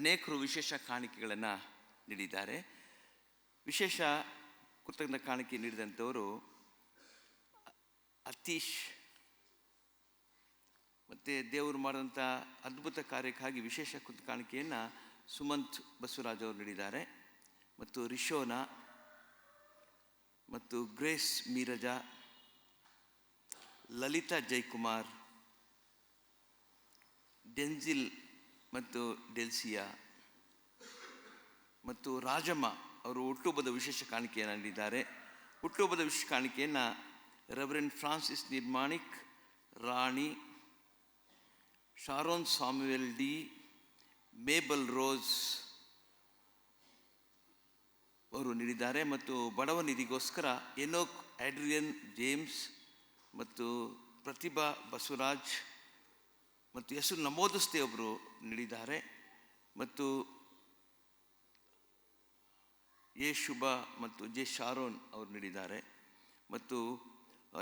ಅನೇಕರು ವಿಶೇಷ ಕಾಣಿಕೆಗಳನ್ನು ನೀಡಿದ್ದಾರೆ. ವಿಶೇಷ ಕೃತಜ್ಞ ಕಾಣಿಕೆ ನೀಡಿದಂಥವರು ಅತೀಶ್, ಮತ್ತು ದೇವರು ಮಾಡಿದಂಥ ಅದ್ಭುತ ಕಾರ್ಯಕ್ಕಾಗಿ ವಿಶೇಷ ಕೃತಜ್ಞ ಕಾಣಿಕೆಯನ್ನು ಸುಮಂತ್ ಬಸವರಾಜ್ ಅವರು ನೀಡಿದ್ದಾರೆ. ಮತ್ತು ರಿಶೋನಾ ಮತ್ತು ಗ್ರೇಸ್ ಮೀರಜಾ, ಲಲಿತಾ ಜೈಕುಮಾರ್, ಡೆನ್ಜಿಲ್ ಮತ್ತು ಡೆಲ್ಸಿಯಾ ಮತ್ತು ರಾಜಮ್ಮ ಅವರು ಹುಟ್ಟುಹಬ್ಬದ ವಿಶೇಷ ಕಾಣಿಕೆಯನ್ನು ನೀಡಿದ್ದಾರೆ. ಹುಟ್ಟುಹಬ್ಬದ ವಿಶೇಷ ಕಾಣಿಕೆಯನ್ನು ರೆವರೆಂಡ್ ಫ್ರಾನ್ಸಿಸ್ ನಿರ್ಮಾಣಿಕ್, ರಾಣಿ, Sharon Samuel D, am able rose ಅವರು ನೀಡಿದ್ದಾರೆ. ಮತ್ತು ಬಡವ ನಿಧಿಗೋಸ್ಕರ ಎನೋಕ್ ಆಡ್ರಿಯನ್ ಜೇಮ್ಸ್ ಮತ್ತು ಪ್ರತಿಭಾ ಬಸವರಾಜ್ ಮತ್ತು ಹೆಸರು ನಮೋದಿಸ್ತೆ ಒಬ್ಬರು ನೀಡಿದ್ದಾರೆ. ಮತ್ತು ಎ ಶುಭ ಮತ್ತು ಜೆ ಶಾರೋನ್ ಅವರು ನೀಡಿದ್ದಾರೆ. ಮತ್ತು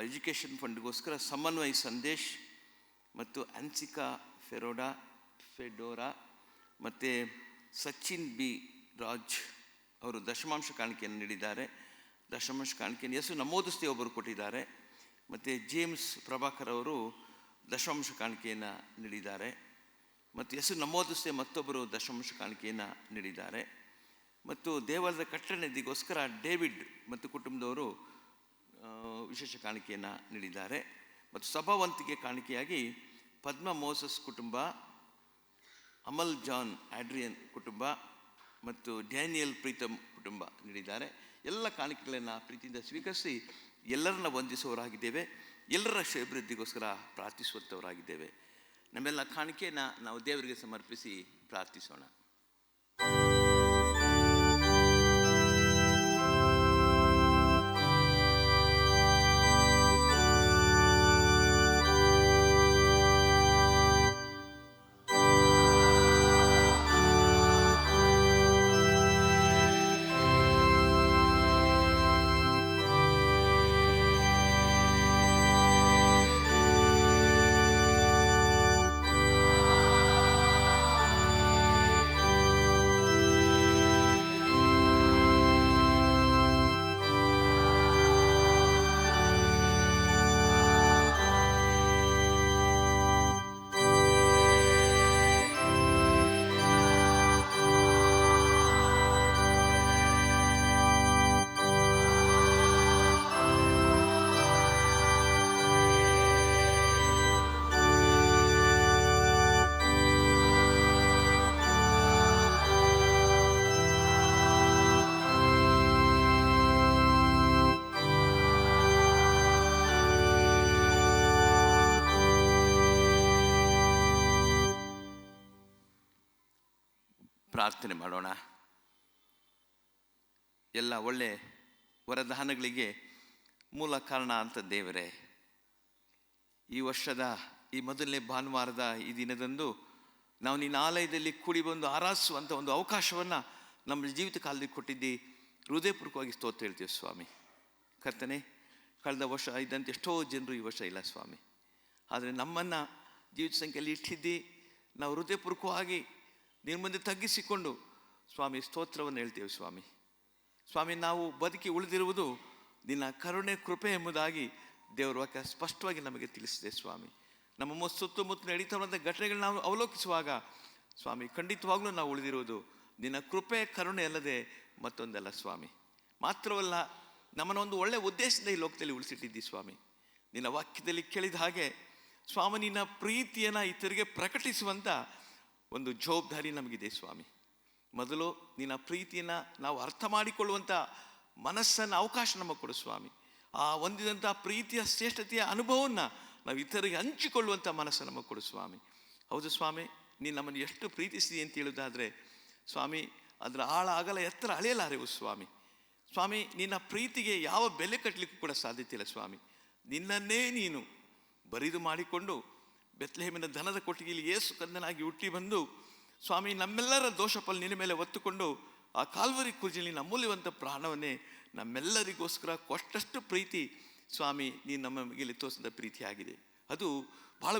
ಎಜುಕೇಷನ್ ಫಂಡ್ಗೋಸ್ಕರ ಸಮನ್ವಯ್ ಸಂದೇಶ್ ಮತ್ತು ಅನ್ಸಿಕಾ ಫೆಡೋರಾ ಮತ್ತು ಸಚಿನ್ ಬಿ ರಾಜ್ ಅವರು ದಶಮಾಂಶ ಕಾಣಿಕೆಯನ್ನು ನೀಡಿದ್ದಾರೆ. ದಶಮಾಂಶ ಕಾಣಿಕೆಯನ್ನು ಹೆಸರು ನಮೋದಿಸ್ತೆ ಒಬ್ಬರು ಕೊಟ್ಟಿದ್ದಾರೆ. ಮತ್ತು ಜೇಮ್ಸ್ ಪ್ರಭಾಕರ್ ಅವರು ದಶಮಾಂಶ ಕಾಣಿಕೆಯನ್ನು ನೀಡಿದ್ದಾರೆ. ಮತ್ತು ಹೆಸರು ನಮೋದಿಸ್ತೆ ಮತ್ತೊಬ್ಬರು ದಶಮಾಂಶ ಕಾಣಿಕೆಯನ್ನು ನೀಡಿದ್ದಾರೆ. ಮತ್ತು ದೇವಾಲಯದ ಕಟ್ಟಡ ನಿಧಿಗೋಸ್ಕರ ಡೇವಿಡ್ ಮತ್ತು ಕುಟುಂಬದವರು ವಿಶೇಷ ಕಾಣಿಕೆಯನ್ನು ನೀಡಿದ್ದಾರೆ. ಮತ್ತು ಸಭಾವಂತಿಕೆ ಕಾಣಿಕೆಯಾಗಿ ಪದ್ಮ ಮೋಸಸ್ ಕುಟುಂಬ, ಅಮಲ್ ಜಾನ್ ಆಡ್ರಿಯನ್ ಕುಟುಂಬ ಮತ್ತು ಡ್ಯಾನಿಯಲ್ ಪ್ರೀತಮ್ ಕುಟುಂಬ ನೀಡಿದ್ದಾರೆ. ಎಲ್ಲ ಕಾಣಿಕೆಗಳನ್ನು ಪ್ರೀತಿಯಿಂದ ಸ್ವೀಕರಿಸಿ ಎಲ್ಲರನ್ನ ವಂದಿಸುವವರಾಗಿದ್ದೇವೆ. ಎಲ್ಲರ ಅಭಿವೃದ್ಧಿಗೋಸ್ಕರ ಪ್ರಾರ್ಥಿಸುವಂಥವರಾಗಿದ್ದೇವೆ. ನಮ್ಮೆಲ್ಲ ಕಾಣಿಕೆಯನ್ನು ನಾವು ದೇವರಿಗೆ ಸಮರ್ಪಿಸಿ ಪ್ರಾರ್ಥಿಸೋಣ. ಪ್ರಾರ್ಥನೆ ಮಾಡೋಣ. ಎಲ್ಲ ಒಳ್ಳೆ ವರದಾನಗಳಿಗೆ ಮೂಲ ಕಾರಣ ಅಂತ ದೇವರೇ, ಈ ವರ್ಷದ ಈ ಮೊದಲನೇ ಭಾನುವಾರದ ಈ ದಿನದಂದು ನಾವು ನಿನ್ನ ಆಲಯದಲ್ಲಿ ಕೂಡಿ ಬಂದು ಆರಾಧಿಸುವಂಥ ಒಂದು ಅವಕಾಶವನ್ನು ನಮ್ಮ ಜೀವಿತ ಕಾಲದಲ್ಲಿ ಕೊಟ್ಟಿದ್ದಿ. ಹೃದಯಪೂರ್ವಕವಾಗಿ ಸ್ತೋತ್ರ ಹೇಳ್ತೀವಿ ಸ್ವಾಮಿ. ಕರ್ತನೆ, ಕಳೆದ ವರ್ಷ ಇದ್ದಂತೆ ಎಷ್ಟೋ ಜನರು ಈ ವರ್ಷ ಇಲ್ಲ ಸ್ವಾಮಿ. ಆದರೆ ನಮ್ಮನ್ನು ಜೀವಿತ ಸಂಖ್ಯೆಯಲ್ಲಿ ಇಟ್ಟಿದ್ದಿ. ನಾವು ಹೃದಯಪೂರ್ವಕವಾಗಿ ನಿನ್ನ ಮುಂದೆ ತಗ್ಗಿಸಿಕೊಂಡು ಸ್ವಾಮಿ ಸ್ತೋತ್ರವನ್ನು ಹೇಳ್ತೇವೆ ಸ್ವಾಮಿ. ಸ್ವಾಮಿ, ನಾವು ಬದುಕಿ ಉಳಿದಿರುವುದು ನಿನ್ನ ಕರುಣೆ ಕೃಪೆ ಎಂಬುದಾಗಿ ದೇವರ ವಾಕ್ಯ ಸ್ಪಷ್ಟವಾಗಿ ನಮಗೆ ತಿಳಿಸಿದೆ ಸ್ವಾಮಿ. ನಮ್ಮ ಸುತ್ತಮುತ್ತ ನಡೀತಾವಂಥ ಘಟನೆಗಳನ್ನ ನಾವು ಅವಲೋಕಿಸುವಾಗ ಸ್ವಾಮಿ, ಖಂಡಿತವಾಗ್ಲೂ ನಾವು ಉಳಿದಿರುವುದು ನಿನ್ನ ಕೃಪೆ ಕರುಣೆ ಅಲ್ಲದೆ ಮತ್ತೊಂದಲ್ಲ ಸ್ವಾಮಿ. ಮಾತ್ರವಲ್ಲ, ನಮ್ಮನ್ನು ಒಂದು ಒಳ್ಳೆಯ ಉದ್ದೇಶದಿಂದ ಈ ಲೋಕದಲ್ಲಿ ಉಳಿಸಿಟ್ಟಿದ್ದಿ ಸ್ವಾಮಿ. ನಿನ್ನ ವಾಕ್ಯದಲ್ಲಿ ಕೇಳಿದ ಹಾಗೆ ಸ್ವಾಮಿ, ನಿನ್ನ ಪ್ರೀತಿಯನ್ನು ಇತರಿಗೆ ಪ್ರಕಟಿಸುವಂಥ ಒಂದು ಜವಾಬ್ದಾರಿ ನಮಗಿದೆ ಸ್ವಾಮಿ. ಮೊದಲು ನಿನ್ನ ಪ್ರೀತಿಯನ್ನು ನಾವು ಅರ್ಥ ಮಾಡಿಕೊಳ್ಳುವಂಥ ಮನಸ್ಸನ್ನು ಅವಕಾಶ ನಮಗೆ ಕೊಡು ಸ್ವಾಮಿ. ಆ ಹೊಂದಿದಂಥ ಪ್ರೀತಿಯ ಶ್ರೇಷ್ಠತೆಯ ಅನುಭವವನ್ನು ನಾವು ಇತರಿಗೆ ಹಂಚಿಕೊಳ್ಳುವಂಥ ಮನಸ್ಸನ್ನು ನಮಗೆ ಕೊಡು ಸ್ವಾಮಿ. ಹೌದು ಸ್ವಾಮಿ, ನೀನು ನಮ್ಮನ್ನು ಎಷ್ಟು ಪ್ರೀತಿಸಿದಿ ಅಂತ ಹೇಳೋದಾದರೆ ಸ್ವಾಮಿ, ಅದರ ಆಳ ಅಗಲ ಎತ್ತರ ಅಳೆಯಲಾರೆವು ಸ್ವಾಮಿ. ಸ್ವಾಮಿ, ನಿನ್ನ ಪ್ರೀತಿಗೆ ಯಾವ ಬೆಲೆ ಕಟ್ಟಲಿಕ್ಕೂ ಕೂಡ ಸಾಧ್ಯತೆ ಇಲ್ಲ ಸ್ವಾಮಿ. ನಿನ್ನನ್ನೇ ನೀನು ಬರಿದು ಮಾಡಿಕೊಂಡು ಬೆತ್ಲೆಹೇಮಿನ ದನದ ಕೊಟ್ಟಿಗೆಯಲ್ಲಿ ಯೇಸು ಕಂದನಾಗಿ ಹುಟ್ಟಿ ಬಂದು ಸ್ವಾಮಿ, ನಮ್ಮೆಲ್ಲರ ದೋಷಫಲ ನಿನ್ನ ಮೇಲೆ ಹೊತ್ತುಕೊಂಡು ಆ ಕಾಲ್ವರಿ ಕುರ್ಜಿಯಲ್ಲಿ ಅಮೂಲ್ಯವಂತ ಪ್ರಾಣವನ್ನೇ ನಮ್ಮೆಲ್ಲರಿಗೋಸ್ಕರ ಕೊಟ್ಟಷ್ಟು ಪ್ರೀತಿ ಸ್ವಾಮಿ, ನೀನು ನಮ್ಮ ಮೇಲೆ ತೋರಿಸಿದ ಪ್ರೀತಿ ಆಗಿದೆ. ಅದು ಬಹಳ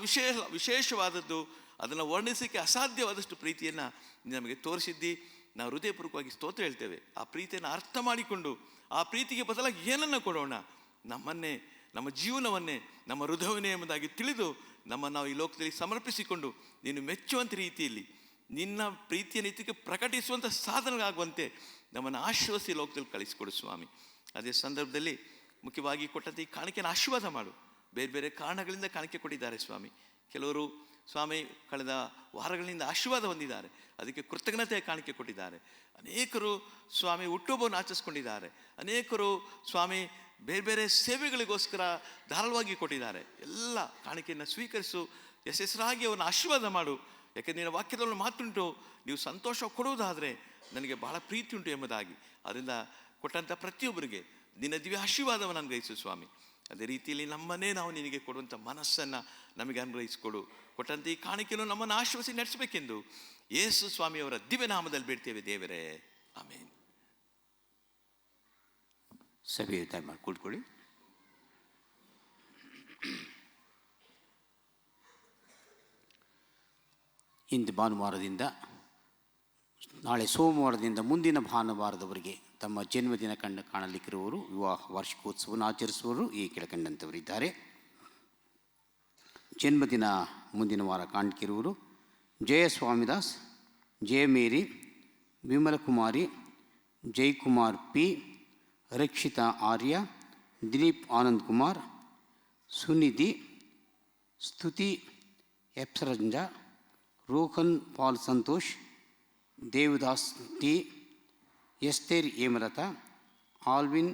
ವಿಶೇಷವಾದದ್ದು. ಅದನ್ನು ವರ್ಣಿಸೋಕ್ಕೆ ಅಸಾಧ್ಯವಾದಷ್ಟು ಪ್ರೀತಿಯನ್ನು ನಮಗೆ ತೋರಿಸಿದ್ದಿ. ನಾವು ಹೃದಯಪೂರ್ವಕವಾಗಿ ಸ್ತೋತ್ರ ಹೇಳ್ತೇವೆ. ಆ ಪ್ರೀತಿಯನ್ನು ಅರ್ಥ ಮಾಡಿಕೊಂಡು ಆ ಪ್ರೀತಿಗೆ ಬದಲಾಗಿ ಏನನ್ನು ಕೊಡೋಣ, ನಮ್ಮನ್ನೇ, ನಮ್ಮ ಜೀವನವನ್ನೇ, ನಮ್ಮ ಹೃದಯವನ್ನೇ ಎಂಬುದಾಗಿ ತಿಳಿದು ನಮ್ಮನ್ನು ನಾವು ಈ ಲೋಕದಲ್ಲಿ ಸಮರ್ಪಿಸಿಕೊಂಡು ನೀನು ಮೆಚ್ಚುವಂಥ ರೀತಿಯಲ್ಲಿ ನಿನ್ನ ಪ್ರೀತಿಯ ನೀತಿಗೆ ಪ್ರಕಟಿಸುವಂಥ ಸಾಧನಗಳಾಗುವಂತೆ ನಮ್ಮನ್ನು ಆಶೀರ್ವದಿಸಿ ಲೋಕದಲ್ಲಿ ಕಳಿಸಿಕೊಡು ಸ್ವಾಮಿ. ಅದೇ ಸಂದರ್ಭದಲ್ಲಿ ಮುಖ್ಯವಾಗಿ ಕೊಟ್ಟಂತೆ ಈ ಕಾಣಿಕೆಯನ್ನು ಆಶೀರ್ವಾದ ಮಾಡು. ಬೇರೆ ಬೇರೆ ಕಾರಣಗಳಿಂದ ಕಾಣಿಕೆ ಕೊಟ್ಟಿದ್ದಾರೆ ಸ್ವಾಮಿ. ಕೆಲವರು ಸ್ವಾಮಿ ಕಳೆದ ವಾರಗಳಿಂದ ಆಶೀರ್ವಾದ ಹೊಂದಿದ್ದಾರೆ, ಅದಕ್ಕೆ ಕೃತಜ್ಞತೆ ಕಾಣಿಕೆ ಕೊಟ್ಟಿದ್ದಾರೆ. ಅನೇಕರು ಸ್ವಾಮಿ ಹುಟ್ಟುಹಬ್ಬವನ್ನು ಆಚರಿಸ್ಕೊಂಡಿದ್ದಾರೆ. ಅನೇಕರು ಸ್ವಾಮಿ ಬೇರೆ ಬೇರೆ ಸೇವೆಗಳಿಗೋಸ್ಕರ ಧಾರಾಳವಾಗಿ ಕೊಟ್ಟಿದ್ದಾರೆ. ಎಲ್ಲ ಕಾಣಿಕೆಯನ್ನು ಸ್ವೀಕರಿಸು, ಯಶಸ್ಸರಾಗಿ ಅವನ್ನ ಆಶೀರ್ವಾದ ಮಾಡು. ಯಾಕೆಂದರೆ ನಿನ್ನ ವಾಕ್ಯದಲ್ಲಿ ಮಾತುಂಟು, ನೀವು ಸಂತೋಷ ಕೊಡುವುದಾದರೆ ನನಗೆ ಬಹಳ ಪ್ರೀತಿ ಉಂಟು ಎಂಬುದಾಗಿ. ಅದರಿಂದ ಕೊಟ್ಟಂಥ ಪ್ರತಿಯೊಬ್ಬರಿಗೆ ನಿನ್ನ ದಿವ್ಯ ಆಶೀರ್ವಾದವನ್ನು ಅನುಗ್ರಹಿಸು ಸ್ವಾಮಿ. ಅದೇ ರೀತಿಯಲ್ಲಿ ನಮ್ಮನ್ನೇ ನಾವು ನಿನಗೆ ಕೊಡುವಂಥ ಮನಸ್ಸನ್ನು ನಮಗೆ ಅನುಗ್ರಹಿಸಿಕೊಡು. ಕೊಟ್ಟಂತೆ ಈ ಕಾಣಿಕೆಯನ್ನು ನಮ್ಮನ್ನು ಆಶೀರ್ವದಿಸಿ ನಡೆಸಬೇಕೆಂದು ಯೇಸು ಸ್ವಾಮಿಯವರ ದಿವ್ಯ ನಾಮದಲ್ಲಿ ಬೇಡ್ತೇವೆ ದೇವರೇ, ಆಮೇನ್. ಸಭೆ ಮಾಡಿ ಕೂತ್ಕೊಳ್ಳಿ. ಇಂದು ಭಾನುವಾರದಿಂದ ನಾಳೆ ಸೋಮವಾರದಿಂದ ಮುಂದಿನ ಭಾನುವಾರದವರೆಗೆ ತಮ್ಮ ಜನ್ಮದಿನ ಕಾಣಲಿಕ್ಕಿರುವವರು, ವಿವಾಹ ವಾರ್ಷಿಕೋತ್ಸವವನ್ನು ಆಚರಿಸುವವರು ಈ ಕೆಳಕಂಡಂಥವರಿದ್ದಾರೆ. ಜನ್ಮದಿನ ಮುಂದಿನ ವಾರ ಕಾಣಲಿಕ್ಕಿರುವರು ಜಯ ಸ್ವಾಮಿದಾಸ್, ಜಯಮೇರಿ, ವಿಮಲಕುಮಾರಿ, ಜಯಕುಮಾರ್ ಪಿ, ರಕ್ಷಿತಾ ಆರ್ಯ, ದಿಲೀಪ್ ಆನಂದ್ ಕುಮಾರ್, ಸುನಿಧಿ, ಸ್ತುತಿ ಎಪ್ಸರಂಜ, Rohan Paul Santosh, Devadas T, Esther Hemalatha, Alvin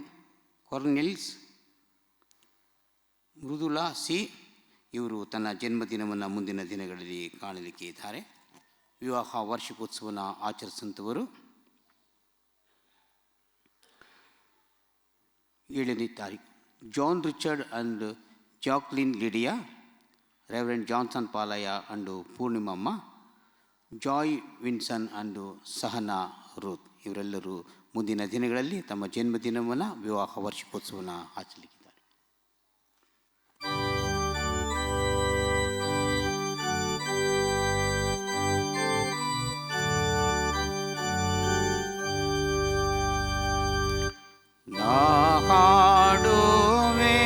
ಕೊರ್ನೆಲ್ಸ್, ಮೃದುಲಾ ಸಿ. ಇವರು ತನ್ನ ಜನ್ಮದಿನವನ್ನು ಮುಂದಿನ ದಿನಗಳಲ್ಲಿ ಕಾಣಲಿಕ್ಕೆ ಇದ್ದಾರೆ. ವಿವಾಹ ವಾರ್ಷಿಕೋತ್ಸವನ ಆಚರಿಸುವಂಥವರು 7ನೇ ತಾರೀಕು John Richard and Jacqueline Lydia, Reverend Johnson Palaiah and Poornimamma, Joy Vinson and Sahana Ruth. ಇವರೆಲ್ಲರೂ ಮುಂದಿನ ದಿನಗಳಲ್ಲಿ ತಮ್ಮ ಜನ್ಮದಿನವನ್ನು, ವಿವಾಹ ವಾರ್ಷಿಕೋತ್ಸವನ ಆಚರಿಸಲಿಕ್ಕಿದ್ದಾರೆ. ಹಾಡುವೆ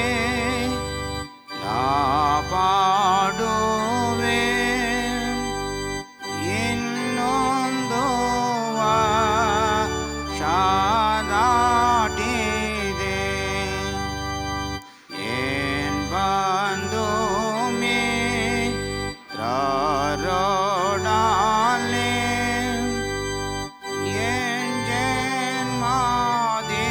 ನಾ ಪಾಡುವೆ ಇನ್ನೊಂದು ಶಾದಾಟಿದೆ ಏನ್ ಬಂದು ಮಿತ್ರರೊಡನೆ ಏನ್ ಜನ್ಮಾದೆ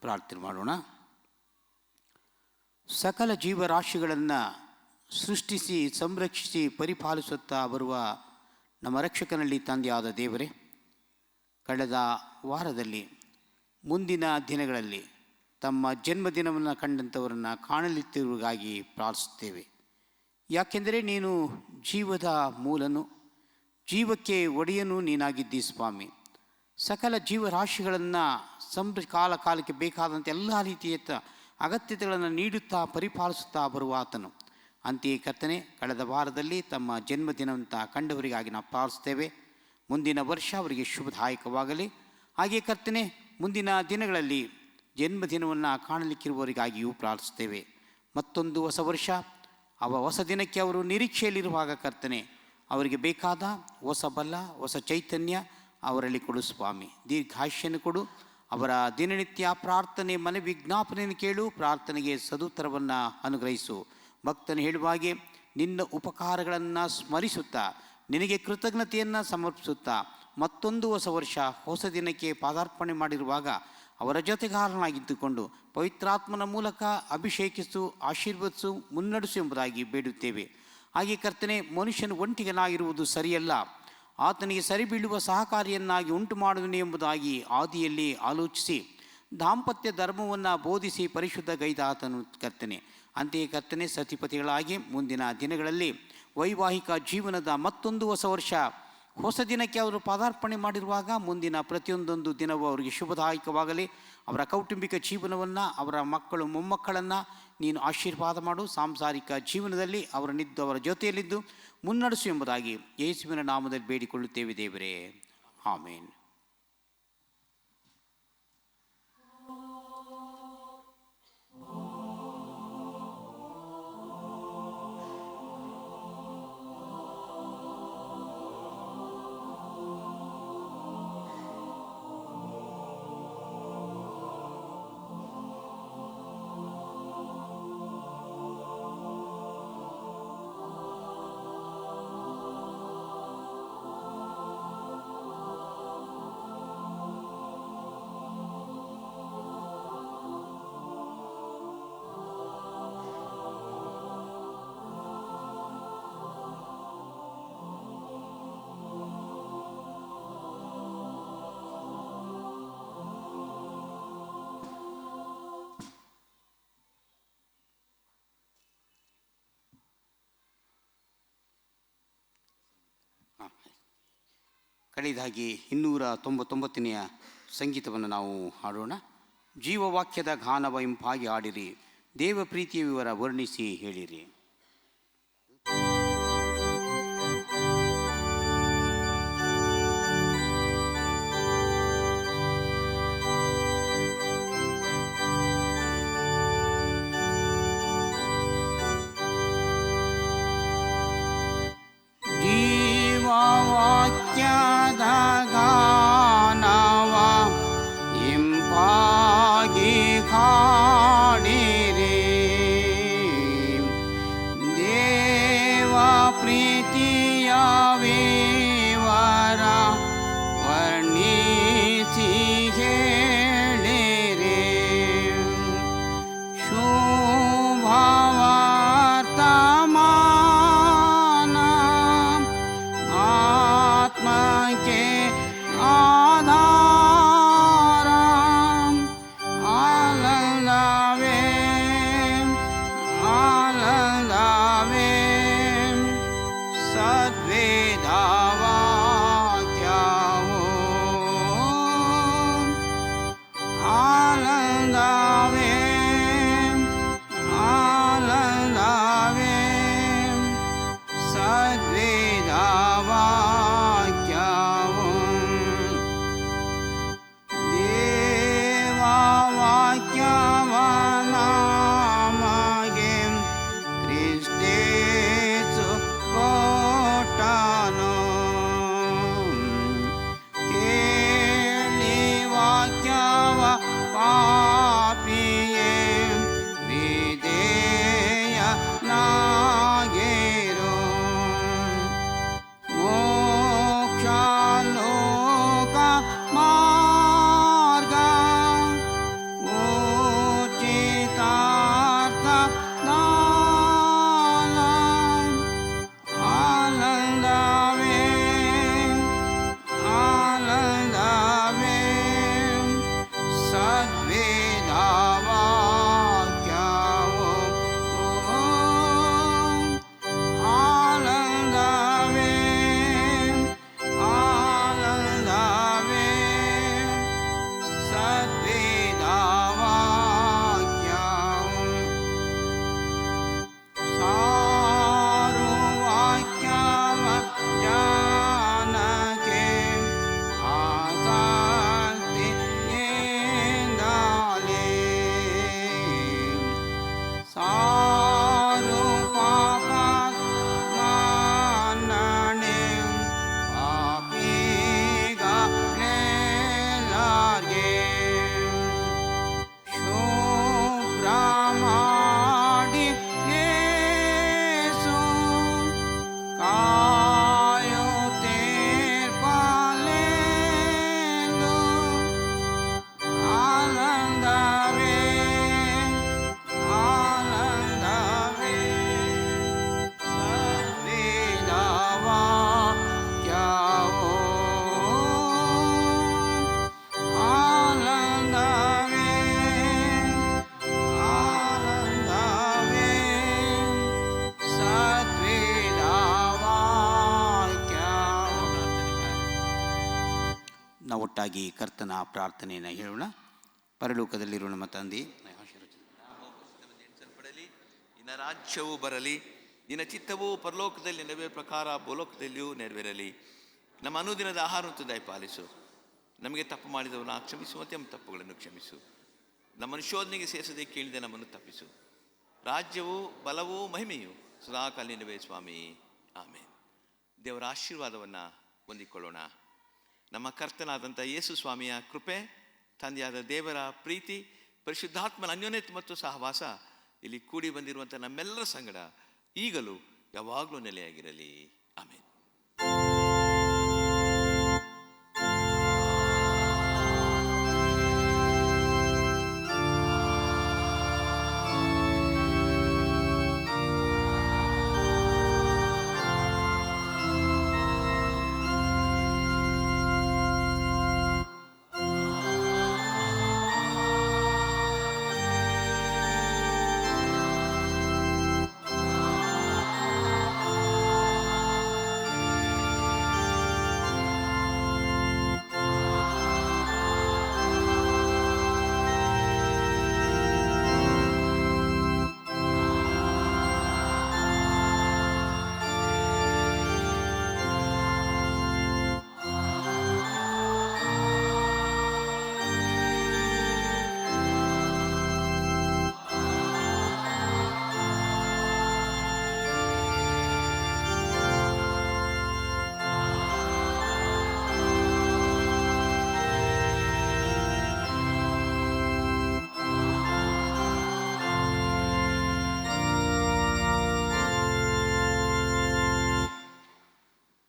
ಪ್ರಾರ್ಥನೆ ಮಾಡೋಣ. ಸಕಲ ಜೀವರಾಶಿಗಳನ್ನು ಸೃಷ್ಟಿಸಿ ಸಂರಕ್ಷಿಸಿ ಪರಿಪಾಲಿಸುತ್ತಾ ಬರುವ ನಮ್ಮ ರಕ್ಷಕನಲ್ಲಿ ತಂದೆಯಾದ ದೇವರೇ, ಕಳೆದ ವಾರದಲ್ಲಿ ಮುಂದಿನ ದಿನಗಳಲ್ಲಿ ತಮ್ಮ ಜನ್ಮದಿನವನ್ನು ಕಂಡಂಥವರನ್ನು ಕಾಣಲಿತ್ತಿರುವುದಾಗಿ ಪ್ರಾರ್ಥಿಸುತ್ತೇವೆ. ಯಾಕೆಂದರೆ ನೀನು ಜೀವದ ಮೂಲನು, ಜೀವಕ್ಕೆ ಒಡೆಯನು ನೀನಾಗಿದ್ದಿ ಸ್ವಾಮಿ. ಸಕಲ ಜೀವರಾಶಿಗಳನ್ನು ಕಾಲಕ್ಕೆ ಬೇಕಾದಂಥ ಎಲ್ಲ ರೀತಿಯ ಅಗತ್ಯತೆಗಳನ್ನು ನೀಡುತ್ತಾ ಪರಿಪಾಲಿಸುತ್ತಾ ಬರುವ ಆತನು. ಅಂತೆಯೇ ಕರ್ತನೆ, ಕಳೆದ ವಾರದಲ್ಲಿ ತಮ್ಮ ಜನ್ಮದಿನವಂತ ಕಂಡವರಿಗಾಗಿ ನಾವು ಪ್ರಾರ್ಥಿಸ್ತೇವೆ. ಮುಂದಿನ ವರ್ಷ ಅವರಿಗೆ ಶುಭದಾಯಕವಾಗಲಿ. ಹಾಗೆಯೇ ಕರ್ತನೆ, ಮುಂದಿನ ದಿನಗಳಲ್ಲಿ ಜನ್ಮದಿನವನ್ನು ಕಾಣಲಿಕ್ಕಿರುವವರಿಗಾಗಿಯೂ ಪ್ರಾರ್ಥಿಸ್ತೇವೆ. ಮತ್ತೊಂದು ಹೊಸ ವರ್ಷ, ಹೊಸ ದಿನಕ್ಕೆ ಅವರು ನಿರೀಕ್ಷೆಯಲ್ಲಿರುವಾಗ ಕರ್ತನೆ, ಅವರಿಗೆ ಬೇಕಾದ ಹೊಸ ಬಲ, ಹೊಸ ಚೈತನ್ಯ ಅವರಲ್ಲಿ ಕೊಡು ಸ್ವಾಮಿ. ದೀರ್ಘಾಯುಷ್ಯವನ್ನು ಕೊಡು. ಅವರ ದಿನನಿತ್ಯ ಪ್ರಾರ್ಥನೆ, ಮನೆ ವಿಜ್ಞಾಪನೆಯನ್ನು ಕೇಳು. ಪ್ರಾರ್ಥನೆಗೆ ಸದುತ್ತರವನ್ನು ಅನುಗ್ರಹಿಸು. ಭಕ್ತನು ಹೇಳುವ ಹಾಗೆ ನಿನ್ನ ಉಪಕಾರಗಳನ್ನು ಸ್ಮರಿಸುತ್ತಾ, ನಿನಗೆ ಕೃತಜ್ಞತೆಯನ್ನು ಸಮರ್ಪಿಸುತ್ತಾ, ಮತ್ತೊಂದು ಹೊಸ ವರ್ಷ, ಹೊಸ ದಿನಕ್ಕೆ ಪಾದಾರ್ಪಣೆ ಮಾಡಿರುವಾಗ ಅವರ ಜೊತೆಗಾರನಾಗಿದ್ದುಕೊಂಡು ಪವಿತ್ರಾತ್ಮನ ಮೂಲಕ ಅಭಿಷೇಕಿಸು, ಆಶೀರ್ವದಿಸು, ಮುನ್ನಡೆಸು ಎಂಬುದಾಗಿ ಬೇಡುತ್ತೇವೆ. ಹಾಗೆ ಕರ್ತನೆ, ಮನುಷ್ಯನು ಒಂಟಿಗನಾಗಿರುವುದು ಸರಿಯಲ್ಲ, ಆತನಿಗೆ ಸರಿಬೀಳುವ ಸಹಕಾರಿಯನ್ನಾಗಿ ಉಂಟು ಮಾಡುವನು ಎಂಬುದಾಗಿ ಆದಿಯಲ್ಲಿ ಆಲೋಚಿಸಿ ದಾಂಪತ್ಯ ಧರ್ಮವನ್ನು ಬೋಧಿಸಿ ಪರಿಶುದ್ಧ ಗೈದ ಆತನು ಕರ್ತನೆ. ಅಂತೆಯೇ ಕರ್ತನೆ, ಸತಿಪತಿಗಳಾಗಿ ಮುಂದಿನ ದಿನಗಳಲ್ಲಿ ವೈವಾಹಿಕ ಜೀವನದ ಮತ್ತೊಂದು ಹೊಸ ವರ್ಷ, ಹೊಸ ದಿನಕ್ಕೆ ಅವರು ಪಾದಾರ್ಪಣೆ ಮಾಡಿರುವಾಗ ಮುಂದಿನ ಪ್ರತಿಯೊಂದೊಂದು ದಿನವೂ ಅವರಿಗೆ ಶುಭದಾಯಕವಾಗಲಿ. ಅವರ ಕೌಟುಂಬಿಕ ಜೀವನವನ್ನು, ಅವರ ಮಕ್ಕಳು ಮೊಮ್ಮಕ್ಕಳನ್ನು ನೀನು ಆಶೀರ್ವಾದ ಮಾಡು. ಸಾಂಸಾರಿಕ ಜೀವನದಲ್ಲಿ ಅವರನ್ನಿದ್ದು ಅವರ ಜೊತೆಯಲ್ಲಿದ್ದು ಮುನ್ನಡೆಸು ಎಂಬುದಾಗಿ ಯೇಸುವಿನ ನಾಮದಲ್ಲಿ ಬೇಡಿಕೊಳ್ಳುತ್ತೇವೆ ದೇವರೇ, ಆಮೇನ್. ಕಡೆಯದಾಗಿ 299ನೆಯ ಸಂಗೀತವನ್ನು ನಾವು ಹಾಡೋಣ. ಜೀವವಾಕ್ಯದ ಗಾನವ ಇಂಪಾಗಿ ಹಾಡಿರಿ, ದೇವ ಪ್ರೀತಿಯ ವಿವರ ವರ್ಣಿಸಿ ಹೇಳಿರಿ. ವಾಕ್ಯದ ಗಾನವ ಇಂಪಾಗಿ ಹಾಡಿರಿ, ದೇವ ಪ್ರೀತಿಯ ವಿವರ ವರ್ಣಿಸಿ ಹೇಳಿರಿ. ಕೊಟ್ಟನು ನಾವು ಒಟ್ಟಾಗಿ ಕರ್ತನ ಪ್ರಾರ್ಥನೆಯನ್ನು ಹೇಳೋಣ. ಪರಲೋಕದಲ್ಲಿರುವ ನಮ್ಮ ತಂದೆ, ಎಣಿಸಲ್ಪಡಲಿ, ನಿನ್ನ ರಾಜ್ಯವು ಬರಲಿ, ನಿನ್ನ ಚಿತ್ತವು ಪರಲೋಕದಲ್ಲಿ ನೆರವೇರ ಪ್ರಕಾರ ಭೂಲೋಕದಲ್ಲಿಯೂ ನೆರವೇರಲಿ. ನಮ್ಮ ಅನುದಿನದ ಆಹಾರವನ್ನು ದಯಪಾಲಿಸು. ನಮಗೆ ತಪ್ಪು ಮಾಡಿದವನ್ನ ಕ್ಷಮಿಸುವಂತೆ ನಮ್ಮ ತಪ್ಪುಗಳನ್ನು ಕ್ಷಮಿಸು. ನಮ್ಮನ್ನು ಶೋಧನೆಗೆ ಸೇರಿಸದೆ ಕೇಳಿದೆ ನಮ್ಮನ್ನು ತಪ್ಪಿಸು. ರಾಜ್ಯವು ಬಲವೂ ಮಹಿಮೆಯು ಸದಾಕಾಲ ನಿನ್ನವೇ ಸ್ವಾಮಿ. ಆಮೇನ್. ದೇವರ ಆಶೀರ್ವಾದವನ್ನು ಹೊಂದಿಕೊಳ್ಳೋಣ. ನಮ್ಮ ಕರ್ತನಾದಂಥ ಯೇಸು ಸ್ವಾಮಿಯ ಕೃಪೆ, ತಂದೆಯಾದ ದೇವರ ಪ್ರೀತಿ, ಪರಿಶುದ್ಧಾತ್ಮನ ಅನ್ಯೋನ್ಯತೆ ಮತ್ತು ಸಹವಾಸ ಇಲ್ಲಿ ಕೂಡಿ ಬಂದಿರುವಂಥ ನಮ್ಮೆಲ್ಲರ ಸಂಗಡ ಈಗಲೂ ಯಾವಾಗಲೂ ನೆಲೆಯಾಗಿರಲಿ. ಆಮೇನ್.